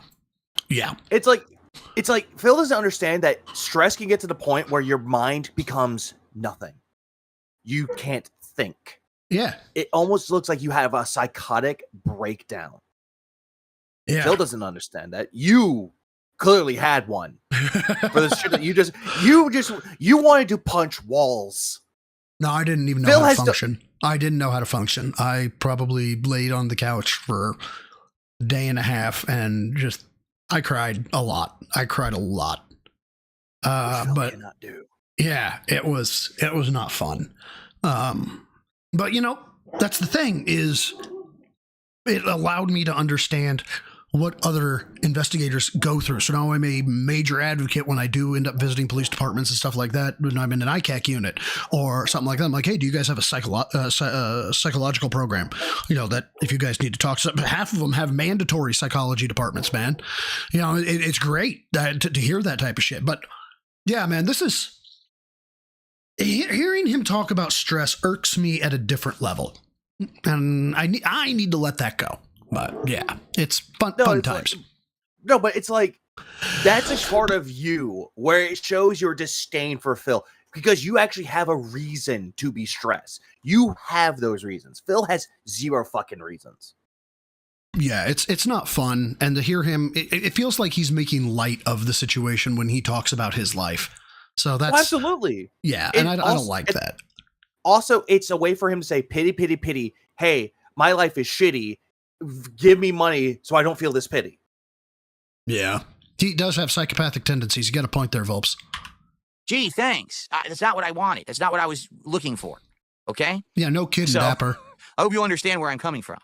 Yeah. It's like Phil doesn't understand that stress can get to the point where your mind becomes nothing. You can't think. Yeah. It almost looks like you have a psychotic breakdown. Yeah. Phil doesn't understand that. You clearly had one. For the shit that you wanted to punch walls. No, I didn't even know how to function. I didn't know how to function. I probably laid on the couch for a day and a half and I cried a lot. But yeah, it was not fun. But that's the thing is it allowed me to understand what other investigators go through. So now I'm a major advocate when I do end up visiting police departments and stuff like that, when I'm in an ICAC unit or something like that. I'm like, hey, do you guys have a psychological program? That if you guys need to talk to half of them have mandatory psychology departments, man. It's great to hear that type of shit. But yeah, man, this is hearing him talk about stress irks me at a different level. And I need to let that go. But yeah, it's fun times. But it's like, that's a part of you where it shows your disdain for Phil because you actually have a reason to be stressed. You have those reasons. Phil has zero fucking reasons. Yeah, it's not fun. And to hear him, it feels like he's making light of the situation when he talks about his life. So that's absolutely. Yeah. And I don't like that. Also, it's a way for him to say, pity, pity, pity. Hey, my life is shitty. Give me money so I don't feel this pity. Yeah. He does have psychopathic tendencies. You got a point there, Volps. Gee, thanks. That's not what I wanted. That's not what I was looking for. Okay? Yeah, no kidding, Dapper. I hope you understand where I'm coming from.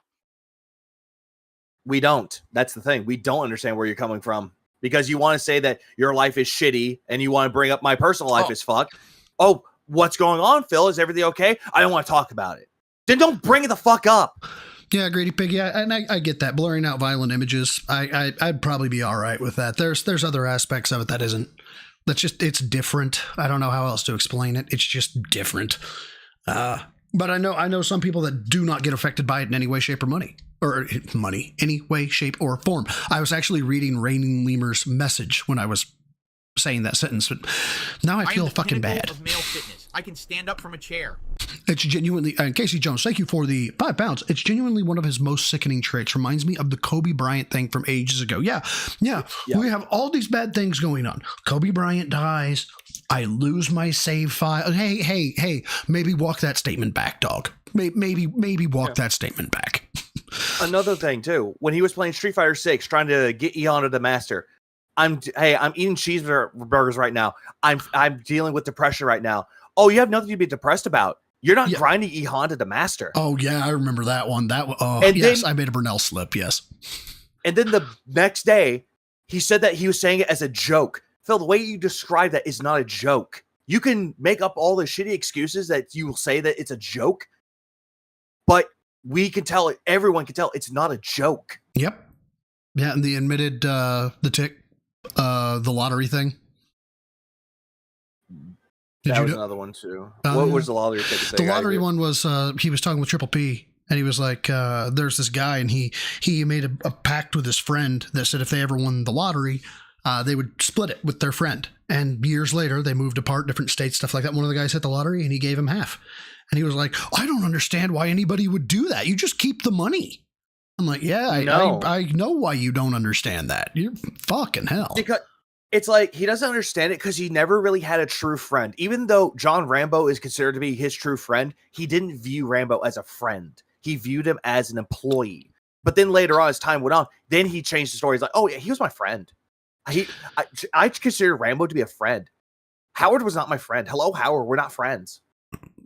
We don't. That's the thing. We don't understand where you're coming from. Because you want to say that your life is shitty and you want to bring up my personal life is fucked. Oh, what's going on, Phil? Is everything okay? I don't want to talk about it. Then don't bring it the fuck up. Yeah, Greedy Pig. Yeah, and I get that. Blurring out violent images, I'd probably be all right with that. There's other aspects of it that isn't. It's different. I don't know how else to explain it. It's just different. But I know some people that do not get affected by it in any way, shape, or any way, shape, or form. I was actually reading Raining Lemur's message when I was saying that sentence, but now I feel fucking bad. Of male fitness. I can stand up from a chair. It's genuinely, Casey Jones, thank you for the £5. It's genuinely one of his most sickening traits. Reminds me of the Kobe Bryant thing from ages ago. Yeah. We have all these bad things going on. Kobe Bryant dies. I lose my save file. Hey, maybe walk that statement back, dog. Maybe walk that statement back. Another thing too, when he was playing Street Fighter 6, trying to get Eon to the master, I'm eating cheeseburgers right now. I'm dealing with depression right now. Oh, you have nothing to be depressed about. You're not grinding E Honda to master. Oh yeah, I remember that one. And yes, then, I made a Brunel slip. Yes. And then the next day, he said that he was saying it as a joke. Phil, the way you describe that is not a joke. You can make up all the shitty excuses that you will say that it's a joke, but we can tell it. Everyone can tell it's not a joke. Yep. Yeah, and the admitted the lottery thing. That was another one too. What was the lottery ticket thing? The lottery one was he was talking with Triple P, and he was like, "There's this guy, and he made a pact with his friend that said if they ever won the lottery, they would split it with their friend. And years later, they moved apart, different states, stuff like that. One of the guys hit the lottery, and he gave him half. And he was like, I don't understand why anybody would do that. You just keep the money. I'm like, yeah, I know why you don't understand that. You're fucking hell. Because it's like he doesn't understand it because he never really had a true friend. Even though John Rambo is considered to be his true friend, he didn't view Rambo as a friend. He viewed him as an employee. But then later on, as time went on, then he changed the story. He's like, oh, yeah, he was my friend. I consider Rambo to be a friend. Howard was not my friend. Hello, Howard. We're not friends.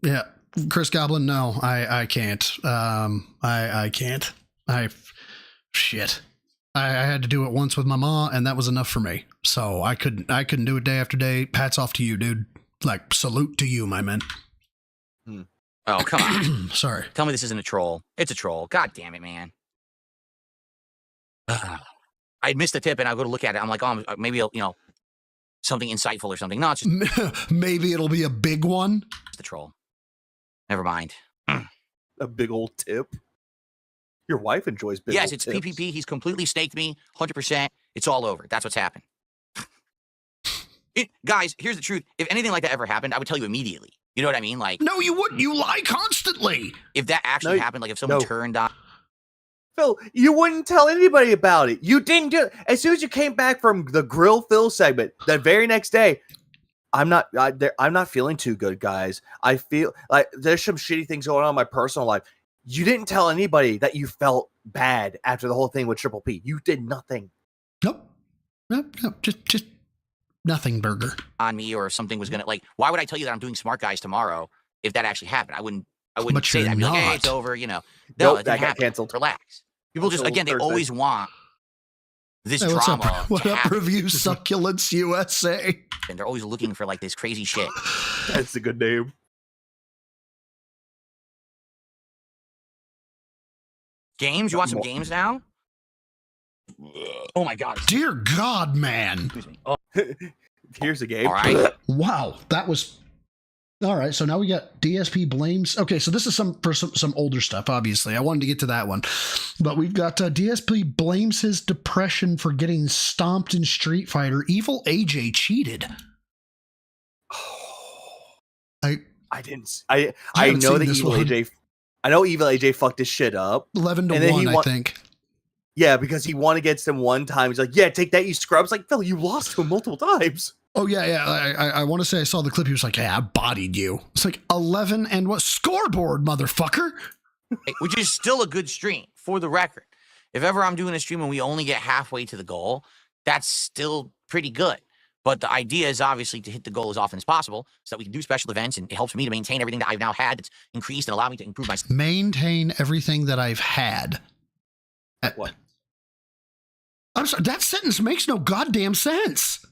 Yeah. Chris Goblin, no, I can't. I can't. Shit. I had to do it once with my ma, and that was enough for me. So I couldn't do it day after day. Hats off to you, dude. Like, salute to you, my man. Oh, come on. Sorry. Tell me this isn't a troll. It's a troll. God damn it, man. I'd missed the tip, and I go to look at it. I'm like, oh, maybe something insightful or something. No, it's just maybe it'll be a big one. It's the troll. Never mind. A big old tip. Your wife enjoys big Yes, old it's tips. PPP. He's completely staked me, 100%. It's all over. That's what's happened. Guys, here's the truth. If anything like that ever happened, I would tell you immediately. You know what I mean? Like, no, you wouldn't. You lie constantly. If that actually happened, like if someone turned on. Phil, you wouldn't tell anybody about it. You didn't do it. As soon as you came back from the Grill Phil segment, the very next day, I'm not feeling too good, guys. I feel like there's some shitty things going on in my personal life. You didn't tell anybody that you felt bad after the whole thing with Triple P. You did nothing. Nope. Just nothing, Burger. On me, or if something was gonna why would I tell you that I'm doing Smart Guys tomorrow if that actually happened? I wouldn't say that. I'd be like, hey, it's over, No, nope, that got canceled. Relax. People just, again, they always want this hey, drama. What up, Review Succulents USA? And they're always looking for this crazy shit. That's a good name. Games? You want some games now? Oh my God. Dear God, man. Excuse me. Oh. Here's a game. All right. Wow. That was... All right, so now we got DSP blames. Okay, so this is some older stuff, obviously. I wanted to get to that one. But we've got DSP blames his depression for getting stomped in Street Fighter. Evil AJ cheated. I know that Evil AJ... I know Evil AJ fucked his shit up. 11-1, I think. Yeah, because he won against him one time. He's like, yeah, take that, you scrubs. Like, Phil, you lost to him multiple times. Oh, yeah. I want to say I saw the clip. He was like, yeah, I bodied you. It's like 11 and what? Scoreboard, motherfucker. Which is still a good stream, for the record. If ever I'm doing a stream and we only get halfway to the goal, that's still pretty good. But the idea is obviously to hit the goal as often as possible so that we can do special events, and it helps me to maintain everything that I've now had that's increased and allow me to improve my... Maintain everything that I've had. What? I'm sorry, that sentence makes no goddamn sense.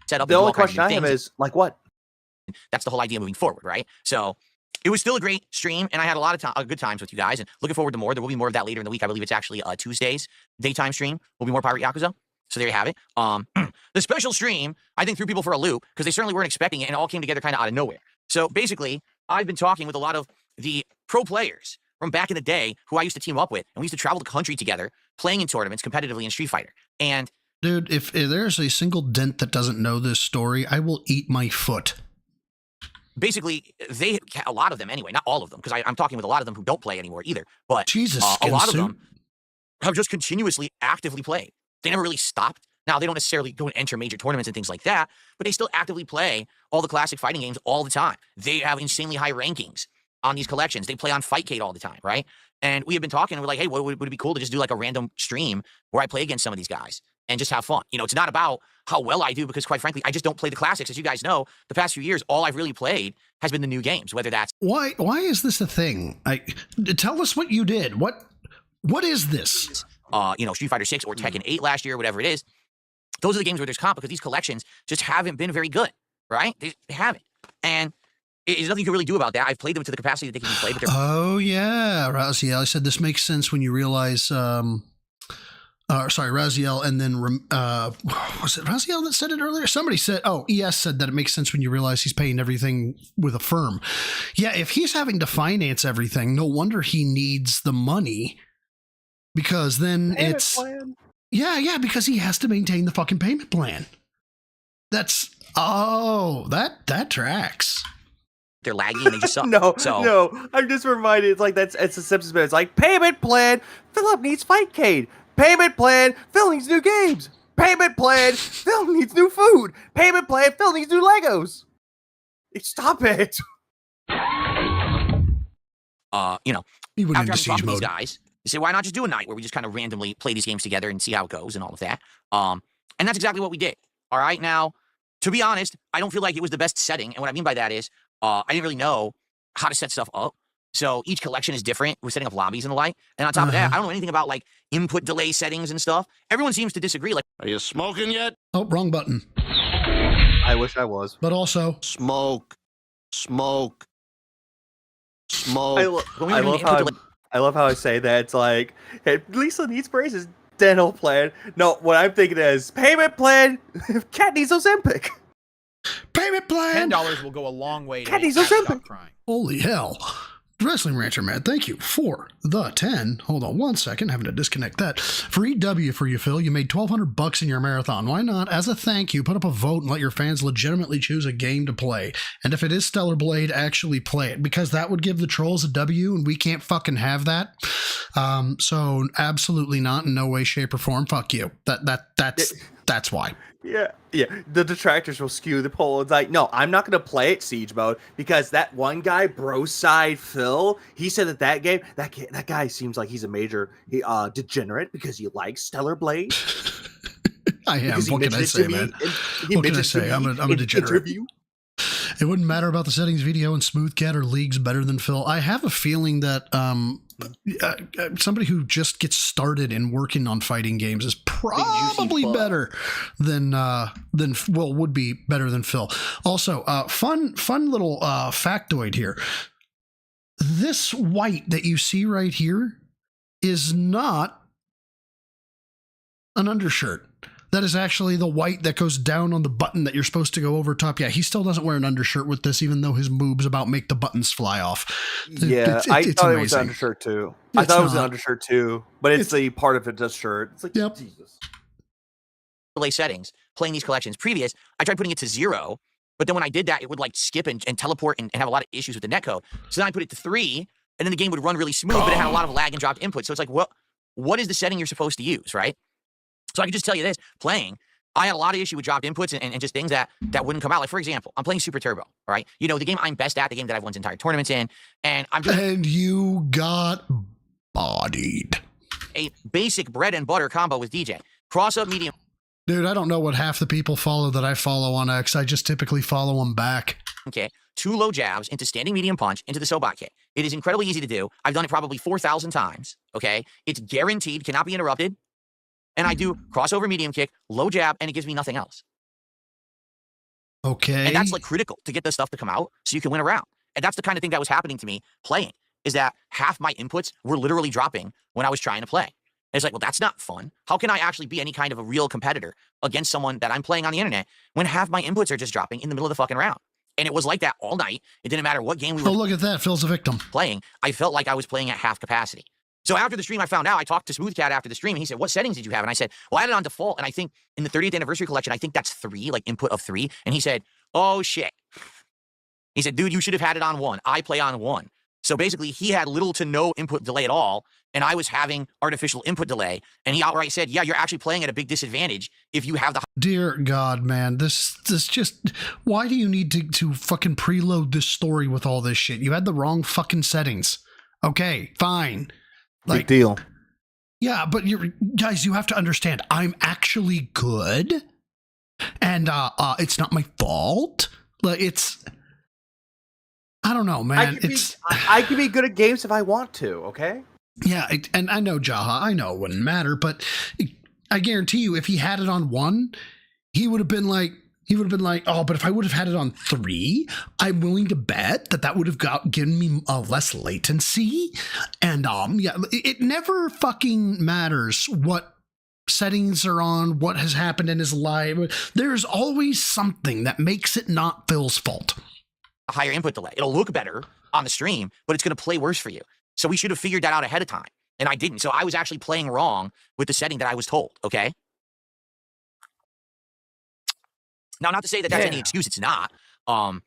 Set up the only question I have is, like, what? That's the whole idea moving forward, right? So it was still a great stream, and I had a lot of good times with you guys, and looking forward to more. There will be more of that later in the week. I believe it's actually Tuesday's daytime stream. Will be more Pirate Yakuza. So there you have it. The special stream, I think, threw people for a loop because they certainly weren't expecting it, and it all came together kind of out of nowhere. So basically, I've been talking with a lot of the pro players from back in the day who I used to team up with, and we used to travel the country together, playing in tournaments competitively in Street Fighter. And dude, if there's a single dent that doesn't know this story, I will eat my foot. Basically, a lot of them anyway, not all of them, because I'm talking with a lot of them who don't play anymore either. But Jesus, a lot of them have just continuously actively played. They never really stopped. Now, they don't necessarily go and enter major tournaments and things like that, but they still actively play all the classic fighting games all the time. They have insanely high rankings on these collections. They play on Fightcade all the time, right? And we have been talking, and we're like, hey, would it be cool to just do like a random stream where I play against some of these guys? and just have fun. You know, it's not about how well I do, because quite frankly, I just don't play the classics. As you guys know, the past few years, all I've really played has been the new games, whether that's... Why is this a thing? Tell us what you did. What is this? You know, Street Fighter 6 or Tekken 8 last year, whatever it is. Those are the games where there's comp, because these collections just haven't been very good, right? They haven't. And there's nothing you can really do about that. I've played them to the capacity that they can be played. But oh, yeah. Raziel, I said this makes sense when you realize... Raziel, and then was it Raziel that said it earlier? Somebody said, ES said that it makes sense when you realize he's paying everything with a firm. Yeah, if he's having to finance everything, no wonder he needs the money, because then because he has to maintain the fucking payment plan. That tracks. They're laggy and they just suck. No, I'm just reminded, it's a Simpsons bit. It's like, payment plan, Philip needs Fightcade. Payment plan, Phil needs new games. Payment plan, Phil needs new food. Payment plan, Phil needs new Legos. Stop it. You know, he went after into siege mode. These guys, you say, why not just do a night where we just kind of randomly play these games together and see how it goes and all of that? And that's exactly what we did. All right, now, to be honest, I don't feel like it was the best setting. And what I mean by that is, I didn't really know how to set stuff up. So each collection is different. We're setting up lobbies and the like. And on top of that, I don't know anything about like input delay settings and stuff. Everyone seems to disagree. Like, are you smoking yet? Oh, wrong button. I wish I was. But also, smoke. I love how I say that. It's like, hey, Lisa needs braces. Dental plan. No, what I'm thinking is payment plan. Cat needs Ozempic. Payment plan. $10 will go a long way to Cat make needs Cat Ozempic. stop crying. Holy hell. Wrestling Rancher Man, thank you for the 10. Hold on 1 second, having to disconnect that. Free W for you, Phil. You made $1,200 in your marathon. Why not, as a thank you, put up a vote and let your fans legitimately choose a game to play? And if it is Stellar Blade, actually play it, because that would give the trolls a W, and we can't fucking have that. So absolutely not, in no way, shape, or form. Fuck you. That's why. Yeah. The detractors will skew the poll. It's like, no, I'm not going to play it siege mode, because that one guy, Broside Phil, he said that guy seems like he's a major degenerate because he likes Stellar Blade. I am. What can I say, man? What can I say? I'm a degenerate. Interview. It wouldn't matter about the settings video, and Smoothcat or League's better than Phil. I have a feeling that somebody who just gets started in working on fighting games is probably better than would be better than Phil. Also, fun little factoid here. This white that you see right here is not an undershirt. That is actually the white that goes down on the button that you're supposed to go over top. Yeah, he still doesn't wear an undershirt with this, even though his moves about make the buttons fly off. Yeah, I thought it was an undershirt too. I thought it was an undershirt too, but it's the part of it just shirt. It's like, Jesus. Delay settings, playing these collections. Previous, I tried putting it to 0, but then when I did that, it would like skip and teleport and have a lot of issues with the netcode. So then I put it to 3, and then the game would run really smooth, but it had a lot of lag and dropped input. So it's like, what is the setting you're supposed to use, right? So I can just tell you this, playing, I had a lot of issue with dropped inputs and just things that wouldn't come out. Like, for example, I'm playing Super Turbo, all right? You know, the game I'm best at, the game that I've won entire tournaments in, and I'm just... And you got bodied. A basic bread and butter combo with DJ. Cross-up medium... Dude, I don't know what half the people follow that I follow on X. I just typically follow them back. Okay, 2 low jabs into standing medium punch into the Sobot kick. It is incredibly easy to do. I've done it probably 4,000 times, okay? It's guaranteed, cannot be interrupted. And I do crossover medium kick, low jab, and it gives me nothing else. Okay. And that's like critical to get this stuff to come out so you can win a round. And that's the kind of thing that was happening to me playing, is that half my inputs were literally dropping when I was trying to play. And it's like, well, that's not fun. How can I actually be any kind of a real competitor against someone that I'm playing on the internet when half my inputs are just dropping in the middle of the fucking round? And it was like that all night. It didn't matter what game we were look at that. Phil's a victim. Playing. I felt like I was playing at half capacity. So after the stream, I found out, I talked to Smoothcat after the stream, and he said, what settings did you have? And I said, well, I had it on default, and I think in the 30th anniversary collection, I think that's 3, like input of 3. And he said, oh, shit. He said, dude, you should have had it on 1. I play on 1. So basically, he had little to no input delay at all, and I was having artificial input delay, and he outright said, yeah, you're actually playing at a big disadvantage if you have the... Dear God, man, this just... Why do you need to fucking preload this story with all this shit? You had the wrong fucking settings. Okay, fine. Big deal. Yeah, but guys, you have to understand, I'm actually good, and it's not my fault. Like, I don't know, man. I can be good at games if I want to. Okay. Yeah, and I know Jaha. I know it wouldn't matter, but I guarantee you, if he had it on 1, he would have been like, oh, but if I would have had it on 3, I'm willing to bet that would have given me less latency. And yeah, it never fucking matters what settings are on, what has happened in his life. There's always something that makes it not Phil's fault. A higher input delay. It'll look better on the stream, but it's going to play worse for you. So we should have figured that out ahead of time. And I didn't. So I was actually playing wrong with the setting that I was told. Okay. Now, not to say that that's any excuse. It's not. I'm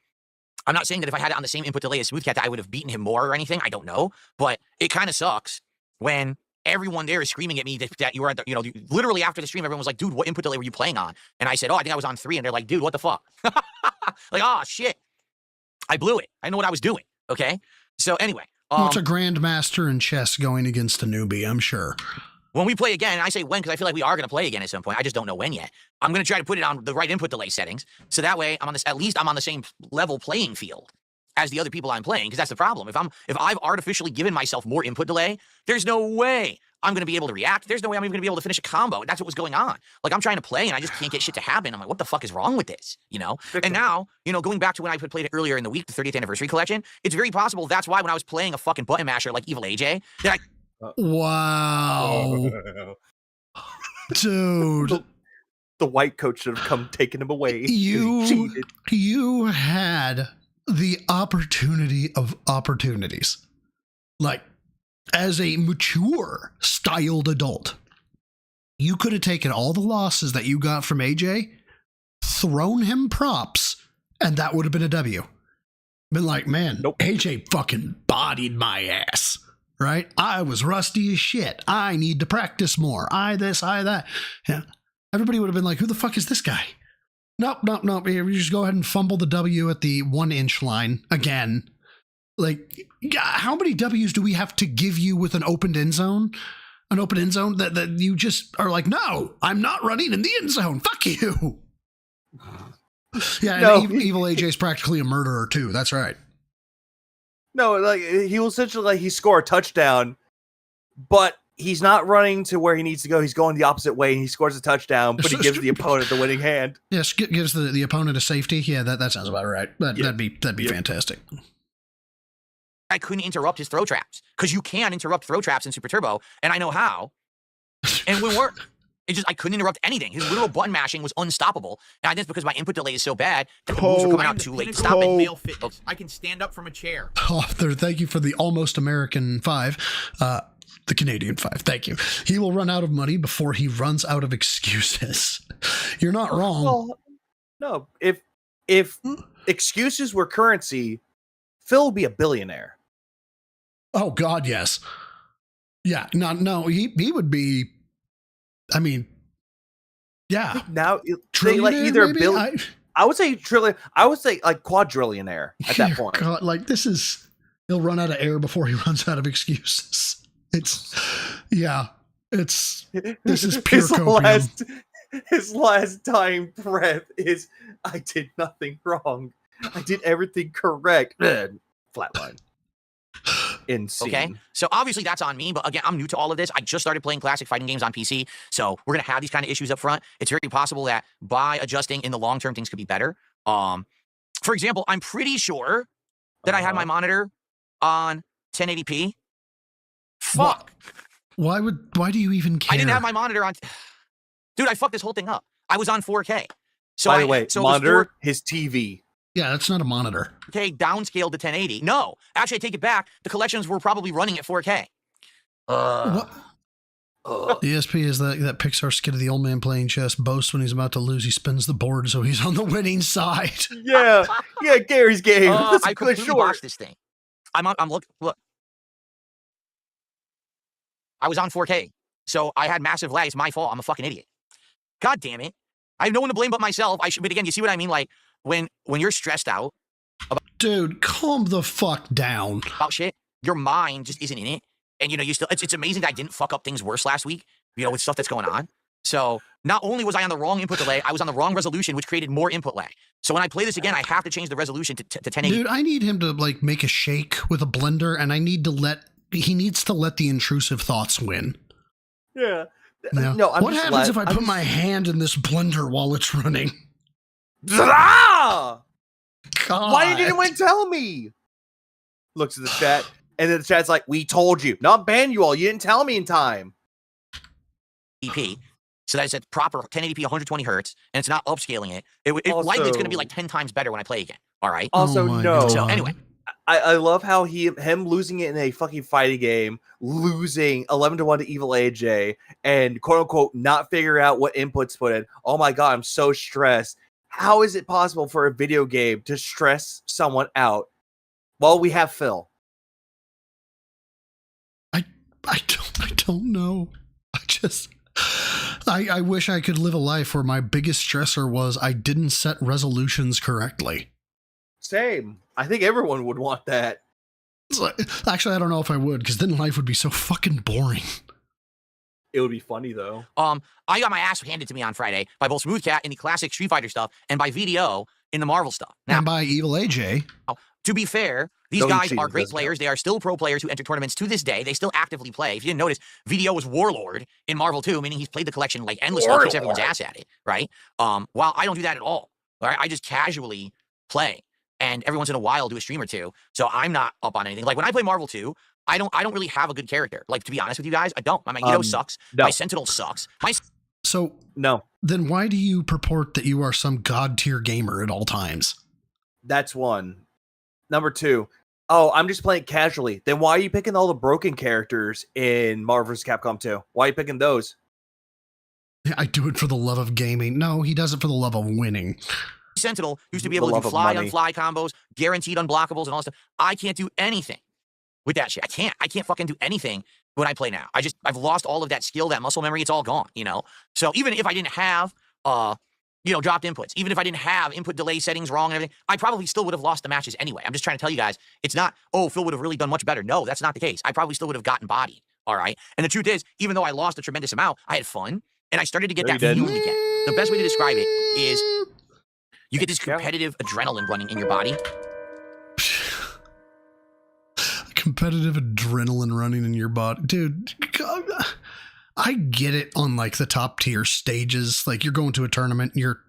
not saying that if I had it on the same input delay as Smoothcat that I would have beaten him more or anything. I don't know. But it kind of sucks when everyone there is screaming at me that you were at the, literally after the stream, everyone was like, dude, what input delay were you playing on? And I said, oh, I think I was on 3. And they're like, dude, what the fuck? Like, oh, shit. I blew it. I know what I was doing. Okay. So anyway. It's a grandmaster in chess going against a newbie, I'm sure. When we play again, and I say when because I feel like we are going to play again at some point. I just don't know when yet. I'm going to try to put it on the right input delay settings. So that way at least I'm on the same level playing field as the other people I'm playing, because that's the problem. If I've artificially given myself more input delay, there's no way I'm going to be able to react. There's no way I'm even going to be able to finish a combo. That's what was going on. Like, I'm trying to play and I just can't get shit to happen. I'm like, what the fuck is wrong with this? And now, going back to when I played it earlier in the week, the 30th anniversary collection, it's very possible that's why when I was playing a fucking button masher like Evil AJ, that Wow. Dude. The white coach should have come taking him away. You had the opportunity of opportunities. Like, as a mature, styled adult, you could have taken all the losses that you got from AJ, thrown him props, and that would have been a W. Been like, man, AJ fucking bodied my ass, right? I was rusty as shit. I need to practice more. I this, I that. Yeah. Everybody would have been like, who the fuck is this guy? Nope. You just go ahead and fumble the W at the 1-inch line again. Like, how many W's do we have to give you with an open end zone? An open end zone that you just are like, no, I'm not running in the end zone. Fuck you. Yeah, no. And Evil AJ is practically a murderer too. That's right. No, like, he will essentially he score a touchdown, but he's not running to where he needs to go. He's going the opposite way, and he scores a touchdown, but he gives the opponent the winning hand. Yes, gives the opponent a safety. Yeah, that sounds about right. That'd be fantastic. I couldn't interrupt his throw traps because you can interrupt throw traps in Super Turbo, and I know how, and it wouldn't work. I couldn't interrupt anything. His literal button mashing was unstoppable, and I think it's because my input delay is so bad that the moves are coming out too late to stop it. Male fitness. I can stand up from a chair. Author, thank you for the almost American 5. The Canadian 5, thank you. He will run out of money before he runs out of excuses. You're not wrong. Well, no, if excuses were currency, Phil would be a billionaire. Oh God, yes. Yeah, no, he would be. I mean, yeah. Now, like either billion. I would say trillion. I would say like quadrillionaire at that point. God, like he'll run out of air before he runs out of excuses. This is pure copium. His last dying breath is, I did nothing wrong. I did everything correct. Flatline. Insane. Okay, so obviously that's on me, but again, I'm new to all of this. I just started playing classic fighting games on PC, so we're going to have these kind of issues up front. It's very possible that by adjusting in the long term, things could be better. For example, I'm pretty sure that I had my monitor on 1080p. Fuck. Why do you even care? I didn't have my monitor on. Dude, I fucked this whole thing up. I was on 4K. So by the way, monitor, his TV. Yeah, that's not a monitor. Okay, downscaled to 1080. No, actually, I take it back. The collections were probably running at 4K. What? DSP is that Pixar skit of the old man playing chess. Boasts when he's about to lose, he spins the board so he's on the winning side. Yeah, Gary's game. I completely watched this thing. I'm look. I was on 4K, so I had massive lag. It's my fault. I'm a fucking idiot. God damn it! I have no one to blame but myself. But again, you see what I mean? Like when you're stressed out. Dude, calm the fuck down. About shit, your mind just isn't in it. And, you know, it's amazing that I didn't fuck up things worse last week, you know, with stuff that's going on. So not only was I on the wrong input delay, I was on the wrong resolution, which created more input lag. So when I play this again, I have to change the resolution to 1080. Dude, I need him to like make a shake with a blender, and he needs to let the intrusive thoughts win. Yeah. No, what happens if I put my hand in this blender while it's running? God. Why didn't God. anyone tell me? Looks at the chat, and then the chat's like, "We told you, not ban you all. You didn't tell me in time." EP. So that it's at proper 1080p 120 hertz, and it's not upscaling it. Likely it's going to be like 10 times better when I play again. All right. Also, no. God. So anyway, I love how him losing it in a fucking fighting game, losing 11-1 to Evil AJ, and quote unquote not figure out what inputs put in. Oh my god, I'm so stressed. How is it possible for a video game to stress someone out? Well, we have Phil. I don't know. I wish I could live a life where my biggest stressor was I didn't set resolutions correctly. Same. I think everyone would want that. Actually, I don't know if I would, because then life would be so fucking boring. It would be funny though. I got my ass handed to me on Friday by both Smoothcat in the classic Street Fighter stuff and by VDO in the Marvel stuff. Now, And by Evil AJ. to be fair, these guys are great players. They are still pro players who enter tournaments to this day. They still actively play. If you didn't notice, VDO was Warlord in Marvel 2, meaning he's played the collection like endlessly, kicks everyone's ass at it, right? While I don't do that at all. Right? I just casually play, and every once in a while do a stream or two. So I'm not up on anything. Like when I play Marvel 2, I don't really have a good character. Like, to be honest with you guys, I don't. My Magneto sucks. No. My Sentinel sucks. So no. Then why do you purport that you are some god tier gamer at all times? That's one. Number two, I'm just playing casually. Then why are you picking all the broken characters in Marvel vs. Capcom 2? Why are you picking those? I do it for the love of gaming. No, he does it for the love of winning. Sentinel used to be able to do fly on fly combos, guaranteed unblockables, and all that stuff. I can't do anything with that shit. I can't fucking do anything when I play now. I've lost all of that skill, that muscle memory. It's all gone, you know? So even if I didn't have, dropped inputs, even if I didn't have input delay settings wrong and everything, I probably still would have lost the matches anyway. I'm just trying to tell you guys, it's not, Phil would have really done much better. No, that's not the case. I probably still would have gotten bodied, all right? And the truth is, even though I lost a tremendous amount, I had fun, and I started to get that feeling again. The best way to describe it is you get this competitive adrenaline running in your body. Competitive adrenaline running in your body. Dude, God, I get it on like the top tier stages. Like you're going to a tournament, and you're,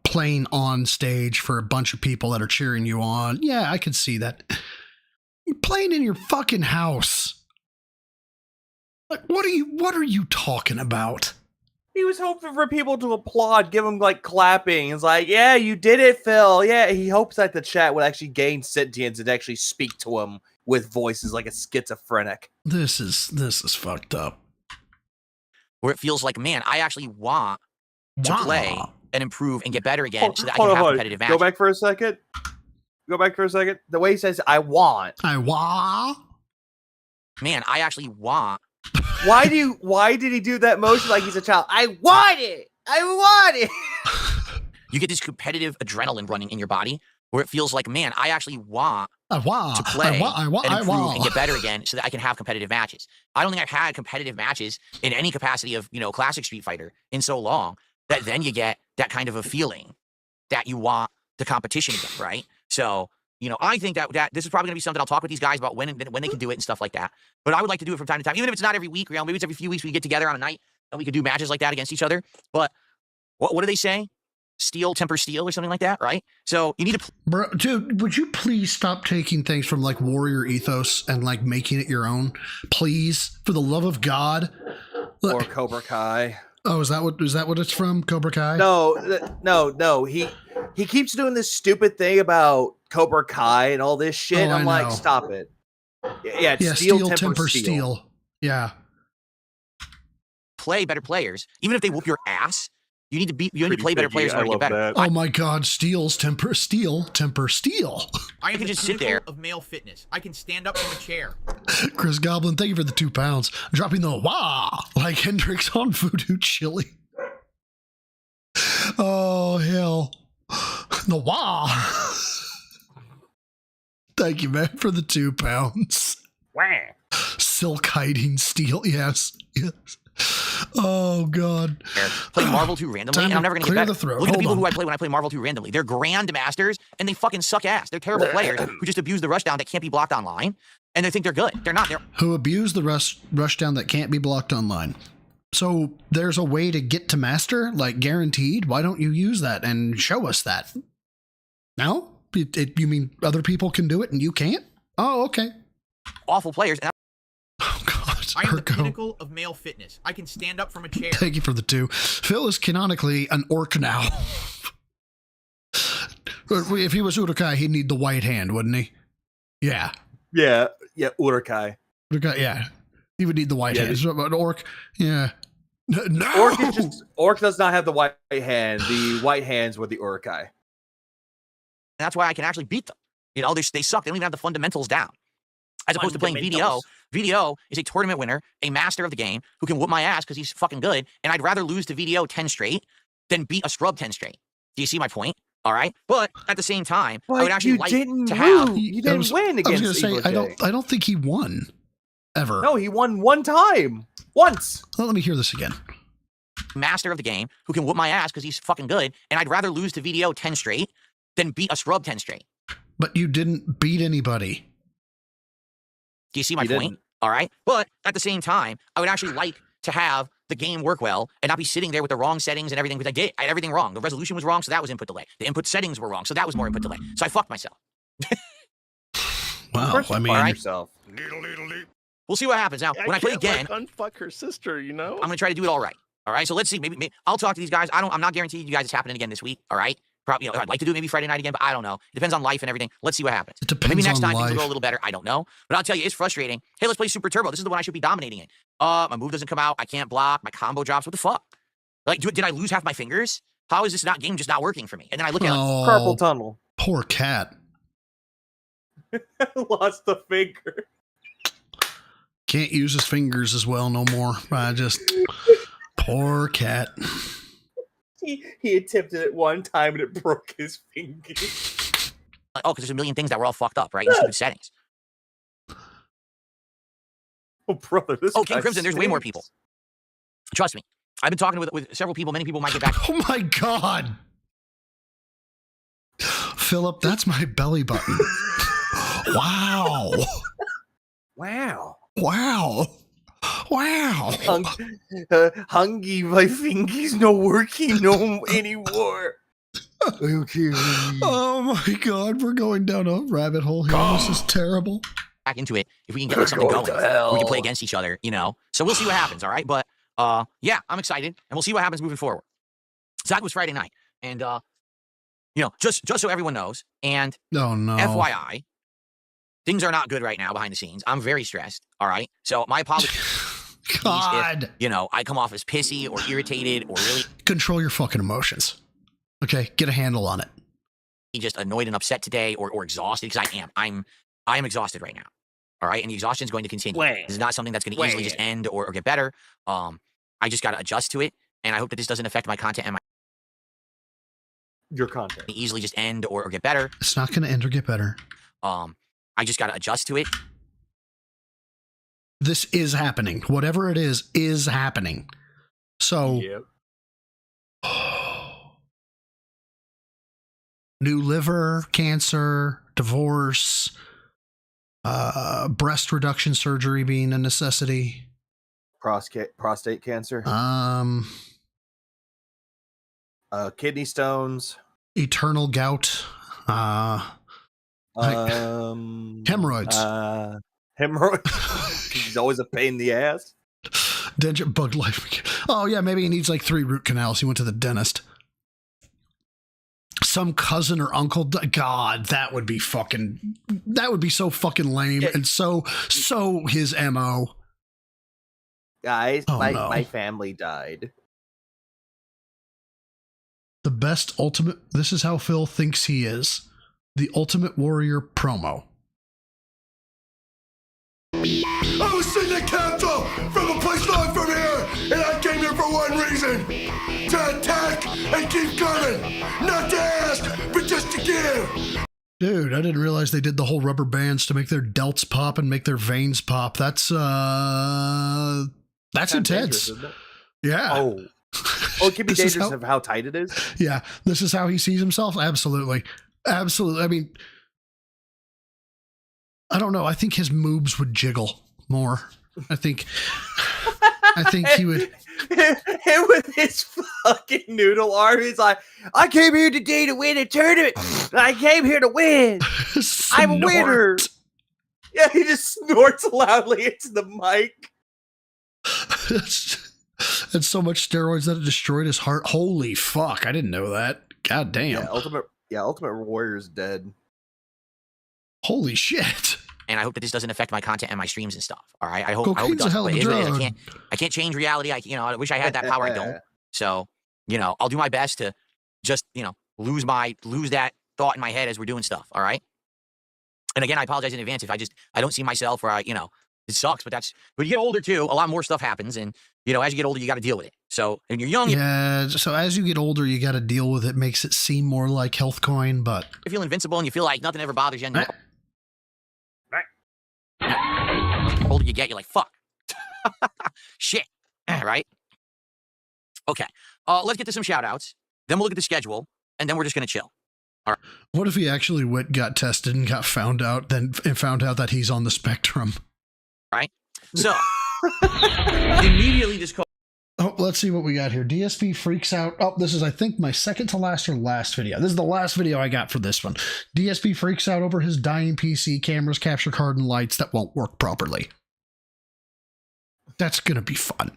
playing on stage for a bunch of people that are cheering you on. Yeah, I can see that. You're playing in your fucking house. Like, what are you talking about? He was hoping for people to applaud, give him like clapping. It's like, yeah, you did it, Phil. Yeah, he hopes that the chat would actually gain sentience and actually speak to him with voices like a schizophrenic. This is fucked up. Where it feels like, man, I actually want to play and improve and get better again so that I can have competitive matches. Go back for a second. The way he says, I want. Man, I actually want. Why did he do that motion like he's a child? I want it. You get this competitive adrenaline running in your body where it feels like, man, I actually want to play and improve and get better again so that I can have competitive matches. I don't think I've had competitive matches in any capacity of, classic Street Fighter in so long that then you get that kind of a feeling that you want the competition again, right? So, I think that this is probably going to be something I'll talk with these guys about when they can do it and stuff like that. But I would like to do it from time to time, even if it's not every week, maybe it's every few weeks we get together on a night and we could do matches like that against each other. But what do they say? Steel, temper steel, or something like that, right? So you need to... Bro, dude, would you please stop taking things from like Warrior Ethos and like making it your own? Please, for the love of God. Or Cobra Kai. Oh, is that what it's from? Cobra Kai? No. He keeps doing this stupid thing about Cobra Kai and all this shit. I'm like, stop it. Yeah, it's steel, temper, steel. Yeah. Play better players, even if they whoop your ass. You need to play better players in order to get better. That. Oh my God, temper steel. I can just sit there of male fitness. I can stand up from a chair. Chris Goblin, thank you for the 2 pounds. Dropping the wah like Hendrix on Voodoo Chili. Oh hell, the wah. Thank you, man, for the 2 pounds. Wah. Silk hiding steel. Yes. Oh God. Play Marvel 2 randomly, and I'm never gonna get better. Look at the people who I play when I play Marvel 2 randomly. They're grandmasters, and they fucking suck ass. They're terrible players who just abuse the rushdown that can't be blocked online, and they think they're good. They're not. Who abuse the rushdown that can't be blocked online. So there's a way to get to master, like guaranteed. Why don't you use that and show us that? No? You mean other people can do it and you can't? Oh, okay. Awful players. Oh God. I am the pinnacle of male fitness. I can stand up from a chair. Thank you for the 2. Phil is canonically an orc now. If he was Urukai, he'd need the white hand, wouldn't he? Yeah. Yeah, Urukai. Yeah. He would need the white hand. So, an orc, yeah. No! Orc does not have the white hand. The white hands were the Urukai. And that's why I can actually beat them. You know, they suck. They don't even have the fundamentals down. As opposed to playing VDO. VDO is a tournament winner, a master of the game, who can whoop my ass because he's fucking good, and I'd rather lose to VDO 10 straight than beat a scrub 10 straight. Do you see my point? All right? But at the same time, I would actually like to have... You didn't win against I was going to say, I don't think he won. Ever. No, he won one time. Once. Well, let me hear this again. Master of the game, who can whoop my ass because he's fucking good, and I'd rather lose to VDO 10 straight than beat a scrub 10 straight. But you didn't beat anybody. Do you see my point? All right. But at the same time, I would actually like to have the game work well and not be sitting there with the wrong settings and everything, because I had everything wrong. The resolution was wrong, so that was input delay. The input settings were wrong, so that was more input delay. So I fucked myself. Wow. I mean, yourself. We'll see what happens. Now, when I play again, unfuck her sister, you know? I'm going to try to do it all right. All right. So let's see. Maybe I'll talk to these guys. I'm not guaranteed you guys it's happening again this week. All right. Probably, I'd like to do it maybe Friday night again, but I don't know. It depends on life and everything. Let's see what happens. It depends maybe next time on things will life. go a little better. I don't know. But I'll tell you, it's frustrating. Hey, let's play Super Turbo. This is the one I should be dominating in. My move doesn't come out. I can't block. My combo drops. What the fuck? Like, did I lose half my fingers? How is this game just not working for me? And then I look at carpal tunnel. Poor cat. Lost the finger. Can't use his fingers as well no more. Poor cat. He attempted it one time and it broke his finger. Oh, because there's a million things that were all fucked up, right? In stupid settings. Oh, brother, this King Crimson, there's way more people. Trust me. I've been talking with several people. Many people might get back. Oh my God. Philip, that's my belly button. Wow. Wow. Wow. Wow. Hungy, my finger's not working anymore. Okay. Oh my God, we're going down a rabbit hole here. This is terrible. Back into it if we can get like, something going. We can play against each other, you know. So we'll see what happens, all right? But yeah, I'm excited, and we'll see what happens moving forward. So that was Friday night, and you know, just so everyone knows, and oh no, FYI, things are not good right now behind the scenes. I'm very stressed. All right, so my apologies. God, if, you know, I come off as pissy or irritated or really control your fucking emotions. Okay, get a handle on it. Just annoyed and upset today, or exhausted, because I am exhausted right now. All right, and the exhaustion is going to continue. This is not something that's going to easily just end or get better. I just got to adjust to it, and I hope that this doesn't affect my content and your content. Easily just end or get better. It's not going to end or get better. I just got to adjust to it. This is happening. Whatever it is happening. So, yep. New liver, cancer, divorce, breast reduction surgery being a necessity. Prostate cancer. Kidney stones. Eternal gout. Hemorrhoids. Hemorrhoids. He's always a pain in the ass. Bug life. Oh yeah, maybe he needs like 3 root canals. He went to the dentist. Some cousin or uncle. God, that would be so fucking lame and so his MO. Guys, my family died. The best ultimate. This is how Phil thinks he is. The Ultimate Warrior promo. I was sitting at Capitol from a place not from here, and I came here for one reason: to attack and keep coming. Not to ask, but just to give. Dude, I didn't realize they did the whole rubber bands to make their delts pop and make their veins pop. That's intense. Yeah. Oh, it can be dangerous of how tight it is. Yeah, this is how he sees himself. Absolutely. I mean, I don't know. I think his moves would jiggle more. I think he would. And with his fucking noodle arm, he's like, I came here today to win a tournament. I came here to win. I'm a winner. Yeah, he just snorts loudly into the mic. And so much steroids that it destroyed his heart. Holy fuck. I didn't know that. God damn. Ultimate Warrior's dead. Holy shit. And I hope that this doesn't affect my content and my streams and stuff. All right. I hope it Cocaine's a doesn't. hell of a But it is what it is. drug. I can't change reality. I wish I had that power. I don't. So, I'll do my best to just, lose that thought in my head as we're doing stuff. All right. And again, I apologize in advance if I don't see myself, or it sucks, but you get older too. A lot more stuff happens, and as you get older, you got to deal with it. So, when you're young, yeah. So as you get older, you got to deal with it. Makes it seem more like health coin, but you feel invincible and you feel like nothing ever bothers you. And the older you get, you're like, fuck. Shit. Right? Okay. Let's get to some shout outs. Then we'll look at the schedule, and then we're just going to chill. All right. What if he actually got tested and got found out that he's on the spectrum? Right? So, immediately just call. Oh, let's see what we got here. DSP freaks out. Oh, this is, I think, my second to last or last video. This is the last video I got for this one. DSP freaks out over his dying PC, cameras, capture card, and lights that won't work properly. That's going to be fun.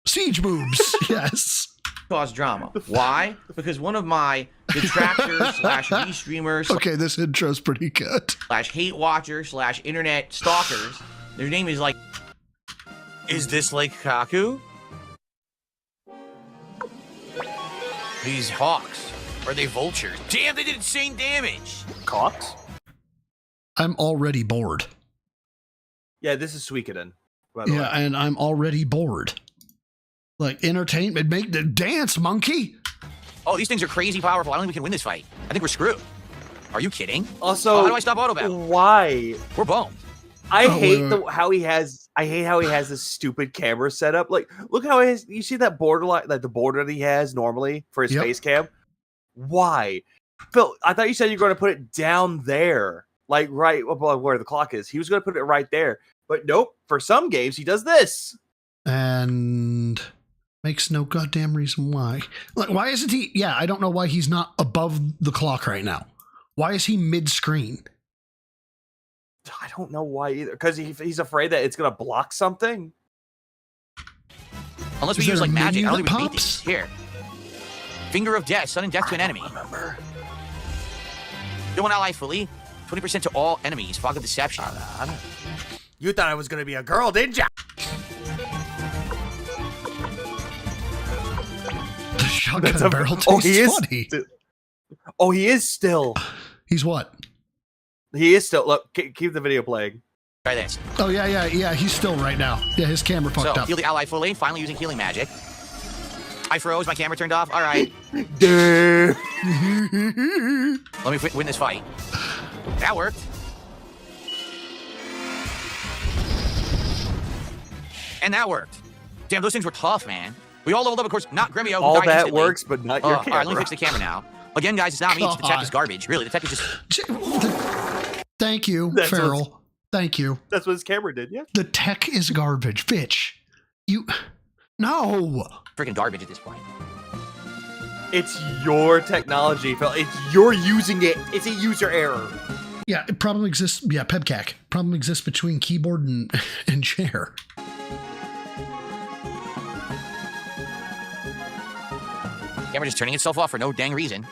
Siege moves. Yes. Cause drama. Why? Because one of my detractors slash restreamers. Okay, this intro's pretty good. Slash hate watchers slash internet stalkers. Their name is like. Is this like Kaku? These hawks. Are they vultures? Damn, they did insane damage. Hawks? I'm already bored. Yeah, this is Suikoden. By the way. And I'm already bored. Like, entertainment, make the dance, monkey. Oh, these things are crazy powerful. I don't think we can win this fight. I think we're screwed. Are you kidding? Also, how do I stop auto battle? Why? We're boned. I hate how he has this stupid camera setup. Like, look how you see that borderline, like the border that he has normally for his face cam. Why, Phil? I thought you said you're going to put it down there, like right above where the clock is. He was going to put it right there, but nope. For some games, he does this, and makes no goddamn reason why. Like, why isn't he? Yeah, I don't know why he's not above the clock right now. Why is he mid-screen? I don't know why either. Because he's afraid that it's going to block something. Unless we use like magic. I don't think we beat these. Here. Finger of death. Sudden death to an enemy. Remember. Kill one ally fully. 20% to all enemies. Fog of deception. You thought I was going to be a girl, didn't ya? The shotgun barrel tastes funny. He is still. He's what? He is still. Look, keep the video playing. Try this. Oh, yeah. He's still right now. Yeah, his camera fucked up. Heal the ally fully. Finally using healing magic. I froze. My camera turned off. All right. Duh. Let me win this fight. That worked. And that worked. Damn, those things were tough, man. We all leveled up, of course. Not Gremio, who all died that instantly. Works, but not your camera. All right, let me fix the camera now. Again, guys, it's not me. It's the tech is garbage. Really, the tech is just. Thank you, Farrell. Thank you. That's what his camera did, yeah. The tech is garbage, bitch. No. Freaking garbage at this point. It's your technology, Phil. You're using it. It's a user error. Yeah, it problem exists. Yeah, PEBCAC. Problem exists between keyboard and chair. Camera just turning itself off for no dang reason.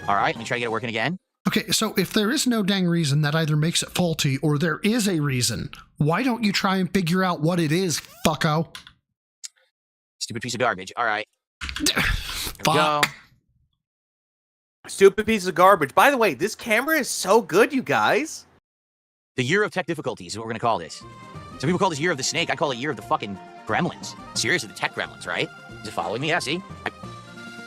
All right, let me try to get it working again. Okay, so if there is no dang reason, that either makes it faulty or there is a reason. Why don't you try and figure out what it is, fucko? Stupid piece of garbage. All right. Here we go. Stupid piece of garbage. By the way, this camera is so good, you guys. The year of tech difficulties is what we're going to call this. Some people call this year of the snake. I call it year of the fucking gremlins. Seriously, the tech gremlins, right? Is it following me? Yeah, see?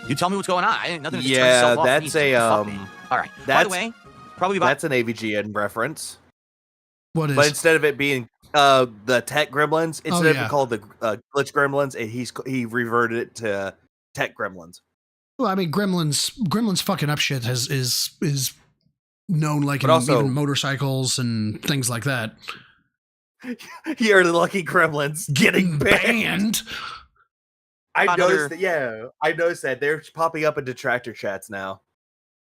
You tell me what's going on. I didn't nothing. Yeah, that's a All right. By the way, Probably about... That's an AVGN reference. What is? But instead of it being the tech gremlins, instead of it called the glitch gremlins, he reverted it to tech gremlins. Well, I mean, Gremlins fucking up shit is known like in also, even motorcycles and things like that. Here, the lucky gremlins getting banned. I noticed that. Yeah, I noticed that they're popping up in detractor chats now.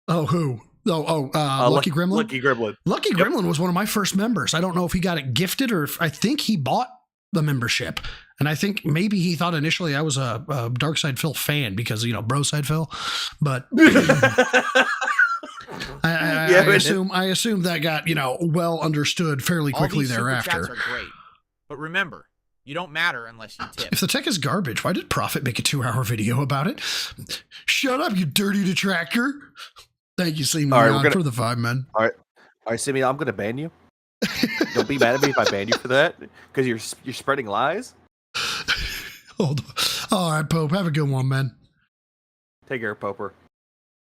Oh, who? Lucky Gremlin? Lucky Gremlin. Lucky Gremlin was one of my first members. I don't know if he got it gifted or if I think he bought the membership. And I think maybe he thought initially I was a Dark Side Phil fan because, Bro Side Phil. But I assume that got, well understood fairly quickly thereafter. All these super chats are great. But remember, you don't matter unless you tip. If the tech is garbage, why did Prophet make a 2-hour video about it? Shut up, you dirty detractor. Thank you, Simeon, for the 5 men. All right, Simeon, I'm going to ban you. Don't be mad at me if I ban you for that, because you're spreading lies. Hold on. All right, Pope, have a good one, man. Take care, Poper.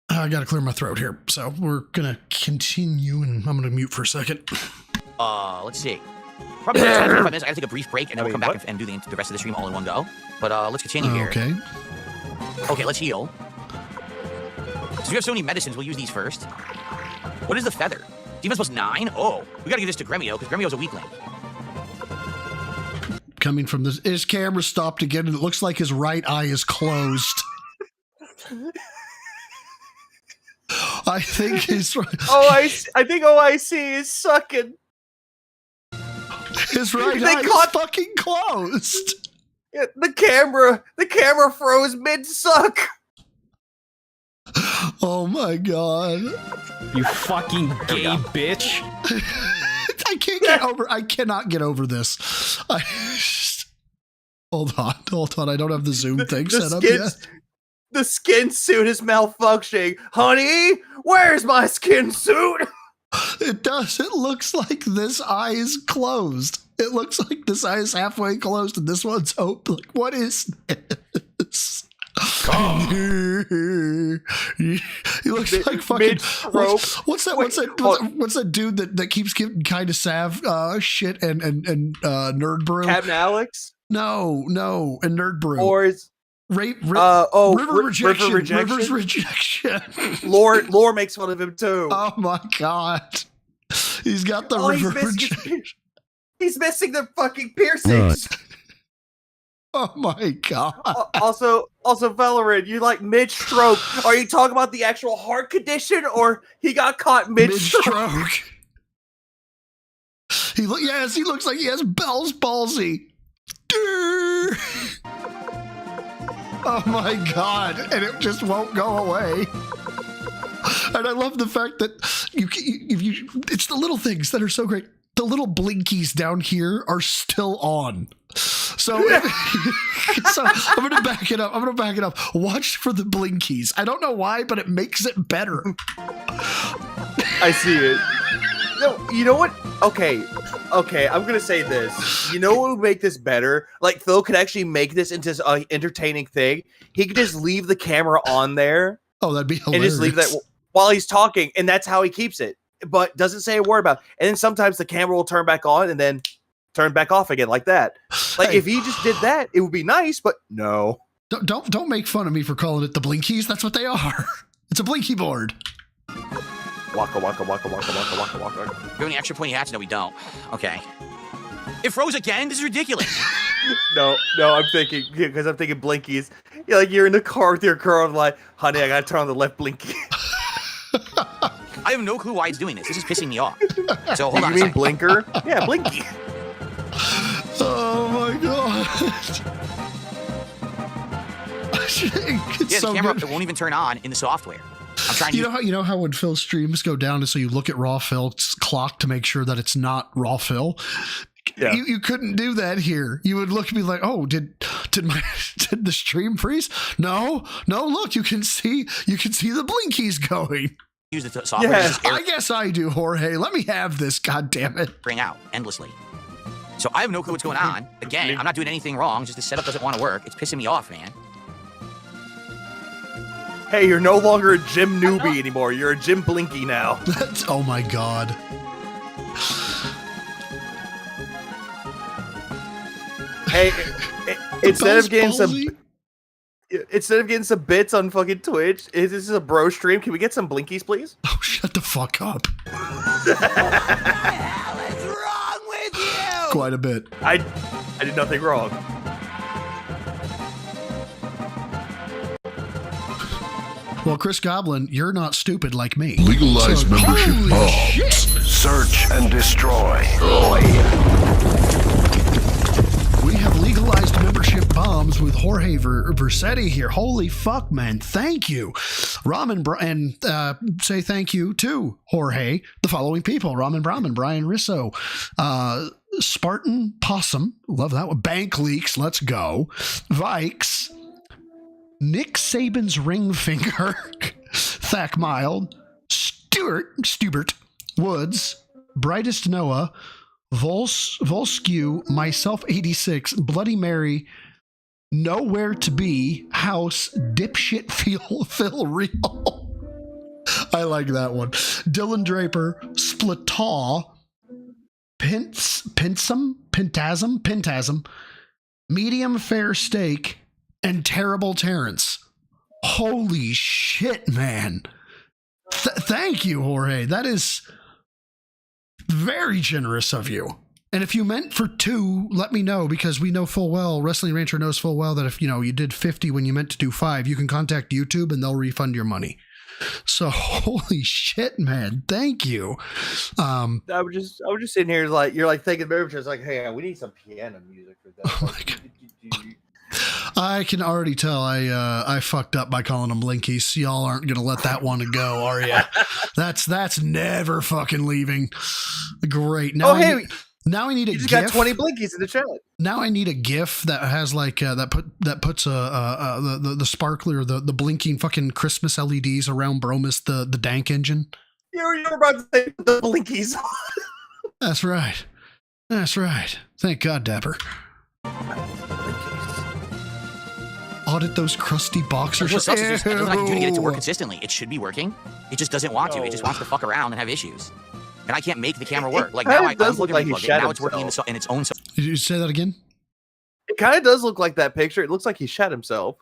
I got to clear my throat here, so we're going to continue, and I'm going to mute for a second. Let's see. Probably 5 minutes. I got to take a brief break, and then we'll come back and do the rest of the stream all in one go. But let's continue here. Okay, let's heal. Since we have so many medicines, we'll use these first. What is the feather? Defense plus 9? Oh, we gotta give this to Gremio, because Gremio's a weakling. Coming from this, his camera stopped again, and it looks like his right eye is closed. I think he's right. I think OIC is sucking. His right eye is fucking closed. Yeah, the camera froze mid-suck. Oh my god. You fucking gay bitch. I cannot get over this. Hold on. I don't have the Zoom thing set up yet. The skin suit is malfunctioning. Honey, where's my skin suit? It does. It looks like this eye is closed. It looks like this eye is halfway closed and this one's open. Like, what is this? He looks like fucking what's that dude that keeps giving kind of sav shit and Nerd Brew? Captain Alex? No, and Nerd Brew. Or is River Rejection. River's Rejection. Lore makes fun of him too. Oh my god. He's got the River Rejection. He's missing the fucking piercings. Oh my god. Also, Valorant, you like mid-stroke. Are you talking about the actual heart condition or he got caught mid-stroke? He looks like he has Bell's palsy. Oh my god. And it just won't go away. And I love the fact that it's the little things that are so great. The little blinkies down here are still on. So I'm going to back it up. Watch for the blinkies. I don't know why, but it makes it better. I see it. No, you know what? Okay, I'm going to say this. You know what would make this better? Like, Phil could actually make this into an entertaining thing. He could just leave the camera on there. Oh, that'd be hilarious. And just leave that while he's talking, and that's how he keeps it. But doesn't say a word about it. And then sometimes the camera will turn back on and then turn back off again like that. Like, if he just did that, it would be nice, but no. Don't make fun of me for calling it the blinkies. That's what they are. It's a blinky board. Waka waka waka waka waka waka waka. Do we have any extra pointy hats? No, we don't. Okay. It froze again? This is ridiculous. No, I'm thinking blinkies. Yeah, like you're in the car with your girl and like, honey, I gotta turn on the left blinky. I have no clue why it's doing this. This is pissing me off. So hold on. You mean blinker? Yeah, blinky. Oh my god. The camera it won't even turn on in the software. I'm trying to you know how when Phil's streams go down, and so you look at Raw Phil's clock to make sure that it's not Raw Phil. Yeah. You couldn't do that here. You would look at me like, oh, did the stream freeze? No. Look, you can see the blinkies going. Use the software. Yes, I guess I do, Jorge. Let me have this. God damn it! Bring out endlessly. So I have no clue what's going on. Again, I'm not doing anything wrong. Just the setup doesn't want to work. It's pissing me off, man. Hey, you're no longer a gym newbie anymore. You're a gym blinky now. That's, oh my god. Hey, instead of getting some bits on fucking Twitch, this is a bro stream. Can we get some blinkies, please? Oh, shut the fuck up. What the hell is wrong with you? Quite a bit. I did nothing wrong. Well, Chris Goblin, you're not stupid like me. Legalize So- membership Holy bombs. shit. Search and destroy. We have legalized membership bombs with Jorge Versetti here. Holy fuck, man. Thank you. And say thank you to Jorge, the following people. Ramen Brahman, Brian Risso, Spartan Possum, love that one. Bank Leaks, let's go. Vikes, Nick Saban's ring finger, Thack Mild, Stubert, Woods, Brightest Noah, Volskew, Myself 86, Bloody Mary, Nowhere to Be, House, Dipshit Phil Real. I like that one. Dylan Draper, Splitaw, Pentasm, Medium Fair Steak, and Terrible Terrence. Holy shit, man. Thank you, Jorge. That is very generous of you. And if you meant for 2, let me know, because we know full well, Wrestling Rancher knows full well that if you did 50 when you meant to do 5, you can contact YouTube and they'll refund your money. So holy shit, man. Thank you. I was just sitting here like you're like thinking maybe just like, hey, we need some piano music for that. Oh my God. I can already tell I fucked up by calling them blinkies. Y'all aren't gonna let that one go, are you? That's never fucking leaving. Great. Now I need a you just GIF. got 20 blinkies in the chat. Now I need a GIF that has like that puts the sparkler, the blinking fucking Christmas LEDs around Bromus, the dank engine. You were about to say the blinkies. That's right. Thank God, Dapper. Audit those crusty boxers. What sucks is there's nothing I can do to get it to work consistently. It should be working. It just doesn't want to. It just wants to fuck around and have issues. And I can't make the camera work. Like now I unplugged and replugged it. Now it's working in its own. Did you say that again? It kind of does look like that picture. It looks like he shot himself.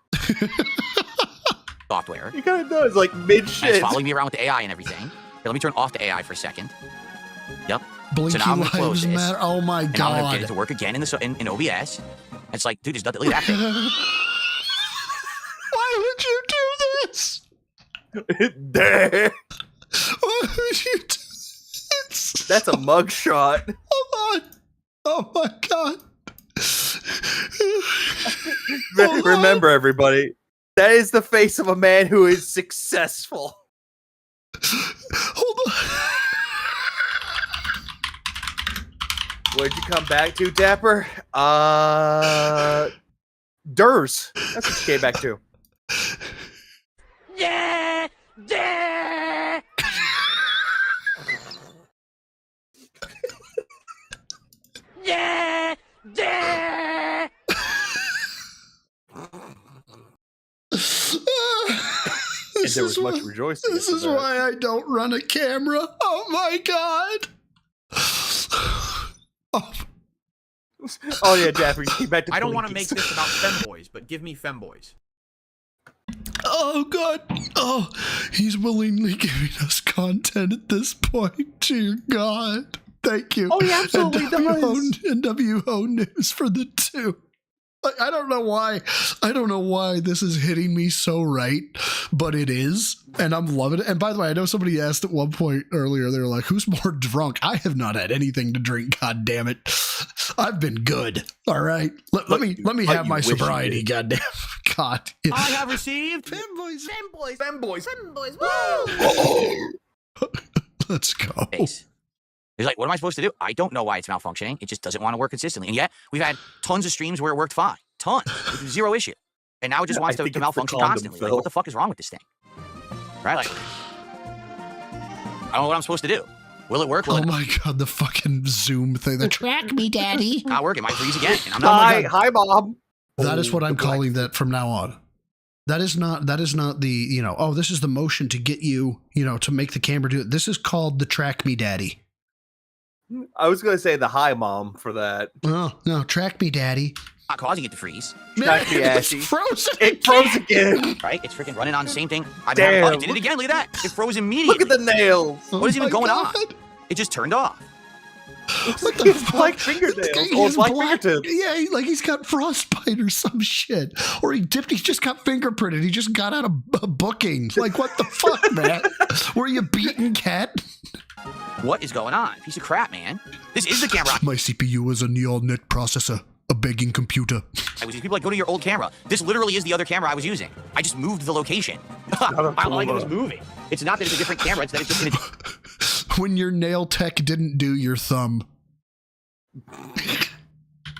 Software. He kind of does, like mid shit. It's following me around with the AI and everything. Here, let me turn off the AI for a second. Yep. Blinky so now I'm gonna close this. Matter. Oh my and God. I'm gonna get it to work again in OBS. It's like, dude, there's nothing. Look at that thing. Why would you do this? Why would you do this? That's a mug shot. Hold on. Oh my God. Remember, everybody, that is the face of a man who is successful. Hold on. What'd you come back to, Dapper? Durs. That's what you came back to. Yeah! Yeah! Yeah! Yeah! There was much rejoicing. This is why I don't run a camera. Oh my God. Oh yeah, Dapper, you came back to I don't want to blinkies. make this about femboys, but give me femboys. Oh God. Oh, he's willingly giving us content at this point. Dear God. Thank you. Oh, he absolutely does. NWO News for the 2. I don't know why. I don't know why this is hitting me so right, but it is, and I'm loving it. And by the way, I know somebody asked at one point earlier. They were like, "Who's more drunk?" I have not had anything to drink. God damn it, I've been good. All right, let me have my sobriety. God damn, God. I have received femboys. Woo! Let's go. He's like, what am I supposed to do? I don't know why it's malfunctioning. It just doesn't want to work consistently. And yet, we've had tons of streams where it worked fine. Tons. With zero issue. And now it just wants to malfunction constantly. Like, what the fuck is wrong with this thing? Right? Like, I don't know what I'm supposed to do. Will it work? Oh my God, the fucking Zoom thing. The track me, daddy. Not working. It might freeze again. And I'm not Hi, Bob. That is what I'm calling that from now on. That is not the, oh, this is the motion to get you, to make the camera do it. This is called the Track Me Daddy. I was going to say the hi mom for that. Oh, no, Track Me Daddy. Not causing it to freeze. Track Me Ashy. It froze again. Right? It's freaking running on the same thing. Damn. It did it again. Look at that. It froze immediately. Look at the nails. What is even going on? It just turned off. It's like fingernails. Oh, it's like fingertips. Yeah, like he's got frostbite or some shit. Or he's just got fingerprinted. He just got out of a booking. Like, what the fuck, man? Were you beaten, cat? What is going on? Piece of crap, man. This is the camera. My CPU is a neural net processor. A begging computer. I was people like, go to your old camera. This literally is the other camera I was using. I just moved the location. All I did was move it. It's not that it's a different camera. It's that it's just in a when your nail tech didn't do your thumb.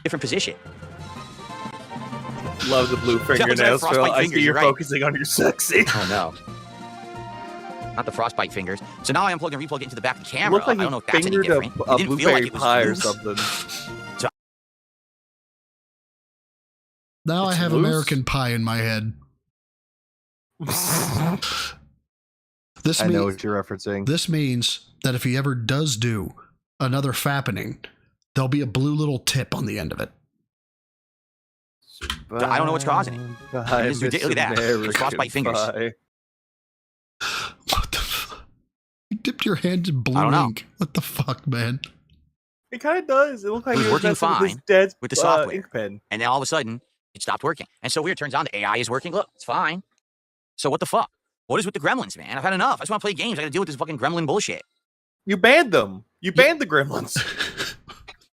different position. Love the blue fingernails, Phil. I see you're focusing on your sexy. Oh, no. Not the frostbite fingers. So now I unplugged and replugged it into the back of the camera. Looked like I don't know if that's any different. A It didn't feel blueberry like it was pie or loose. something. Now I have loose? American Pie in my head. I know what you're referencing. This means that if he ever does do another fappening, there'll be a blue little tip on the end of it. I don't know what's causing it. Look at that. It's frostbite fingers. What the fuck? You dipped your hand in blue I don't know. ink. What the fuck, man? It kind of does. It looks like It was you're working messing fine with the software. ink pen. And then all of a sudden, it stopped working. And so weird. Turns on the AI is working. Look, it's fine. So what the fuck? What is with the gremlins, man? I've had enough. I just want to play games. I got to deal with this fucking gremlin bullshit. You banned them. You banned the gremlins.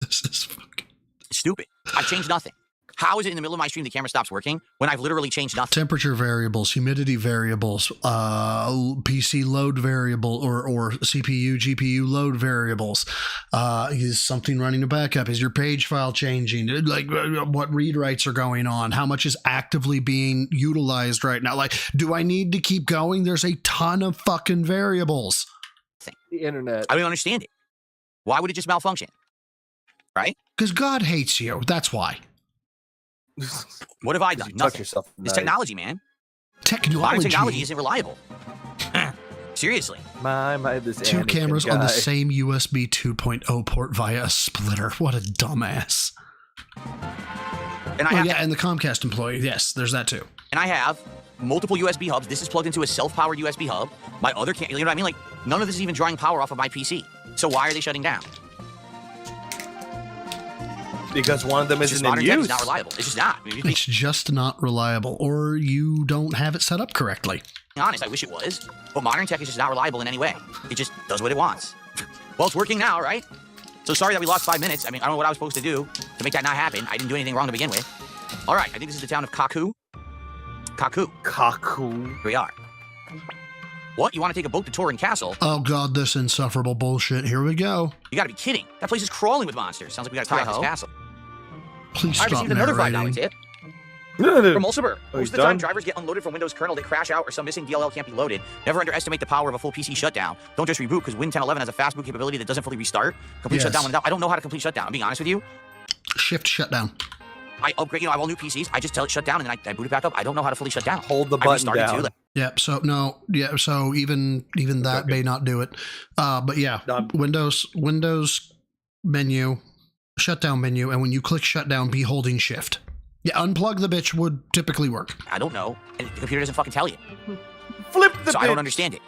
This is fucking Stupid. I've changed nothing. How is it in the middle of my stream the camera stops working when I've literally changed nothing? temperature variables, humidity variables, PC load variable or CPU, GPU load variables. Is something running a backup? Is your page file changing? Like what read writes are going on? How much is actively being utilized right now? Like, do I need to keep going? There's a ton of fucking variables. The internet. I don't understand it. Why would it just malfunction? Right? Because God hates you. That's why. What have I done? You touch Nothing. yourself It's tonight. technology, man. Modern Technology. technology isn't reliable. Seriously. This Two Anakin cameras on the guy. same USB 2.0 port via a splitter. What a dumbass. And I have and the Comcast employee. Yes, there's that too. And I have multiple USB hubs. This is plugged into a self-powered USB hub. My other you know what I mean? Like, none of this is even drawing power off of my PC. So why are they shutting down? Because one of them It's just isn't in modern tech use. is not reliable. It's just not. I mean, It's just not reliable, or you don't have it set up correctly. being honest, I wish it was. But modern tech is just not reliable in any way. It just does what it wants. Well, it's working now, right? So sorry that we lost 5 minutes. I mean, I don't know what I was supposed to do to make that not happen. I didn't do anything wrong to begin with. All right, I think this is the town of Kaku. Kaku. Kaku. Here we are. What? You want to take a boat to Torin Castle? Oh god, this insufferable bullshit. Here we go. You gotta be kidding. That place is crawling with monsters. Sounds like we gotta crack this castle. Please I stop received another $5 narrating. tip. From Mulciber. Oh, Most he's of the time, done? drivers get unloaded from Windows kernel. They crash out or some missing DLL can't be loaded. Never underestimate the power of a full PC shutdown. Don't just reboot because Win 1011 has a fast boot capability that doesn't fully restart. Complete Yes. shutdown when in doubt. I don't know how to complete shutdown. I'm being honest with you. Shift shutdown. I upgrade, I have all new PCs. I just tell it shut down and then I boot it back up. I don't know how to fully shut down. Hold the I button restarted down. too. Yep. So no. Yeah. So even that may not do it. But yeah, Done. Windows menu, shutdown menu, and when you click shutdown, be holding shift. Yeah, unplug the bitch would typically work. I don't know. And the computer doesn't fucking tell you. Flip the So I don't bitch. understand it.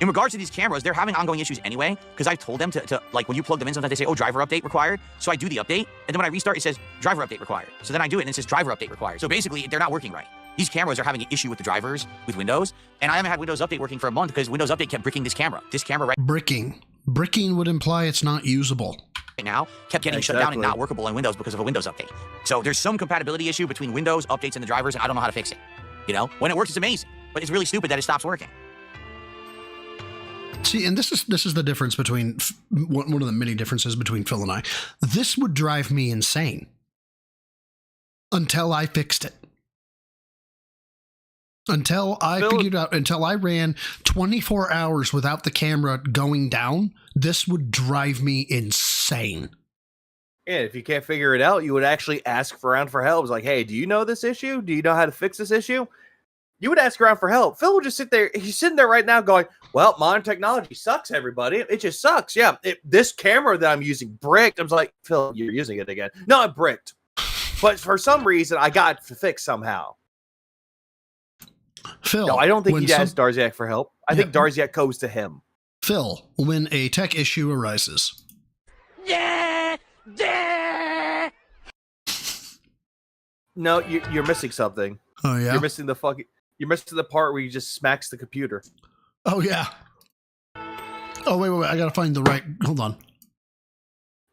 In regards to these cameras, they're having ongoing issues anyway, because I've told them to like when you plug them in, sometimes they say, oh, driver update required. So I do the update, and then when I restart, it says driver update required. So then I do it, and it says driver update required. So basically, they're not working right. These cameras are having an issue with the drivers, with Windows, and I haven't had Windows Update working for a month because Windows Update kept bricking this camera. This camera right Bricking would imply it's not usable. now kept getting shut down and not workable on Windows because of a Windows Update. So there's some compatibility issue between Windows updates and the drivers, and I don't know how to fix it. You know, when it works, it's amazing, but it's really stupid that it stops working. See, and this is the difference between one of the many differences between Phil and I. This would drive me insane until I fixed it. Until I figured out, until I ran 24 hours without the camera going down, this would drive me insane. Yeah, if you can't figure it out, you would actually ask around for help. It's like, hey, do you know this issue? Do you know how to fix this issue? You would ask around for help. Phil would just sit there. He's sitting there right now going, well, modern technology sucks, everybody. It just sucks. Yeah. This camera that I'm using bricked. I was like, Phil, you're using it again. No, it bricked. But for some reason, I got it fixed somehow. Phil. No, I don't think he asked Darziak for help. I think Darziak goes to him. Phil, when a tech issue arises. No, you're missing something. Oh, yeah? You're missing the part where he just smacks the computer. Oh, yeah. Oh, wait. I gotta find the right... Hold on.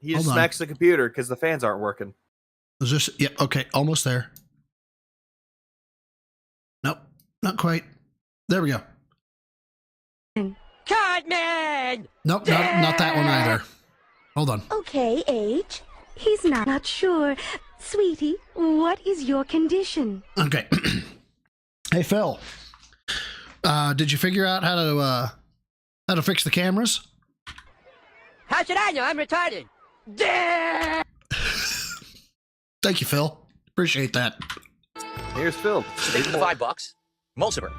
He just smacks the computer because the fans aren't working. Is this... Yeah, okay. Almost there. Nope. Not quite. There we go. Cartman! Nope, not that one either. Hold on. Okay, H. He's not sure. Sweetie, what is your condition? Okay. Hey, Phil. Did you figure out how to fix the cameras? How should I know? I'm retarded. Thank you, Phil. Appreciate that. Here's Phil. Thank you for $5. Mulciber.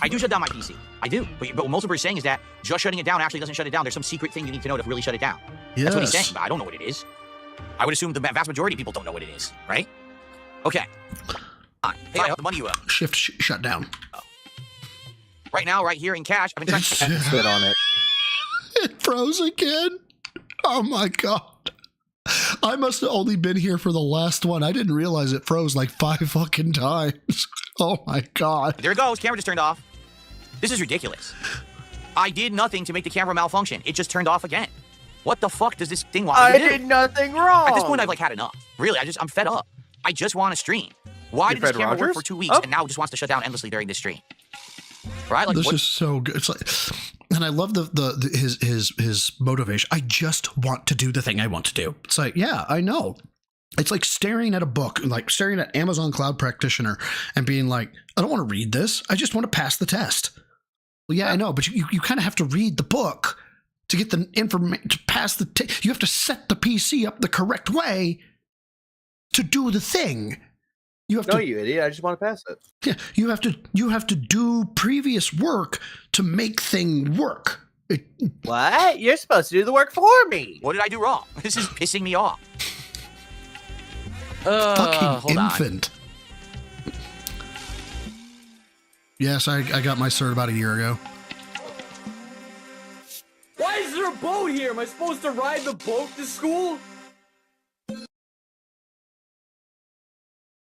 I do shut down my PC. I do. But what Mulciber is saying is that just shutting it down actually doesn't shut it down. There's some secret thing you need to know to really shut it down. Yes. That's what he's saying, but I don't know what it is. I would assume the vast majority of people don't know what it is, right? Okay. Hey, I have the money you owe. Shift shut down. Right now, right here in cash, I've been trying to spit on it. It froze again. Oh my god. I must have only been here for the last one. I didn't realize it froze like 5 fucking times. Oh my god. There it goes. Camera just turned off. This is ridiculous. I did nothing to make the camera malfunction. It just turned off again. What the fuck does this thing want me to do? I did nothing wrong. At this point, I've like had enough. Really, I'm fed up. I just want to stream. Why did this camera work for 2 weeks and now it just wants to shut down endlessly during this stream? Right? Like, this is so good. It's like, and I love his motivation. I just want to do the thing I want to do. It's like, yeah, I know. It's like staring at a book, like staring at Amazon Cloud Practitioner and being like, I don't want to read this. I just want to pass the test. Well, yeah, I know, but you kind of have to read the book to get the information to pass the test. You have to set the PC up the correct way to do the thing. You have you idiot! I just want to pass it. Yeah, you have to do previous work to make thing work. What? You're supposed to do the work for me. What did I do wrong? This is pissing me off. Fucking infant. Yes, I got my cert about a year ago. Why is there a boat here? Am I supposed to ride the boat to school?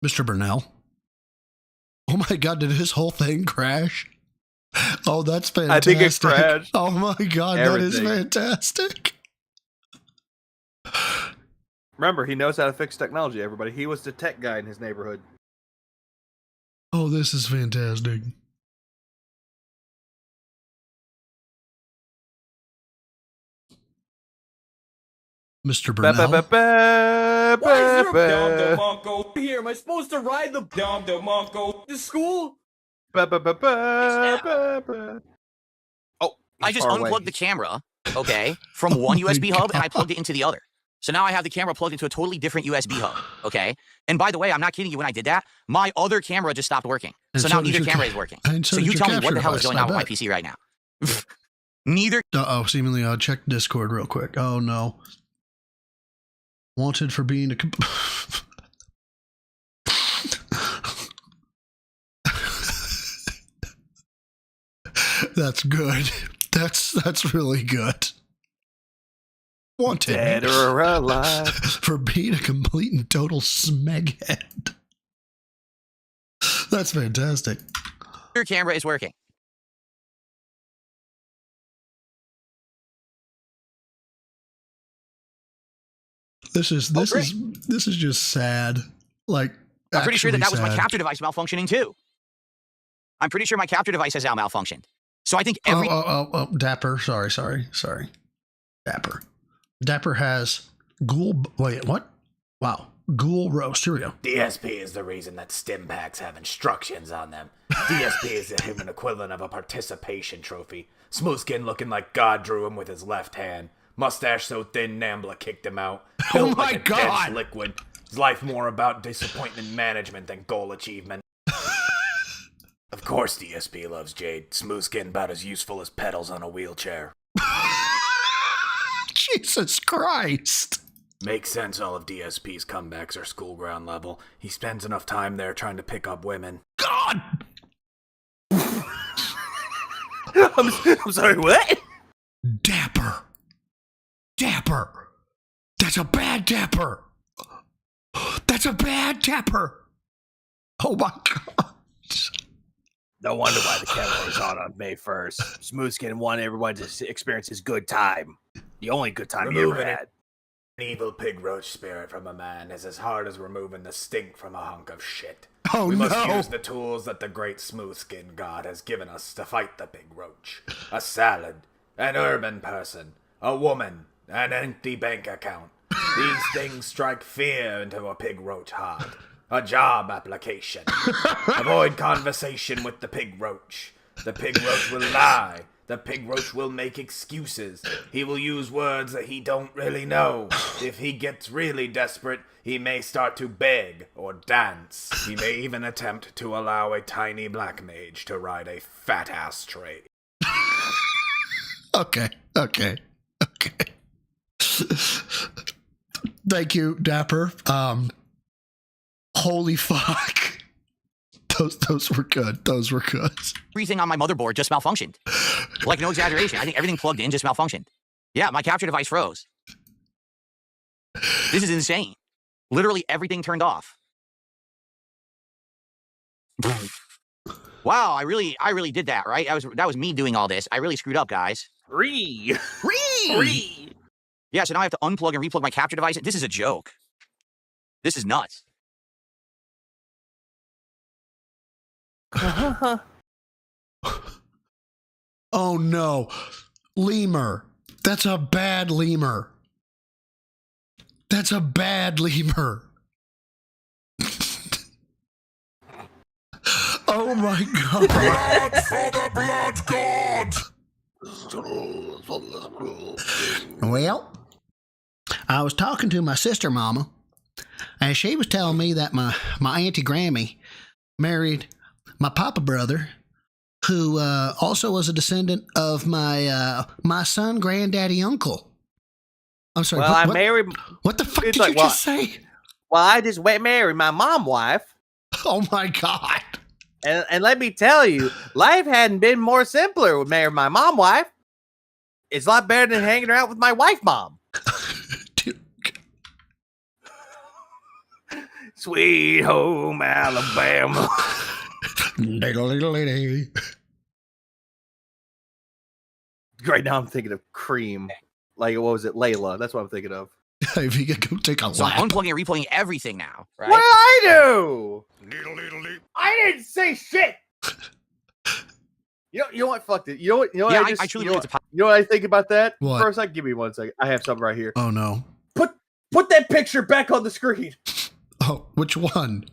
Mr. Burnell. Oh my god, did his whole thing crash? Oh, that's fantastic. I think it crashed. Oh my god, that is fantastic. Remember, he knows how to fix technology, everybody. He was the tech guy in his neighborhood. Oh, this is fantastic. Mr. Burnell. Why is there a Monko here? Am I supposed to ride the Monko to school? Oh, I just unplugged the camera, okay, from one USB hub, and I plugged it into the other. So now I have the camera plugged into a totally different USB hub, okay? And by the way, I'm not kidding you when I did that. My other camera just stopped working. So now neither camera is working. So you tell me what the hell is going on with my PC right now. Neither. Uh-oh, seemingly I'll check Discord real quick. Oh, no. Wanted for being a... That's good. That's really good. Wanted. Dead or alive. For being a complete and total smeghead. That's fantastic. Your camera is working. This is just sad. Like, I'm pretty sure that was my capture device malfunctioning too. I'm pretty sure my capture device has now malfunctioned. So I think every Dapper. Sorry. Dapper. Dapper has ghoul. Wait, what? Wow. Ghoul roast. Here we go. DSP is the reason that stim packs have instructions on them. DSP is the human equivalent of a participation trophy. Smooth skin looking like God drew him with his left hand. Mustache so thin Nambla kicked him out. Oh Built my like a god! dense liquid. Is life more about disappointment management than goal achievement? Of course DSP loves Jade. Smooth skin about as useful as pedals on a wheelchair. Jesus Christ. Makes sense all of DSP's comebacks are school ground level. He spends enough time there trying to pick up women. God! I'm sorry, what? Dapper. Dapper. That's a bad dapper. That's a bad dapper. Oh my God. No wonder why the camera was on May 1st. Smoothskin wanted everyone to experience his good time. The only good time he ever had. An evil pig roach spirit from a man is as hard as removing the stink from a hunk of shit. Oh, we must no. use the tools that the great Smoothskin God has given us to fight the pig roach. A salad, an urban person, a woman, an empty bank account. These things strike fear into a pig roach heart. A job application. Avoid conversation with the pig roach. The pig roach will lie. The pig roach will make excuses. He will use words that he don't really know. If he gets really desperate, he may start to beg or dance. He may even attempt to allow a tiny black mage to ride a fat-ass tray. Okay. Thank you, Dapper. Holy fuck. Those were good. Those were good. Everything on my motherboard just malfunctioned. Like, no exaggeration. I think everything plugged in just malfunctioned. Yeah, my capture device froze. This is insane. Literally everything turned off. Wow, I really did that, right? That was me doing all this. I really screwed up, guys. Free. Yeah, so now I have to unplug and replug my capture device. This is a joke. This is nuts. Oh no. Lemur. That's a bad lemur. That's a bad lemur. Oh my God. Blood for the blood god! Well, I was talking to my sister mama, and she was telling me that my Auntie Grammy married my papa brother, who also was a descendant of my son, granddaddy, uncle. I'm sorry. Well, I married. What the fuck did you just say? Well, I just married my mom wife. Oh my God. And let me tell you, life hadn't been more simpler with marrying my mom wife. It's a lot better than hanging out with my wife mom. Sweet home Alabama. Right now I'm thinking of Cream. Like, what was it? Layla. That's what I'm thinking of. If you could go take a So lap. I'm unplugging and replugging everything now, right? What did I do? I didn't say shit. You know what? Fuck it. You know what? Yeah, I truly believe it's a you know what I think about that? What? First, give me 1 second. I have something right here. Oh no. Put that picture back on the screen. Oh, which one?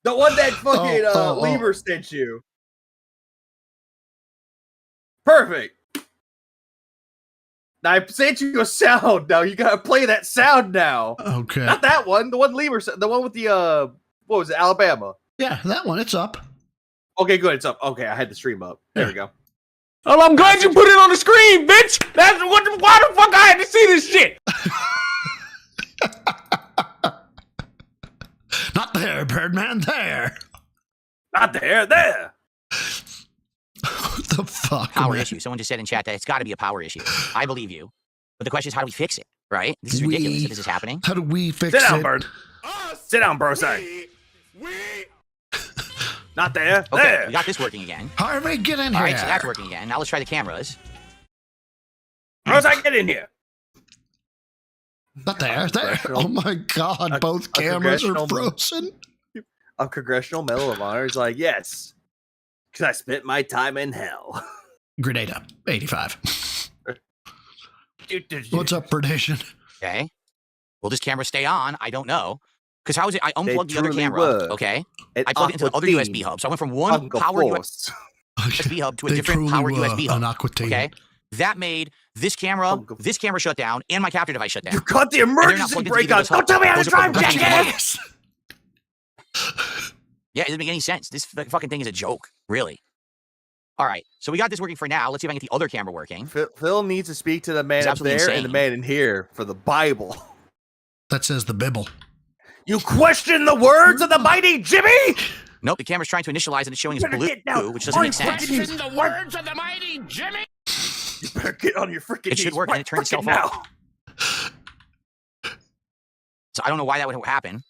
The one that fucking oh. Lieber sent you. Perfect. Now I sent you a sound. Now you gotta play that sound now. Okay. Not that one. The one Lieber, the one with the what was it? Alabama. Yeah, that one. It's up. Okay, good. It's up. Okay, I had the stream up. There we go. Well, I'm glad you put it on the screen, bitch. That's what. Why the fuck I had to see this shit? Not there, Birdman. There. Not there. There. What the fuck? Power man? issue. Someone just said in chat that it's got to be a power issue. I believe you. But the question is, how do we fix it, right? This is ridiculous if this is happening. How do we fix Sit down, it? Bird. Sit down, bro. Sorry. Not there. Okay, There. we got this working again. Harvey, get in All here. right, so that's working again. Now let's try the cameras. How's I get in here? Not there. There. Oh my God! Both cameras are frozen. A Congressional Medal of Honor is like, yes, because I spent my time in hell. Grenada, 85. What's up, Predation? Okay. Will this camera stay on? I don't know. Because how is it? I unplugged the other truly camera. were. Okay. An I plugged it into the other aqua USB team. hub. So I went from one Uncle power Force. USB hub to a They different truly power were USB hub. an aqua team. Okay. That made this camera shut down, and my capture device shut down. You cut the emergency brake on. Don't tell me how to drive, jackass! Yeah, it doesn't make any sense. This fucking thing is a joke, really. All right, so we got this working for now. Let's see if I can get the other camera working. Phil needs to speak to the man up there and the man in here for the Bible. That says the Bible. You question the words of the mighty Jimmy? Nope, the camera's trying to initialize and it's showing us blue, which doesn't make sense. Question the words of the mighty Jimmy? You better get on your freaking knees. It should work and it turns itself off. So I don't know why that would happen.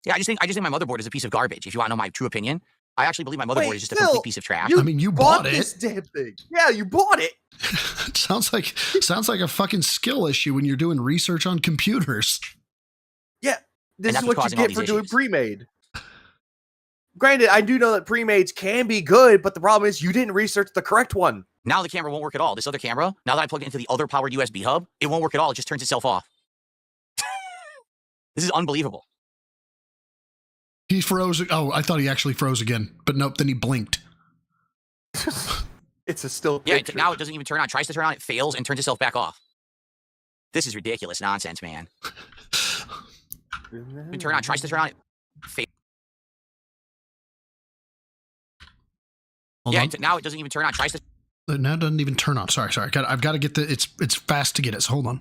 Yeah, I just think my motherboard is a piece of garbage. If you want to know my true opinion, I actually believe my motherboard is just a complete piece of trash. I mean, you bought it. This damn thing. Yeah, you bought it. Sounds like a fucking skill issue when you're doing research on computers. Yeah, this is what you get for doing pre-made. Granted, I do know that pre-mades can be good, but the problem is you didn't research the correct one. Now the camera won't work at all. This other camera, now that I plug it into the other powered USB hub, it won't work at all. It just turns itself off. This is unbelievable. He froze. Oh, I thought he actually froze again, but nope. Then he blinked. It's a still picture. Yeah, now it doesn't even turn on. Tries to turn on, it fails and turns itself back off. This is ridiculous nonsense, man. Turn on. Tries to turn on, it fails. Yeah, now it doesn't even turn on. Tries to. Now it doesn't even turn on. Sorry. I've got to get the. It's fast to get it. So hold on.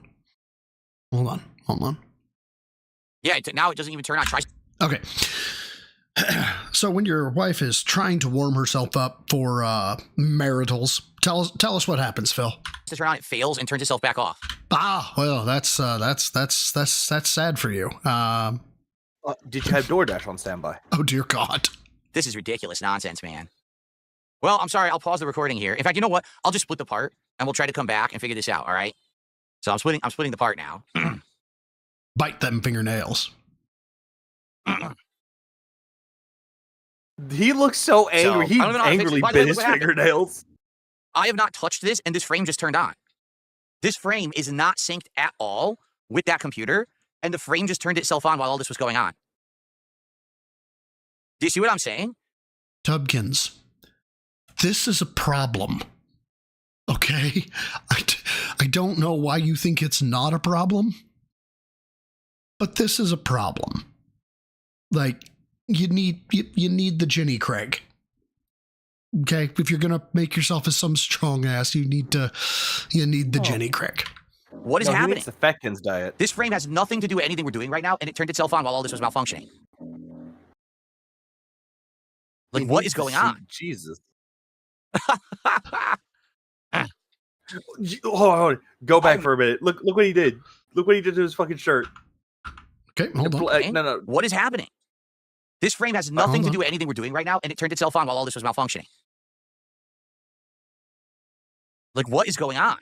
Yeah, now it doesn't even turn on. Tries. Okay. So when your wife is trying to warm herself up for maritals, tell us what happens, Phil. To turn on, it fails and turns itself back off. Ah, well, that's sad for you. Did you have DoorDash on standby? Oh dear God, this is ridiculous nonsense, man. Well, I'm sorry. I'll pause the recording here. In fact, you know what? I'll just split the part and we'll try to come back and figure this out. All right. So I'm splitting the part now. Bite them fingernails. He looks so angry. He angrily bit his fingernails. I have not touched this, and this frame just turned on. This frame is not synced at all with that computer, and the frame just turned itself on while all this was going on. Do you see what I'm saying? Tubkins, this is a problem. Okay? I don't know why you think it's not a problem, but this is a problem. Like, you need the Jenny Craig. Okay, if you're gonna make yourself as some strong ass, you need the Jenny Craig. What is happening? It's the Fetkins diet. This frame has nothing to do with anything we're doing right now, and it turned itself on while all this was malfunctioning. Like, what is going on? Jesus. Hold on. Go back for a minute. Look what he did. Look what he did to his fucking shirt. Okay, hold on. Okay. No. What is happening? This frame has nothing to do with anything we're doing right now, and it turned itself on while all this was malfunctioning. Like, what is going on?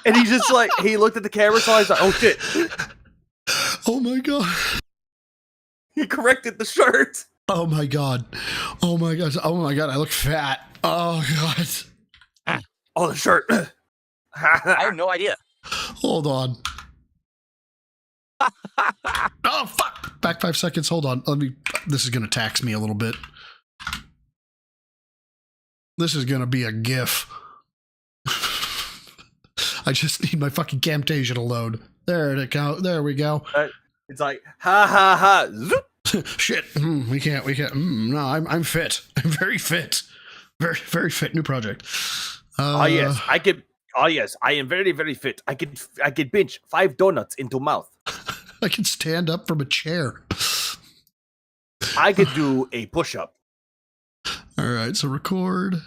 And he's just like, he looked at the camera, so he's like, oh shit. Oh my God. He corrected the shirt. Oh my God. Oh my God. Oh my God. I look fat. Oh God. Oh, the shirt. I have no idea. Hold on. Oh, fuck. Back 5 seconds. Hold on. This is going to tax me a little bit. This is going to be a GIF. I just need my fucking Camtasia to load. There it go. There we go. It's like, ha ha ha. Zoop. Shit. We can't. No, I'm fit. I'm very fit. Very, very fit. New project. Yes, I am very, very fit. I could pinch 5 donuts into mouth. I can stand up from a chair. I could do a push-up. All right, so record.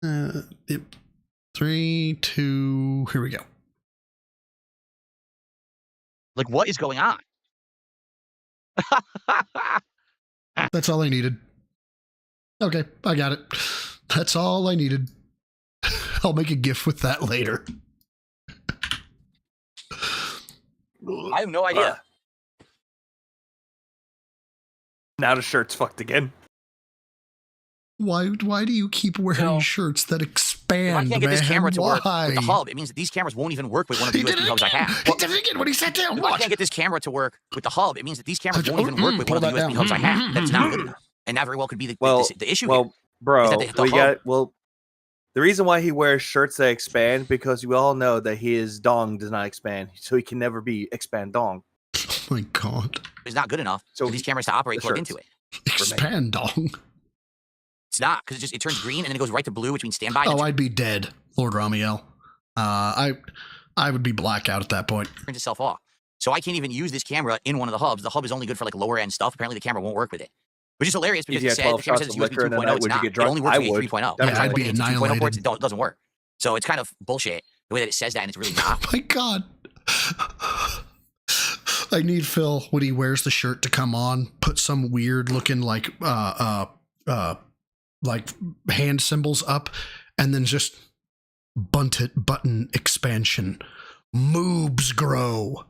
3, 2, here we go. Like, what is going on? That's all I needed. Okay, I got it. That's all I needed. I'll make a GIF with that later. I have no idea. Now the shirt's fucked again. Why do you keep wearing shirts that expand, If I can't get this camera to work Why? with the hub, it means that these cameras won't even work with one of the USB hubs I have. He did it again when he sat down. If I can't get this camera to work with the hub, it means that these cameras won't even work with one of the USB hubs I have. That's not good enough. And that very well could be the issue here. Bro, is that the hub, the reason why he wears shirts that expand, because we all know that his dong does not expand, so he can never be expand dong. Oh my god. It's not good enough for these cameras to operate plugged into it. Expand dong. It's not, because it turns green and then it goes right to blue, which means standby. Oh, I'd be dead, Lord Ramiel. I would be blackout at that point. Turns itself off. So I can't even use this camera in one of the hubs. The hub is only good for like lower end stuff. Apparently the camera won't work with it. Which is hilarious because the camera says it's USB 2.0. It's not. It only works with 3.0. Yeah, I'd be annihilated. Ports, it doesn't work. So it's kind of bullshit the way that it says that, and it's really not. Oh my god. I need Phil, when he wears the shirt, to come on, put some weird looking like hand symbols up, and then just button expansion. Moobs grow.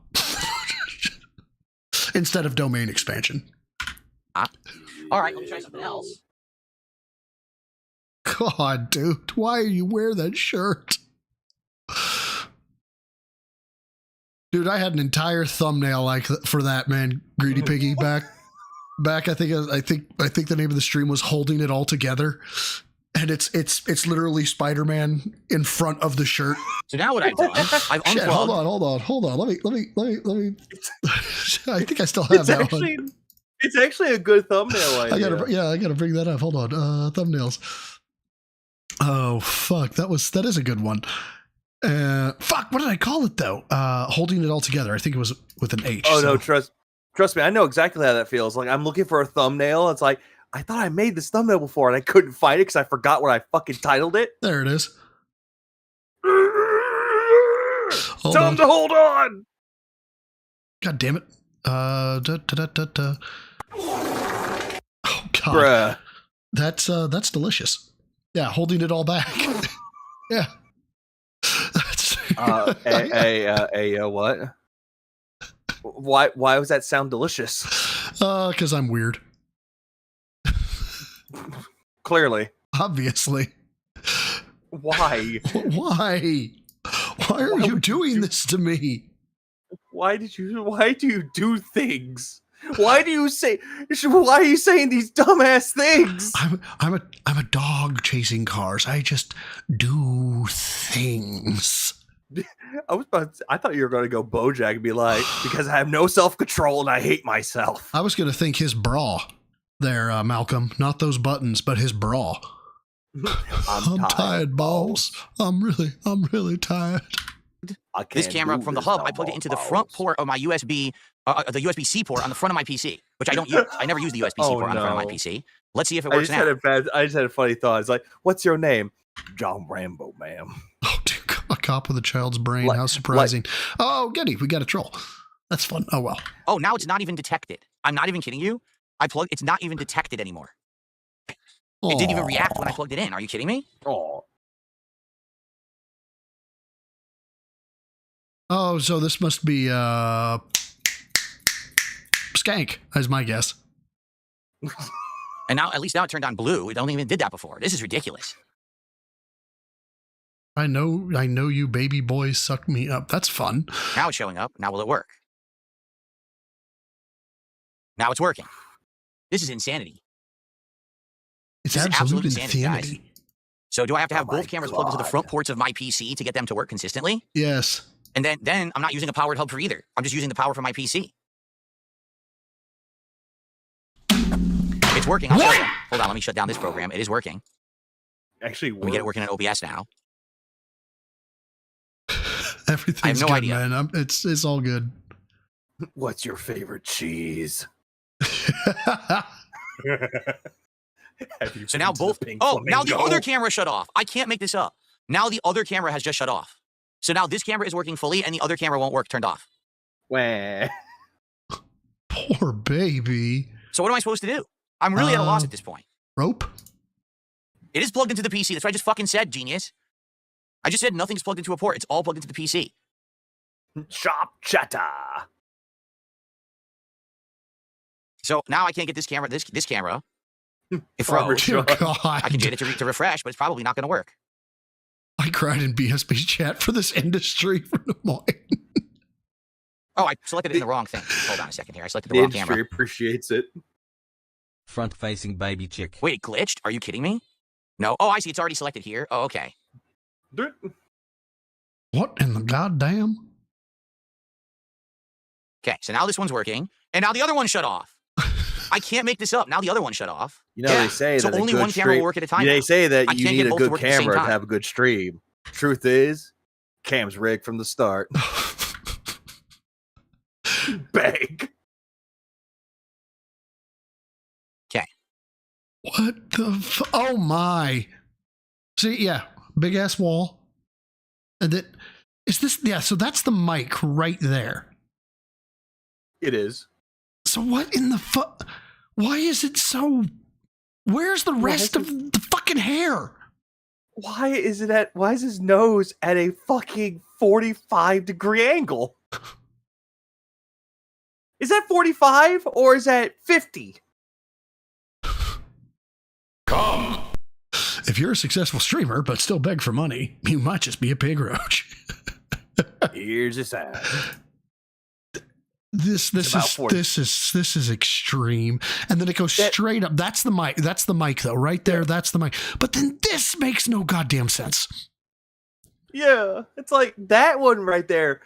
Instead of domain expansion. All right, let me try something else. God, dude, why are you wearing that shirt? Dude, I had an entire thumbnail like for that, man. Greedy Piggy back. I think the name of the stream was "Holding It All Together," and it's literally Spider-Man in front of the shirt. So now what I've done, I've unplugged. Shit, hold on. Let me. I think I still have that one. It's actually a good thumbnail idea. I gotta bring that up. Hold on, thumbnails. Oh fuck, that is a good one. Fuck, what did I call it though? Holding It All Together. I think it was with an H. Oh no, trust me, I know exactly how that feels. Like I'm looking for a thumbnail. It's like I thought I made this thumbnail before and I couldn't find it because I forgot what I fucking titled it. There it is. Time to hold on. God damn it. Oh god. Bruh. That's delicious. Yeah, holding it all back. Yeah. What? Why was that sound delicious? Because I'm weird. Clearly. Obviously. Why? Why are you doing this to me? Why do you do things? Why are you saying these dumbass things? I'm a dog chasing cars. I just do things. I thought you were going to go BoJack and be like, because I have no self-control and I hate myself. I was going to think his bra there, Malcolm. Not those buttons, but his bra. I'm tired, balls. I'm really tired. This camera from the hub, I plugged it into the front port of my USB, the USB-C port on the front of my PC, which I don't use. I never use the USB-C port on the front of my PC. Let's see if it works now. I just had a funny thought. It's like, what's your name? John Rambo, ma'am. Oh, dude, a cop with a child's brain. How surprising. Oh, Getty, we got a troll. That's fun. Oh, well. Oh, now it's not even detected. I'm not even kidding you. It's not even detected anymore. It didn't even react when I plugged it in. Are you kidding me? Oh, so this must be Skank, is my guess. And now, at least now it turned on blue. It only even did that before. This is ridiculous. I know you baby boys suck me up. That's fun. Now it's showing up. Now will it work? Now it's working. This is insanity. It's absolute insanity. Guys. So do I have to have both cameras plugged into the front ports of my PC to get them to work consistently? Yes. And then I'm not using a powered hub for either. I'm just using the power from my PC. It's working. I'll show you. Hold on, let me shut down this program. It is working. Actually, let me get it working in OBS now. Everything's I have no good, idea. Man. It's all good. What's your favorite cheese? So now both. Oh, now the other camera shut off. I can't make this up. Now the other camera has just shut off. So now this camera is working fully, and the other camera won't work. Turned off. Wah. Poor baby. So what am I supposed to do? I'm really at a loss at this point. Rope? It is plugged into the PC. That's what I just fucking said, genius. I just said nothing's plugged into a port. It's all plugged into the PC. Shop chatter. So now I can't get this camera, this camera It froze. Dear God. I can get it to refresh, but it's probably not going to work. I cried in BSB's chat for this industry for the morning. Oh, I selected it in the wrong thing. Hold on a second here. I selected the The wrong industry camera. appreciates it. Front-facing baby chick. Wait, it glitched? Are you kidding me? No. Oh, I see. It's already selected here. Oh, okay. What in the goddamn? Okay, so now this one's working, and now the other one shut off. I can't make this up. Now the other one shut off. You know, they say so that only one camera will work at a time. They say that I you can't need get a both to good work at the same camera to time. have a good stream. Truth is, Cam's rigged from the start. Bang. Okay. What the oh my. See, yeah, big ass wall. And that is this, yeah, so that's the mic right there. It is. So what in the fuck? Why is it so? Where's the rest of the fucking hair? Why is his nose at a fucking 45-degree angle? Is that 45 or is that 50? Come. If you're a successful streamer but still beg for money, you might just be a pig roach. Here's a sign. This is extreme. And then it goes straight up. That's the mic. That's the mic though. Right there. That's the mic. But then this makes no goddamn sense. Yeah. It's like that one right there.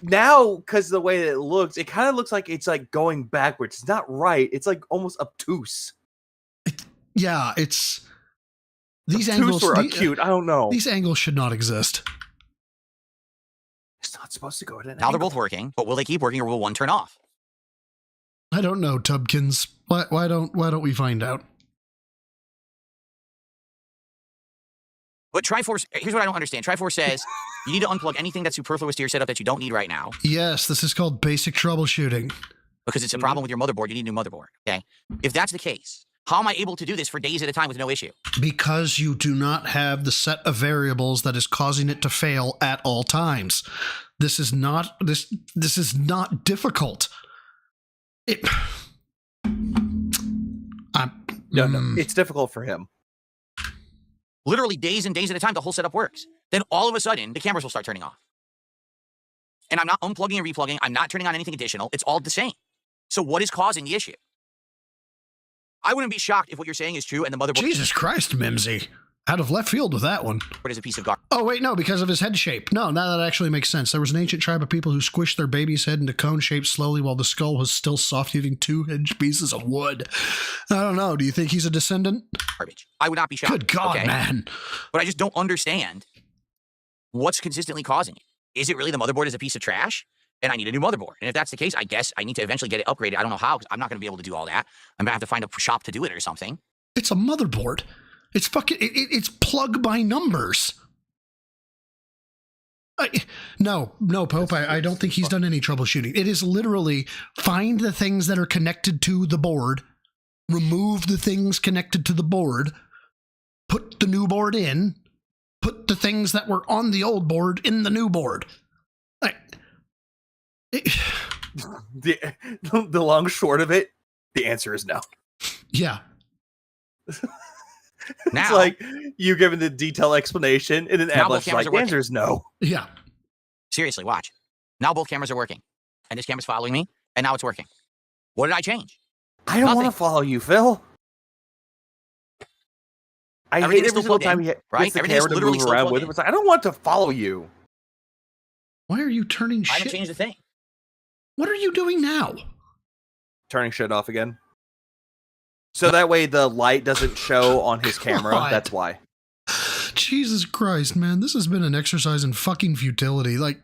Now, because the way that it looks, it kind of looks like it's like going backwards. It's not right. It's like almost obtuse. Yeah, it's these obtuse angles or acute. I don't know. These angles should not exist. It's not supposed to go at an Now they're both working, but will they keep working or will one turn off? I don't know, Tubkins. Why don't we find out? But Triforce, here's what I don't understand. Triforce says you need to unplug anything that's superfluous to your setup that you don't need right now. Yes, this is called basic troubleshooting. Because it's a problem with your motherboard. You need a new motherboard. Okay. If that's the case, how am I able to do this for days at a time with no issue? Because you do not have the set of variables that is causing it to fail at all times. This is not difficult. No, it's difficult for him. Literally days and days at a time, the whole setup works. Then all of a sudden, the cameras will start turning off. And I'm not unplugging and replugging. I'm not turning on anything additional. It's all the same. So what is causing the issue? I wouldn't be shocked if what you're saying is true and the motherboard... Jesus Christ, Mimsy. Out of left field with that one. But is a piece of garbage. Oh, wait, no, because of his head shape. No, now that actually makes sense. There was an ancient tribe of people who squished their baby's head into cone shape slowly while the skull was still soft, eating 2-inch pieces of wood. I don't know. Do you think he's a descendant? Garbage. I would not be shocked. Good God, man. But I just don't understand what's consistently causing it. Is it really the motherboard is a piece of trash? And I need a new motherboard. And if that's the case, I guess I need to eventually get it upgraded. I don't know how, because I'm not going to be able to do all that. I'm going to have to find a shop to do it or something. It's a motherboard. It's fucking, it's plug by numbers. No, Pope, I don't think he's done any troubleshooting. It is literally find the things that are connected to the board, remove the things connected to the board, put the new board in, put the things that were on the old board in the new board. The long short of it, the answer is no. Yeah. It's like you giving the detailed explanation, and then Avalanche is like, the answer is no. Yeah. Seriously, watch. Now both cameras are working. And this camera's following me, and now it's working. What did I change? I don't want to follow you, Phil. I hate every single time he gets the camera to move around with him. It's like, I don't want to follow you. Why are you turning shit? I haven't changed a thing. What are you doing now? Turning shit off again. So that way the light doesn't show on his camera. God. That's why. Jesus Christ, man. This has been an exercise in fucking futility. Like,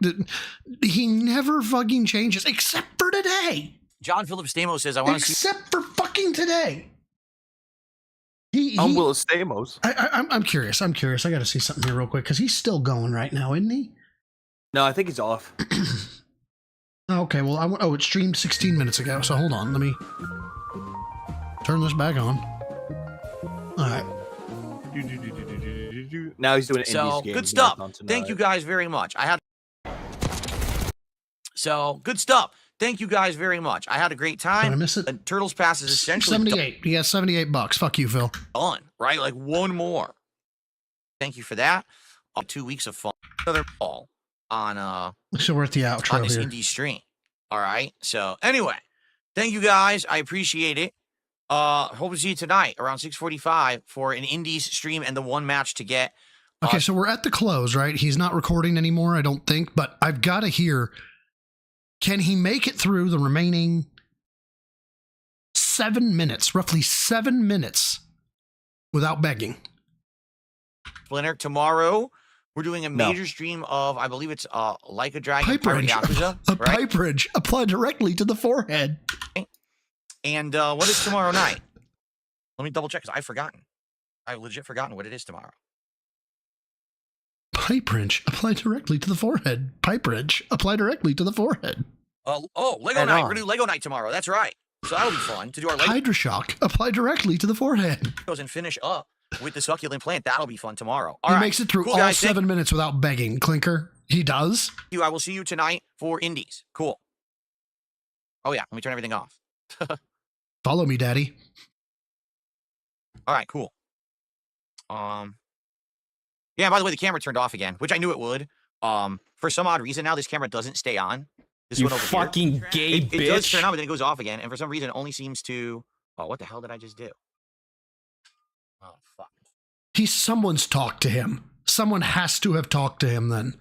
he never fucking changes, except for today. John Philip Stamos says, I want to see... Except for fucking today. I'm Will Stamos. I'm curious. I got to see something here real quick, because he's still going right now, isn't he? No, I think he's off. Okay, well, it streamed 16 minutes ago, so hold on. Let me turn this back on. All right. Now he's doing So, good stuff. Thank you guys very much. So, good stuff. thank you guys very much. I had a great time. Did I miss it? Turtles Pass is essentially 78. You got $78. Fuck you, Phil. done, right? Like one more. Thank you for that. 2 weeks of fun. Another ball on So we're at the outro on this here. indie stream. All right. So anyway, thank you guys. I appreciate it. Hope to see you tonight around 6:45 for an indies stream and the one match to get. Okay, so we're at the close, right? He's not recording anymore, I don't think, but I've got to hear, can he make it through the remaining 7 minutes, roughly 7 minutes, without begging? Splinter, tomorrow we're doing a major stream of, I believe it's Like a Dragon, Pipe Pirate wrench. Yakuza, A right? pipe wrench applied directly to the forehead. And what is tomorrow night? Let me double check because I've forgotten. I've legit forgotten what it is tomorrow. Pipe wrench applied directly to the forehead. Pipe wrench applied directly to the forehead. Lego night. We're gonna do Lego night tomorrow. That's right. So that'll be fun to do our Lego. Hydroshock applied directly to the forehead. And finish up with the succulent plant. That'll be fun tomorrow. All He right. makes it through Cool, all guys. 7 minutes without begging. Clinker, he does. I will see you tonight for indies. Cool. Oh yeah, let me turn everything off. Follow me, Daddy. All right, cool. Yeah, by the way, the camera turned off again, which I knew it would. For some odd reason now, this camera doesn't stay on. This You one over fucking here. gay It does bitch. turn on, but then it goes off again, and for some reason, it only seems to. Oh, what the hell did I just do? Oh, fuck. Someone's talked to him. Someone has to have talked to him then.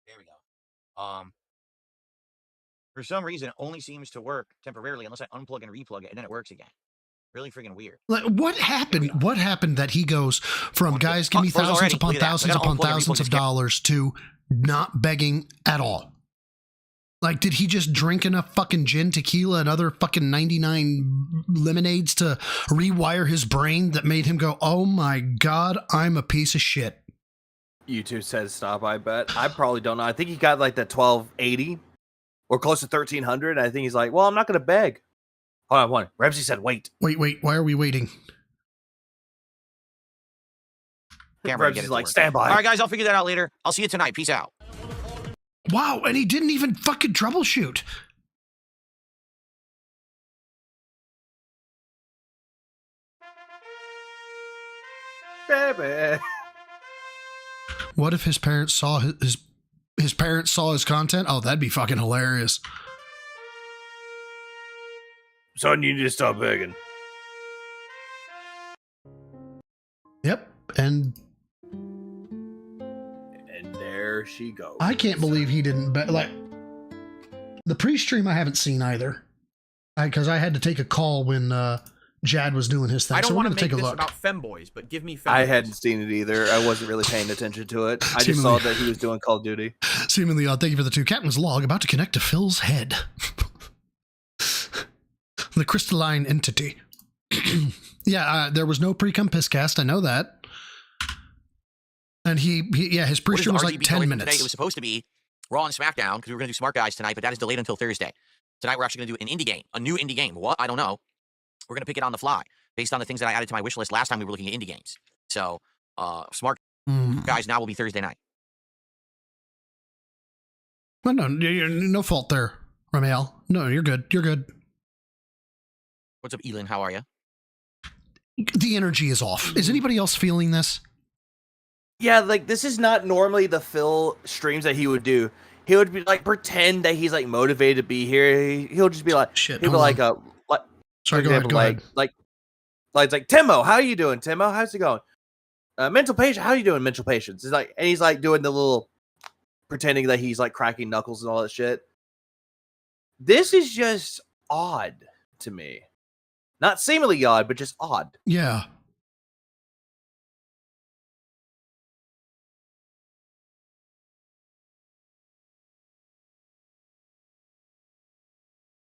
There we go. For some reason, it only seems to work temporarily unless I unplug and replug it, and then it works again. Really freaking weird. Like, what happened? What happened that he goes from guys give me froze thousands already. upon Look at that. thousands I gotta upon unplug and thousands replug of this dollars to not begging at all? Like, did he just drink enough fucking gin, tequila, and other fucking 99 lemonades to rewire his brain that made him go, oh my God, I'm a piece of shit? YouTube says stop, I bet. I probably don't know. I think he got like the 1280 or close to 1300. I think he's like, well, I'm not going to beg. Hold on. Ramsey said, wait. Wait. Why are we waiting? Ramsey's like, stand by. All right, guys, I'll figure that out later. I'll see you tonight. Peace out. Wow, and he didn't even fucking troubleshoot. Baby. What if his parents saw his parents saw his content? Oh, that'd be fucking hilarious. Son, you need to stop begging. Yep, and there she goes. I can't believe he didn't bet. Like, the pre-stream I haven't seen either, because I had to take a call when Jad was doing his thing. I don't so want we're to gonna make take a this look. about femboys, but give me femboys. I hadn't seen it either. I wasn't really paying attention to it. I just saw that he was doing Call of Duty. Seemingly odd. Thank you for the 2. Captain's log about to connect to Phil's head. The crystalline entity. Yeah, there was no pre-cum piss cast. I know that. And his pre-stream was like 10 minutes. Today? It was supposed to be Raw and SmackDown because we were going to do Smart Guys tonight, but that is delayed until Thursday. Tonight we're actually going to do an indie game, a new indie game. What? I don't know. We're going to pick it on the fly based on the things that I added to my wish list last time we were looking at indie games. So, Smart Guys now will be Thursday night. Well, no fault there, Ramiel. No, you're good. You're good. What's up, Elin? How are you? The energy is off. Is anybody else feeling this? Yeah, like this is not normally the Phil streams that he would do. He would be like pretend that he's like motivated to be here. He'll just be like, shit. He'll be like, sorry, go ahead. Like it's like Timo, how you doing, Timo? How's it going? Mental patient, how you doing, mental patients? It's like, and he's like doing the little pretending that he's like cracking knuckles and all that shit. This is just odd to me. Not seemingly odd, but just odd. Yeah.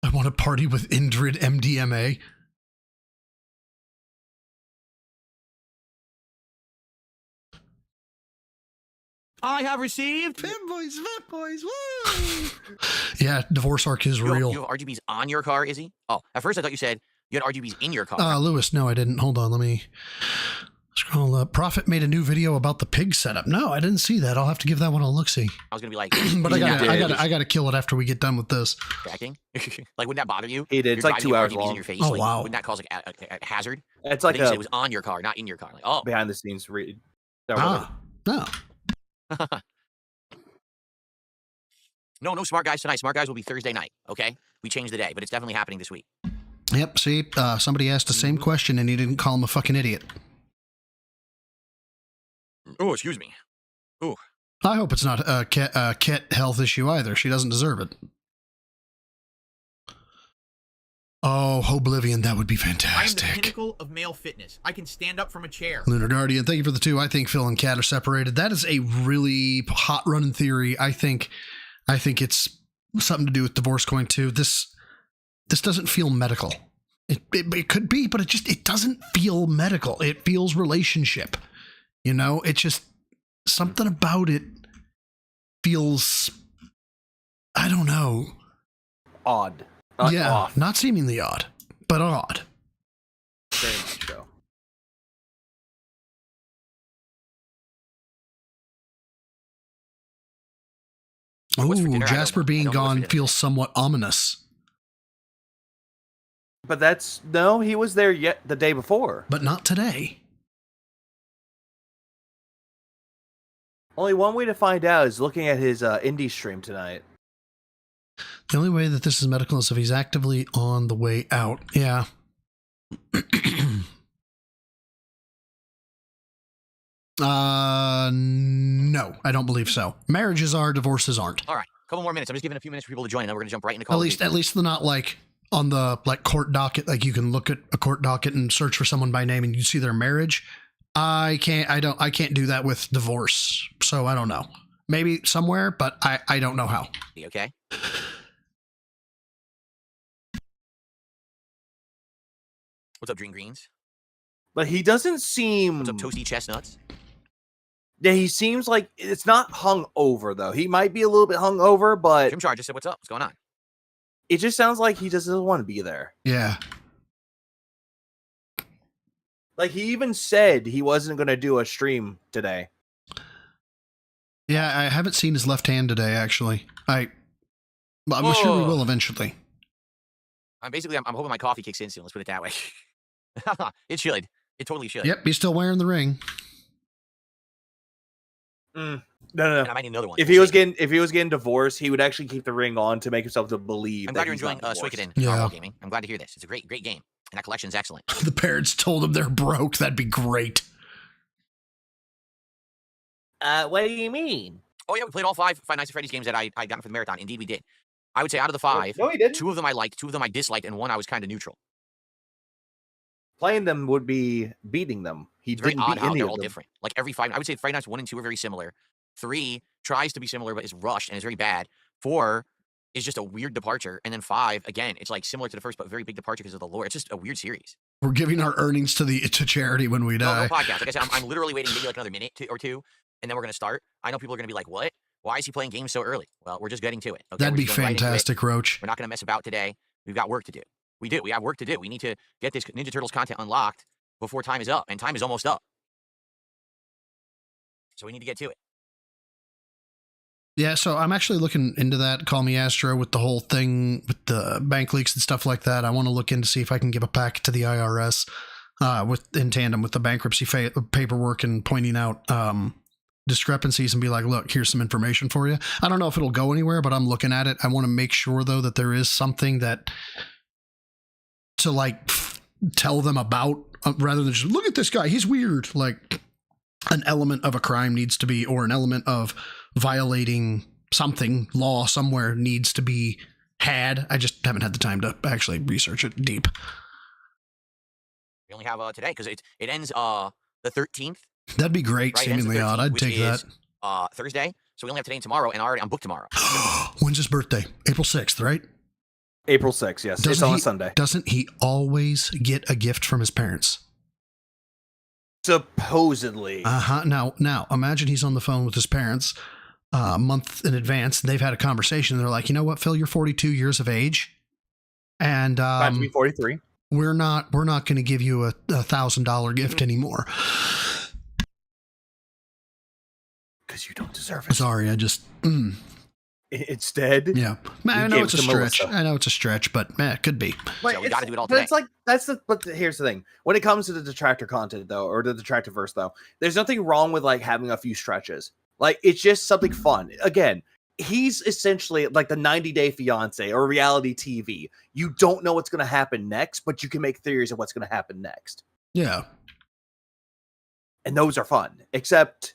I want to party with Indrid MDMA. I have received Femboys, woo! Yeah, divorce arc is real. You have RGBs on your car, Izzy? Oh, at first I thought you said you had RGBs in your car. Lewis, no, I didn't. Hold on, let me Well, Prophet made a new video about the pig setup. No, I didn't see that. I'll have to give that one a look-see. I was gonna be like, but I gotta kill it after we get done with this. Tracking? Like, wouldn't that bother you? It is. It's like 2 hours long. In your face. Oh, like, wow. Wouldn't that cause like a hazard? It's like it was on your car, not in your car. Like, oh, behind the scenes read. No. No smart guys tonight. Smart guys will be Thursday night. Okay, we changed the day, but it's definitely happening this week. Yep. See, somebody asked the same question and you didn't call him a fucking idiot. Oh, excuse me. Oh. I hope it's not a Ket health issue either. She doesn't deserve it. Oh, Oblivion, that would be fantastic. I am the pinnacle of male fitness. I can stand up from a chair. Lunar Guardian, thank you for the 2. I think Phil and Kat are separated. That is a really hot running theory. I think it's something to do with divorce coin too. This doesn't feel medical. It could be, but it doesn't feel medical. It feels relationship. You know, it just something about it feels, I don't know, odd. Off. Not seemingly odd, but odd. Very much so. Oh, Jasper being gone feels somewhat ominous. But he was there yet the day before. But not today. Only one way to find out is looking at his indie stream tonight. The only way that this is medical is if he's actively on the way out. Yeah. No, I don't believe so. Marriages are, divorces aren't. All right, a couple more minutes. I'm just giving a few minutes for people to join, and then we're going to jump right into At least they're not like on the court docket. Like you can look at a court docket and search for someone by name and you see their marriage. I can't do that with divorce. So I don't know. Maybe somewhere, but I don't know how. Okay. What's up, Dream Greens? But he doesn't seem... What's up, Toasty Chestnuts? Yeah, he seems like it's not hung over, though. He might be a little bit hung over, but... Jim Charge just said, what's up? What's going on? It just sounds like he just doesn't want to be there. Yeah. Like, he even said he wasn't going to do a stream today. Yeah, I haven't seen his left hand today, actually. I'm sure we will eventually. I'm hoping my coffee kicks in soon. Let's put it that way. It should. It totally should. Yep, he's still wearing the ring. No. And I might need another one. If he was getting divorced, he would actually keep the ring on to make himself to believe. I'm glad you're enjoying Suikoden Gaming. I'm glad to hear this. It's a great game, and that collection's excellent. The parents told him they're broke. That'd be great. What do you mean? Oh yeah, we played all five Nights at Freddy's games that I got for the marathon. Indeed, we did. I would say out of the 5, no, he didn't. 2 of them I liked, 2 of them I disliked, and 1 I was kind of neutral. Playing them would be beating them. It's very odd how they're all different. Like every 5, I would say Friday Nights 1 and 2 are very similar. 3 tries to be similar, but is rushed and is very bad. 4 is just a weird departure, and then 5 again, it's like similar to the first, but very big departure because of the lore. It's just a weird series. We're giving our earnings to charity when we die. No podcast. Like I said, I'm literally waiting maybe like another minute or two, and then we're gonna start. I know people are gonna be like, "What? Why is he playing games so early?" Well, we're just getting to it. Okay? That'd be fantastic, Roach. We're not gonna mess about today. We've got work to do. We have work to do. We need to get this Ninja Turtles content unlocked before time is up, and time is almost up. So we need to get to it. Yeah, so I'm actually looking into that. Call me Astro with the whole thing with the bank leaks and stuff like that. I want to look in to see if I can give a packet to the IRS in tandem with the bankruptcy paperwork and pointing out discrepancies and be like, look, here's some information for you. I don't know if it'll go anywhere, but I'm looking at it. I want to make sure, though, that there is something that to like tell them about rather than just look at this guy. He's weird. Like an element of a crime needs to be, or an element of violating something, law somewhere needs to be had. I just haven't had the time to actually research it deep. We only have today because it ends the 13th. That'd be great, right? Seemingly odd. I'd take that. Thursday. So we only have today and tomorrow, and I'm booked tomorrow. When's his birthday? April 6th, right? April 6th, yes. It's on a Sunday. Doesn't he always get a gift from his parents? Supposedly. Now, imagine he's on the phone with his parents a month in advance. They've had a conversation. They're like, you know what, Phil, you're 42 years of age. And about to be 43. we're not going to give you a $1,000 gift anymore. Because you don't deserve it. Sorry, I just... Instead, yeah. I know it's a stretch. I know it's a stretch, but it could be. So we got to do it all but today. it's like but here's the thing: when it comes to the detractor content, though, or the detractor verse, though, there's nothing wrong with like having a few stretches. Like it's just something fun. Again, he's essentially like the 90-Day Fiance or reality TV. You don't know what's going to happen next, but you can make theories of what's going to happen next. Yeah, and those are fun, except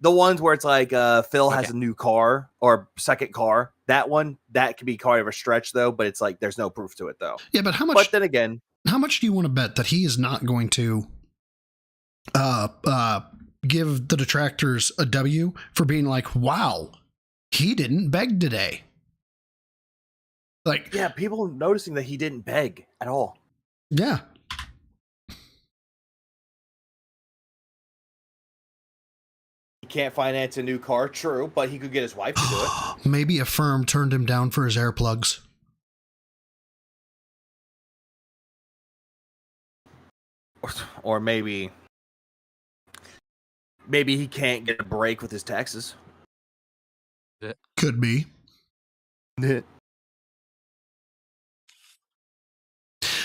the ones where it's like Phil has a new car or second car. That can be kind of a stretch though, but it's like there's no proof to it though. Yeah, but how much? But then again, how much do you want to bet that he is not going to give the detractors a W for being like, wow, he didn't beg today? Like, yeah, people noticing that he didn't beg at all. Yeah. Can't finance a new car, true, but he could get his wife to do it. Maybe a firm turned him down for his air plugs. Or maybe he can't get a break with his taxes. Could be.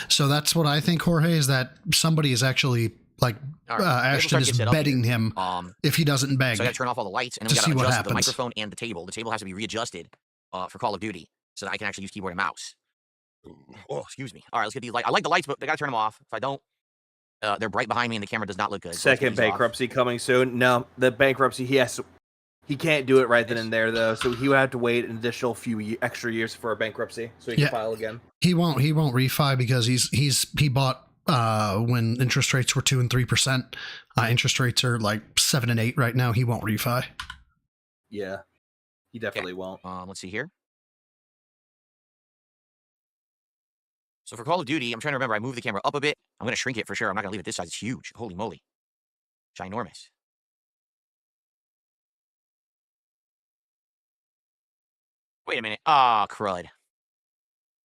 So that's what I think, Jorge, is that somebody is actually like Ashton is betting him if he doesn't beg. So I got to turn off all the lights, and then we got to adjust the microphone and the table. The table has to be readjusted for Call of Duty so that I can actually use keyboard and mouse. Oh, excuse me. All right, let's get these lights. I like the lights, but they got to turn them off. If I don't, they're bright behind me, and the camera does not look good. Second bankruptcy coming soon. No, the bankruptcy he can't do it right then and there though, so he would have to wait an additional few extra years for a bankruptcy so he can file again. He won't refi because he bought when interest rates were 2% and 3%. Interest rates are like 7 and 8 right now. He won't refi. Yeah, he definitely won't. Let's see here. So for Call of Duty, I'm trying to remember. I moved the camera up a bit. I'm going to shrink it for sure. I'm not going to leave it this size. It's huge. Holy moly. Ginormous. Wait a minute. Ah, crud.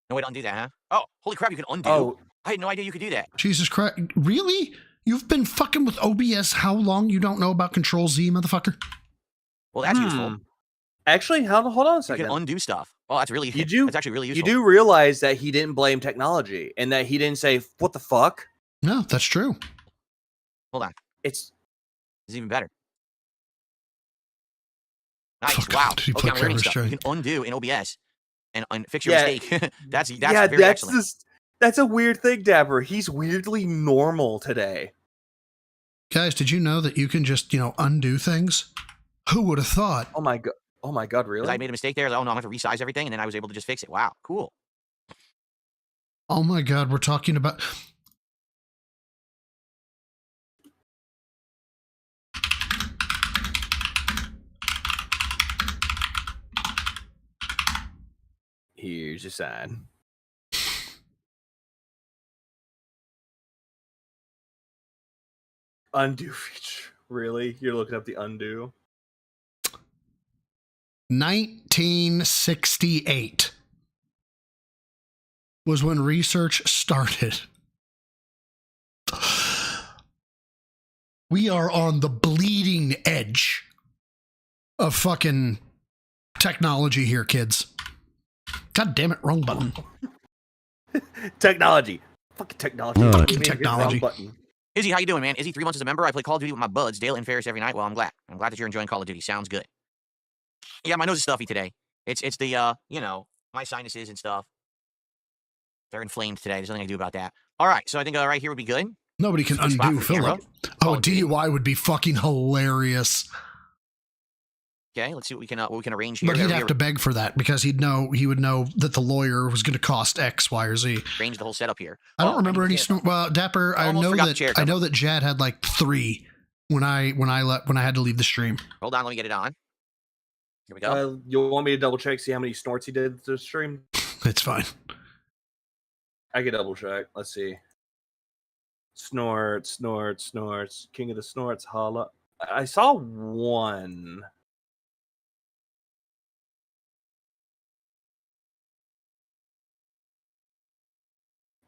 No way to undo that, huh? Oh, holy crap, you can undo. Oh. I had no idea you could do that. Jesus Christ. Really? You've been fucking with OBS how long? You don't know about Control-Z, motherfucker? Well, that's useful. Actually, hold on a second. You can undo stuff. Oh, that's really that's actually really useful. You do realize that he didn't blame technology and that he didn't say, what the fuck? No, that's true. Hold on. It's even better. Nice. Wow. Okay, I'm learning stuff. You can undo in OBS and fix your mistake. that's very excellent. That's a weird thing, Dapper. He's weirdly normal today. Guys, did you know that you can just, undo things? Who would have thought? Oh my god, really? I made a mistake there. Oh no, I'm going to resize everything, and then I was able to just fix it. Wow, cool. Oh my god, we're talking about... Here's your sign. Undo feature. Really? You're looking up the undo? 1968 was when research started. We are on the bleeding edge of fucking technology here, kids. God damn it, wrong button. Technology. Fucking technology. No. Fucking technology. Izzy, how you doing, man? Izzy, 3 months as a member. I play Call of Duty with my buds, Dale and Ferris, every night. Well, I'm glad. I'm glad that you're enjoying Call of Duty. Sounds good. Yeah, my nose is stuffy today. It's the, my sinuses and stuff. They're inflamed today. There's nothing I can do about that. All right, so I think right here would be good. Nobody can undo Philip. Oh, a DUI would be fucking hilarious. Okay, let's see what we can arrange here. But he'd have to beg for that because he would know that the lawyer was going to cost X, Y, or Z. Arrange the whole setup here. I don't remember any. Well, Dapper, I know that Jad had like 3 when I had to leave the stream. Hold on, let me get it on. Here we go. You want me to double check, see how many snorts he did to the stream? It's fine. I can double check. Let's see. Snort. King of the snorts, holla. I saw 1.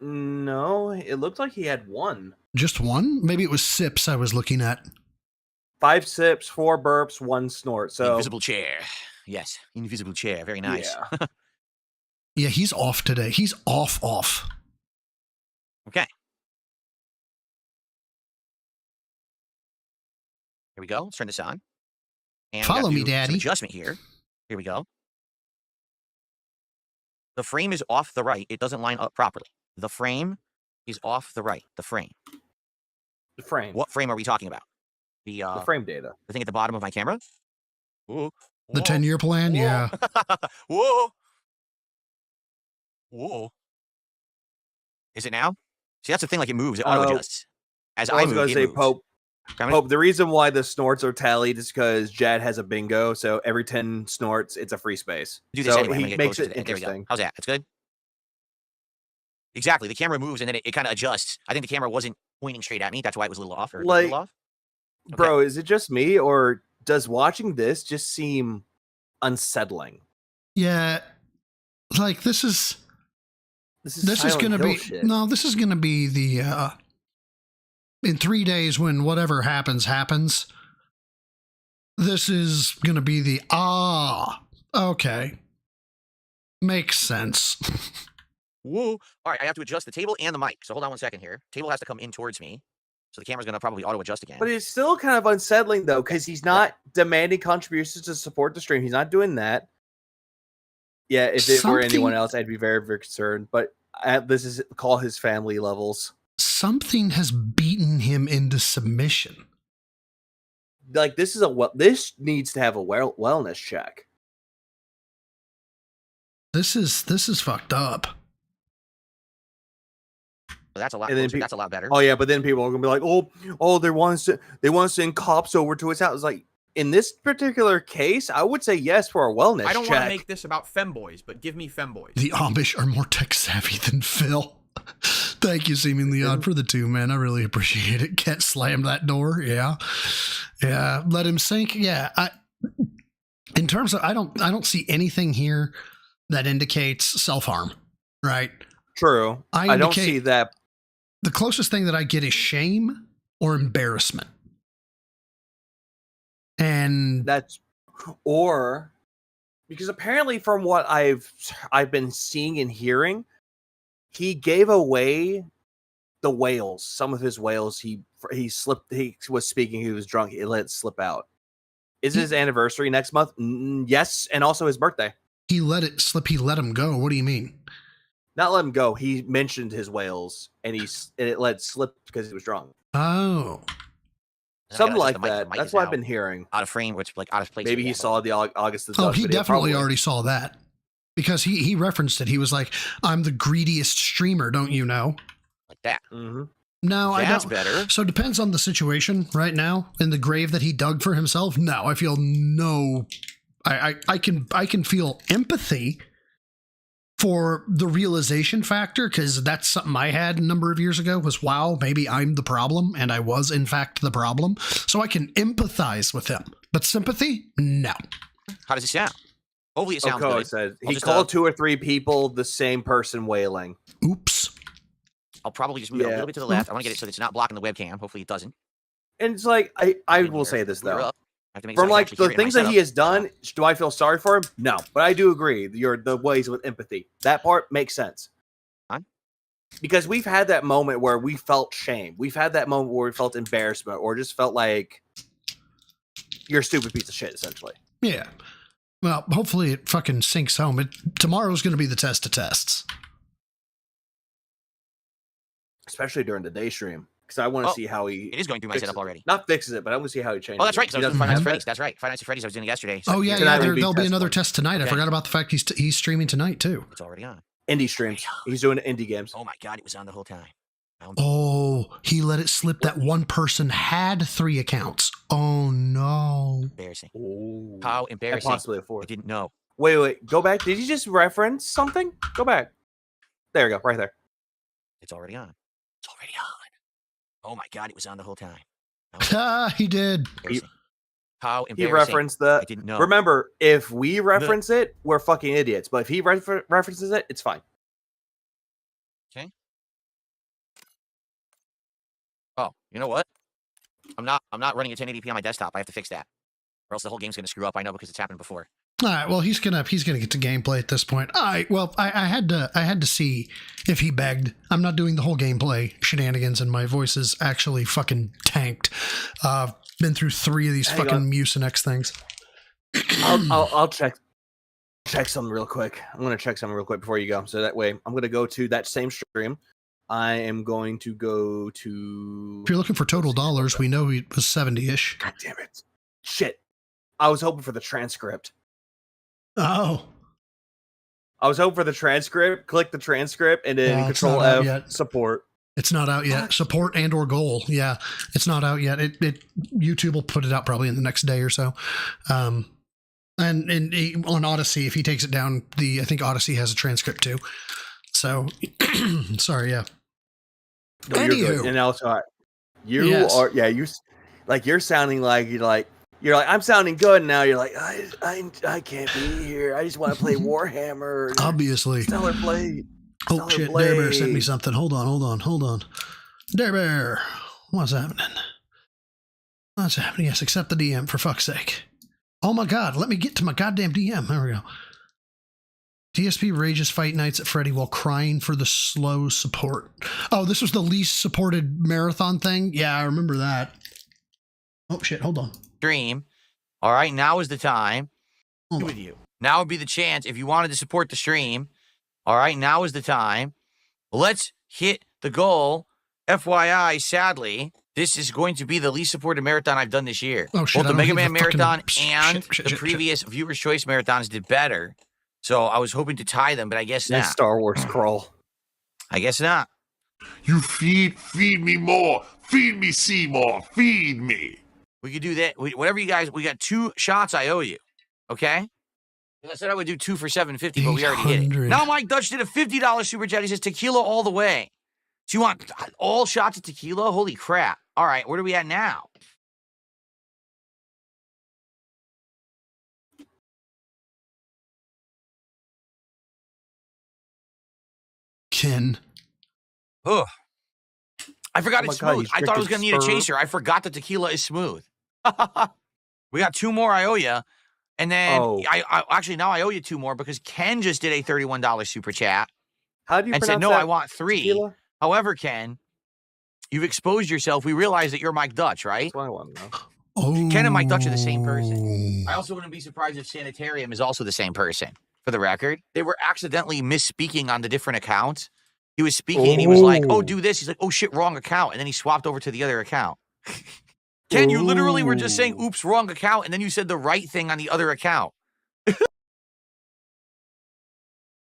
No, it looked like he had one. Just one? Maybe it was sips I was looking at. 5 sips, 4 burps, 1 snort. So invisible chair. Yes, invisible chair. Very nice. Yeah. Yeah, he's off today. He's off. Okay. Here we go. Let's turn this on. And follow me, Daddy. Some adjustment here. Here we go. The frame is off the right. It doesn't line up properly. The frame is off the right. The frame. The frame. What frame are we talking about? The frame data. The thing at the bottom of my camera? Whoa. The 10-year plan? Whoa. Yeah. Whoa. Whoa. Is it now? See, that's the thing. Like, it moves. It auto-adjusts. As I move, was going to say, moves. Pope, the reason why the snorts are tallied is because Jad has a bingo, so every 10 snorts, it's a free space. Do this so anyway. he makes it There we interesting. go. How's that? That's good? Exactly. The camera moves, and then it kind of adjusts. I think the camera wasn't pointing straight at me. That's why it was a little off. Or Like, a little off. Okay. Bro, is it just me, or does watching this just seem unsettling? Yeah. Like, this is going to be... shit. No, this is going to be the... in 3 days, when whatever happens, this is going to be the, okay. Makes sense. Whoa. All right, I have to adjust the table and the mic. So hold on 1 second here. Table has to come in towards me. So the camera's going to probably auto-adjust again. But it's still kind of unsettling, though, because he's not demanding contributions to support the stream. He's not doing that. Yeah, if it were anyone else, I'd be very, very concerned. But this is call his family levels. Something has beaten him into submission. Like, this needs to have a wellness check. This is fucked up. That's a lot. That's a lot better. Oh yeah, but then people are gonna be like, oh, they want to send cops over to his house. It's like, in this particular case, I would say yes for a wellness check. I don't want to make this about femboys, but give me femboys. The Amish are more tech savvy than Phil. Thank you, Seemingly Odd, for the 2, man. I really appreciate it. Can't slam that door. Yeah. Let him sink. Yeah. In terms of, I don't see anything here that indicates self-harm. Right. True. I don't see that. The closest thing that I get is shame or embarrassment. And because apparently from what I've been seeing and hearing, he gave away the whales. Some of his whales, he slipped. He was speaking. He was drunk. He let it slip out. Is his anniversary next month? Yes, and also his birthday. He let it slip. He let him go. What do you mean? Not let him go. He mentioned his whales, and it let it slip because he was drunk. Oh, something like that. That's what I've been hearing. Out of frame, which like out of place. Maybe he saw the August the Oh, Duck he video, definitely probably. already saw that. Because he referenced it. He was like, I'm the greediest streamer, don't you know? Like that. Mm-hmm. No, I don't. That's better. So it depends on the situation right now in the grave that he dug for himself. No, I feel no. I can feel empathy for the realization factor, because that's something I had a number of years ago was, wow, maybe I'm the problem, and I was in fact the problem. So I can empathize with him. But sympathy? No. How does it sound? Hopefully it sounds Okoa good. said he called 2 or 3 people the same person wailing. Oops. I'll probably just move it a little bit to the left. I want to get it so that it's not blocking the webcam. Hopefully it doesn't. And it's like, I will say this We're though. up. I have to make From sure I like can the actually hear it in things my that he setup. has done, do I feel sorry for him? No, but I do agree. The ways with empathy. That part makes sense. Huh? Because we've had that moment where we felt shame. We've had that moment where we felt embarrassment, or just felt like you're a stupid piece of shit, essentially. Yeah. Well, hopefully it fucking sinks home. Tomorrow's going to be the test of tests. Especially during the day stream. Because I want to see how he... It is going through my setup already. Not fixes it, but I want to see how he changes Oh, that's right. it. So He I was doing doesn't Five Nights have at Freddy's. that. That's right. Five Nights at Freddy's I was doing yesterday. So Oh, yeah, Tonight will be there'll be test another one. test tonight. I Okay. forgot about the fact he's streaming tonight, too. It's already on. Indie streams. He's doing indie games. Oh my god, it was on the whole time. Oh, he let it slip that one person had 3 accounts. Oh, no. Embarrassing. Ooh. How And embarrassing. possibly a 4th. I didn't know. Wait. Go back. Did you just reference something? Go back. There we go. Right there. It's already on. It's already on. Oh my god, it was on the whole time. He did. How He embarrassing. referenced the... I didn't know. Remember, if we reference it, we're fucking idiots. But if he references it, it's fine. Okay. Oh, you know what? I'm not running at 1080p on my desktop. I have to fix that, or else the whole game's gonna screw up. I know because it's happened before. All right. Well, he's gonna get to gameplay at this point. All right. Well, I had to see if he begged. I'm not doing the whole gameplay shenanigans, and my voice is actually fucking tanked. Been through 3 of these fucking Mucinex things. I'll check something real quick. I'm gonna check something real quick before you go. So that way, I'm gonna go to that same stream. I am going to go to. If you're looking for total dollars, we know it was 70-ish. God damn it! Shit. I was hoping for the transcript. Oh. I was hoping for the transcript. Click the transcript and then Control F support. It's not out yet. Support and or goal. Yeah, it's not out yet. YouTube will put it out probably in the next day or so. And on Odyssey, if he takes it down, I think Odyssey has a transcript too. So sorry, yeah. No, you're good. And also, you're sounding like you're like I'm sounding good now. You're like I can't be here. I just want to play Warhammer. Obviously, Stellar Blade. Oh shit! Dare Bear sent me something. Hold on. Dare Bear, what's happening? What's happening? Yes, accept the DM for fuck's sake. Oh my god, let me get to my goddamn DM. There we go. DSP rages Fight Nights at Freddy while crying for the slow support. Oh, this was the least supported marathon thing? Yeah, I remember that. Oh shit, hold on. Stream. All right, now is the time. With you. Now would be the chance if you wanted to support the stream. All right, now is the time. Let's hit the goal. FYI, sadly, this is going to be the least supported marathon I've done this year. Oh, shit, both the Mega Man Marathon and the previous Viewer's Choice Marathons did better. So I was hoping to tie them, but I guess not. Star Wars crawl. I guess not. You feed me more. Feed me, Seymour. Feed me. We could do that. Whatever you guys, we got 2 shots I owe you. Okay? I said I would do 2 for $7.50, but we already hit it. Now Mike Dutch did a $50 super chat. He says tequila all the way. So you want all shots of tequila? Holy crap. All right, where are we at now? Ken. Ugh. I forgot it's smooth. I thought I was going to need a chaser. I forgot that tequila is smooth. We got 2 more I owe you. And then, I actually, now I owe you 2 more because Ken just did a $31 super chat. How do you and pronounce said, no, that? I want 3. Tequila? However, Ken, you've exposed yourself. We realize that you're Mike Dutch, right? That's what I want to know. Oh. Ken and Mike Dutch are the same person. I also wouldn't be surprised if Sanitarium is also the same person, for the record. They were accidentally misspeaking on the different accounts. He was speaking and he was like, oh, do this. He's like, oh, shit, wrong account. And then he swapped over to the other account. Ken, you literally were just saying, oops, wrong account. And then you said the right thing on the other account.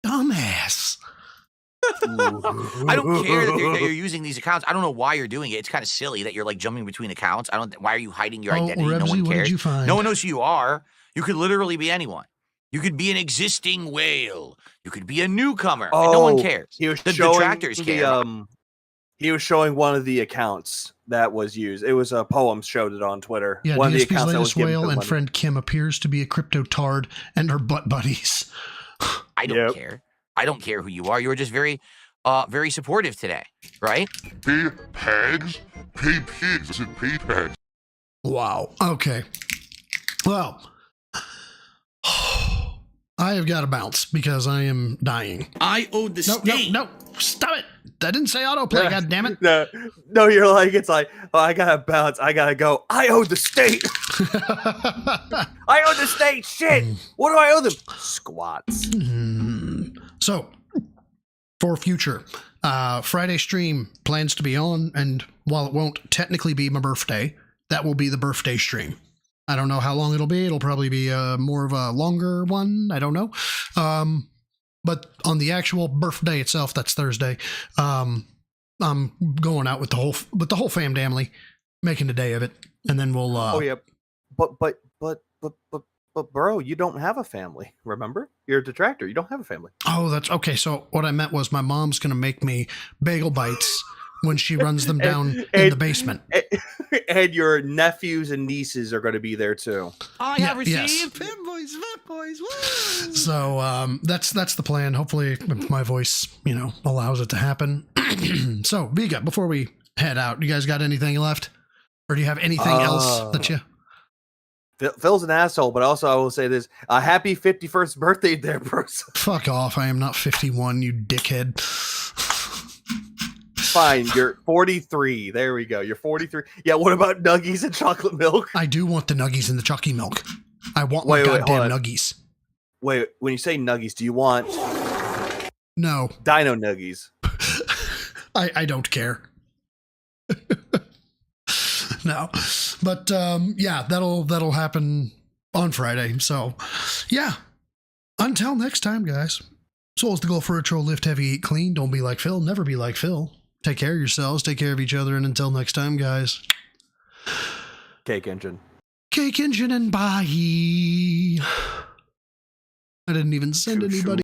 Dumbass. I don't care that you're using these accounts. I don't know why you're doing it. It's kind of silly that you're like jumping between accounts. Why are you hiding your identity? Rebsy, no one what cares. did you find? No one knows who you are. You could literally be anyone. You could be an existing whale. You could be a newcomer. And no one cares. He was the showing detractors care. He was showing one of the accounts that was used. It was a poem showed it on Twitter. Yeah, one DSP's of the accounts latest that was whale and friend Kim appears to be a crypto tard and her butt buddies. I don't care. I don't care who you are. You were just very supportive today, right? Pay pegs? Pay pigs. I said pay pegs. Wow. Okay. Well, I have got to bounce because I am dying. I owe the state. No, stop it. That didn't say autoplay, God damn it. No, you're like, it's like, oh, I gotta bounce. I gotta go. I owe the state. I owe the state. Shit. What do I owe them? Squats. So, for future, Friday stream plans to be on, and while it won't technically be my birthday, that will be the birthday stream. I don't know how long it'll be. It'll probably be more of a longer one. I don't know. But on the actual birthday itself, that's Thursday. I'm going out with the whole fam family, making a day of it, and then we'll. Oh yeah, but bro, you don't have a family. Remember, you're a detractor. You don't have a family. Oh, that's okay. So what I meant was my mom's gonna make me bagel bites when she runs them down in the basement. And your nephews and nieces are going to be there too. I have received fanboys. Woo! So that's the plan. Hopefully my voice, allows it to happen. So Vega, before we head out. You guys got anything left? Or do you have anything else that you... Phil's an asshole, but also I will say this. Happy 51st birthday there, bro. Fuck off. I am not 51, you dickhead. Fine, you're 43. There we go. You're 43. Yeah, what about nuggies and chocolate milk? I do want the nuggies and the chalky milk. I want my goddamn nuggies. Wait, when you say nuggies, do you want... No. Dino nuggies. I don't care. No. But yeah, that'll happen on Friday. So yeah. Until next time, guys. So is the goal for a troll, lift heavy, eat clean. Don't be like Phil. Never be like Phil. Take care of yourselves. Take care of each other. And until next time, guys. Cake engine. Cake engine and bye. I didn't even send anybody.